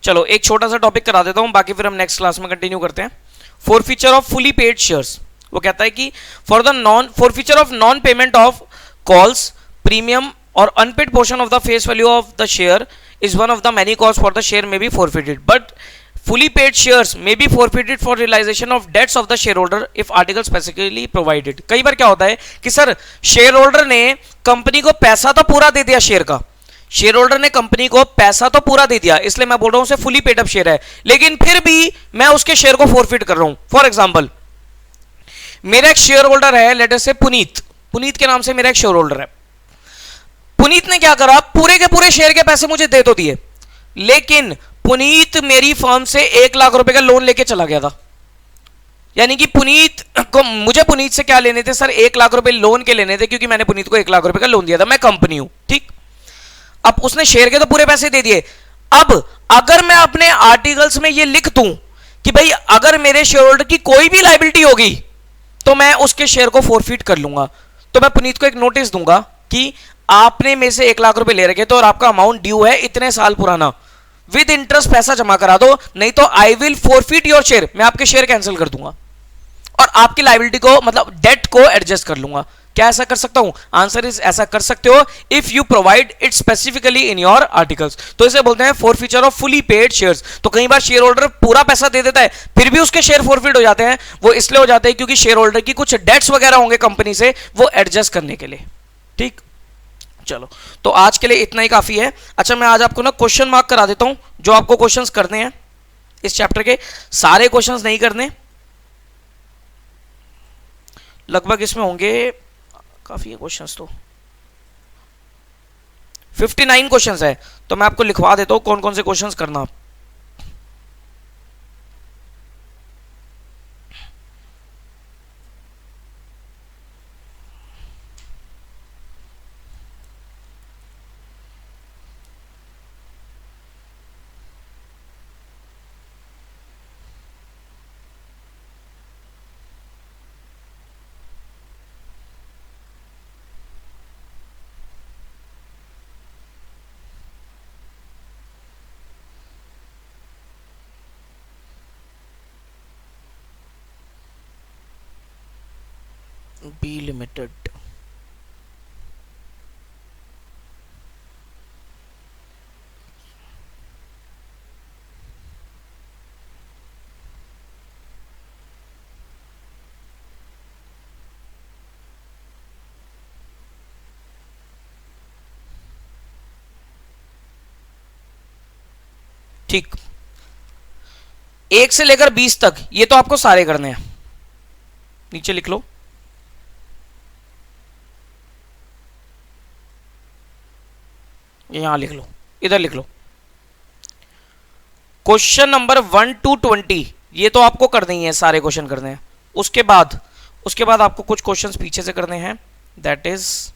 चलो एक छोटा सा टॉपिक करा देता हूं, बाकी फिर हम नेक्स्ट क्लास में कंटिन्यू करते हैं। Forfeiture of fully paid shares, वो कहता है कि for the non forfeiture of non payment of calls premium और unpaid portion of the face value of the share is one of the many cause for the share may be forfeited, but fully paid shares may be forfeited for realization of debts of the shareholder if article specifically provided। कई बार क्या होता है कि सर शेयर होल्डर ने कंपनी को पैसा तो पूरा दे दिया, शेयर का शेयर होल्डर ने कंपनी को पैसा तो पूरा दे दिया, इसलिए मैं बोल रहा हूं उसे फुली पेड अप शेयर है, लेकिन फिर भी मैं उसके शेयर को फॉरफिट कर रहा हूं। फॉर एग्जांपल, मेरा एक शेयर होल्डर है, लेट अस से पुनीत, पुनीत के नाम से मेरा एक शेयर होल्डर है। पुनीत ने क्या करा, पूरे के पूरे शेयर के पैसे मुझे दे तो दिए, लेकिन पुनीत मेरी फर्म से 1 लाख रुपए का लोन लेके चला गया था। यानी कि पुनीत को, मुझे पुनीत से क्या लेने थे सर, 1 लाख रुपए लोन के लेने थे, क्योंकि मैंने पुनीत को 1 लाख रुपए का लोन दिया था, मैं कंपनी हूं, ठीक। अब उसने शेयर के तो पूरे पैसे दे दिए। अब अगर मैं अपने आर्टिकल्स में ये लिख दूं कि भाई अगर मेरे शेयर होल्डर की कोई भी लायबिलिटी होगी तो मैं उसके शेयर को फॉरफिट कर लूंगा, तो मैं पुनीत को एक नोटिस दूंगा कि आपने मेरे से 1 लाख रुपए ले रखे थे और आपका अमाउंट ड्यू है इतने साल पुराना, विद इंटरेस्ट पैसा जमा करा दो, नहीं तो I will forfeit your share, मैं आपके शेयर कैंसिल कर दूंगा और आपकी लायबिलिटी को, मतलब डेट को एडजस्ट कर लूंगा। क्या ऐसा कर सकता हूं? आंसर इज ऐसा कर सकते हो if you provide it specifically in your articles. तो इसे बोलते हैं forfeiture of fully paid shares. तो कई बार शेयर होल्डर पूरा पैसा दे देता है, फिर भी उसके शेयर फॉरफिट हो जाते हैं, वो इसलिए हो जाते हैं क्योंकि शेयर होल्डर की कुछ डेट्स वगैरह होंगे कंपनी से, वो एडजस्ट करने के लिए, ठीक। चलो, तो आज के लिए इतना ही काफी है। अच्छा, मैं आज आपको ना क्वेश्चन मार्क करा देता हूं, जो आपको क्वेश्चंस करने हैं इस चैप्टर के, सारे क्वेश्चंस नहीं करने, लगभग इसमें होंगे, काफी है क्वेश्चंस, तो 59 क्वेश्चंस है, तो मैं आपको लिखवा देता हूं कौन कौन से क्वेश्चंस करना। बी लिमिटेड, ठीक। 1 से लेकर 20 तक ये तो आपको सारे करने हैं, नीचे लिख लो। ये यहां लिख लो, इधर लिख लो। क्वेश्चन नंबर 1 to 20 ये तो आपको करने ही है, सारे क्वेश्चन करने हैं। उसके बाद आपको कुछ क्वेश्चंस पीछे से करने हैं, दैट इज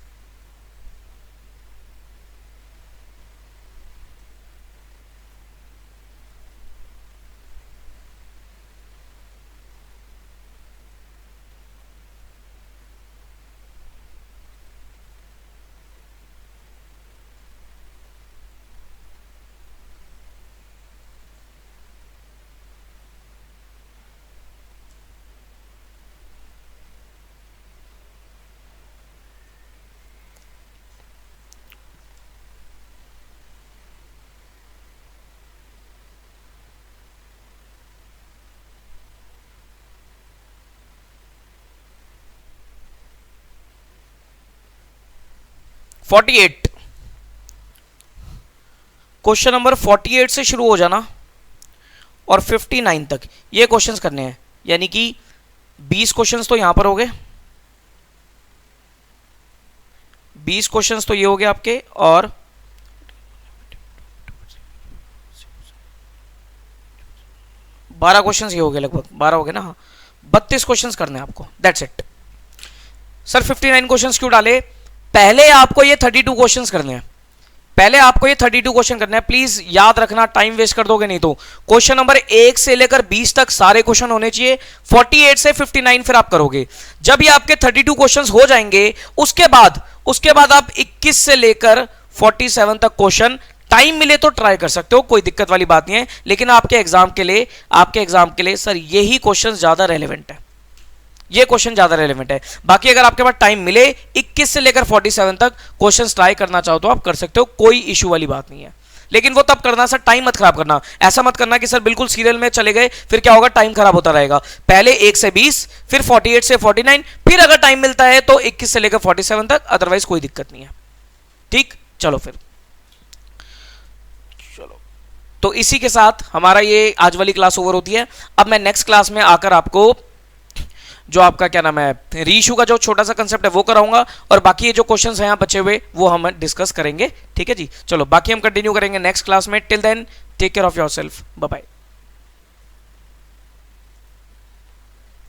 क्वेश्चन नंबर 48 से शुरू हो जाना और 59 तक ये क्वेश्चंस करने हैं, यानी कि 20 क्वेश्चंस तो यहां पर हो गए, 20 क्वेश्चंस तो ये हो गए आपके, और 12 क्वेश्चंस ये हो गए, लगभग 12 हो गए ना, हाँ 32 क्वेश्चंस करने हैं आपको, दैट्स इट। सर 59 क्वेश्चंस क्यों डाले? पहले आपको ये 32 क्वेश्चंस करने हैं, पहले आपको ये 32 क्वेश्चन करना है। प्लीज याद रखना, टाइम वेस्ट कर दोगे नहीं तो। क्वेश्चन नंबर 1 से लेकर 20 तक सारे क्वेश्चन होने चाहिए, 48 से 59 फिर आप करोगे। जब ये आपके 32 क्वेश्चंस हो जाएंगे उसके बाद आप 21 से लेकर 47 तक क्वेश्चन टाइम मिले तो ट्राई कर सकते हो, कोई दिक्कत वाली बात नहीं है। लेकिन आपके एग्जाम के लिए सर यही क्वेश्चन ज्यादा रेलेवेंट है, ये क्वेश्चन ज्यादा रेलेवेंट है। बाकी अगर आपके पास टाइम मिले 21 से लेकर 47 तक क्वेश्चंस ट्राई करना चाहो तो आप कर सकते हो, कोई इशू वाली बात नहीं है। लेकिन वो तब करना सर, टाइम मत खराब करना। ऐसा मत करना कि सर बिल्कुल सीरियल में चले गए, फिर क्या होगा, टाइम खराब होता रहेगा। पहले 1 से 20, फिर 48 से 49, फिर अगर टाइम मिलता है तो 21 से लेकर 47 तक, अदरवाइज कोई दिक्कत नहीं है। ठीक, चलो फिर, चलो तो इसी के साथ हमारा ये आज वाली क्लास ओवर होती है। अब मैं नेक्स्ट क्लास में आकर आपको जो आपका क्या नाम है, रीइशू का जो छोटा सा कंसेप्ट है वो कराऊंगा, और बाकी ये जो क्वेश्चंस हैं यहाँ बचे हुए वो हम डिस्कस करेंगे। ठीक है जी, चलो बाकी हम कंटिन्यू करेंगे नेक्स्ट क्लास में। Till then take care of yourself, bye bye.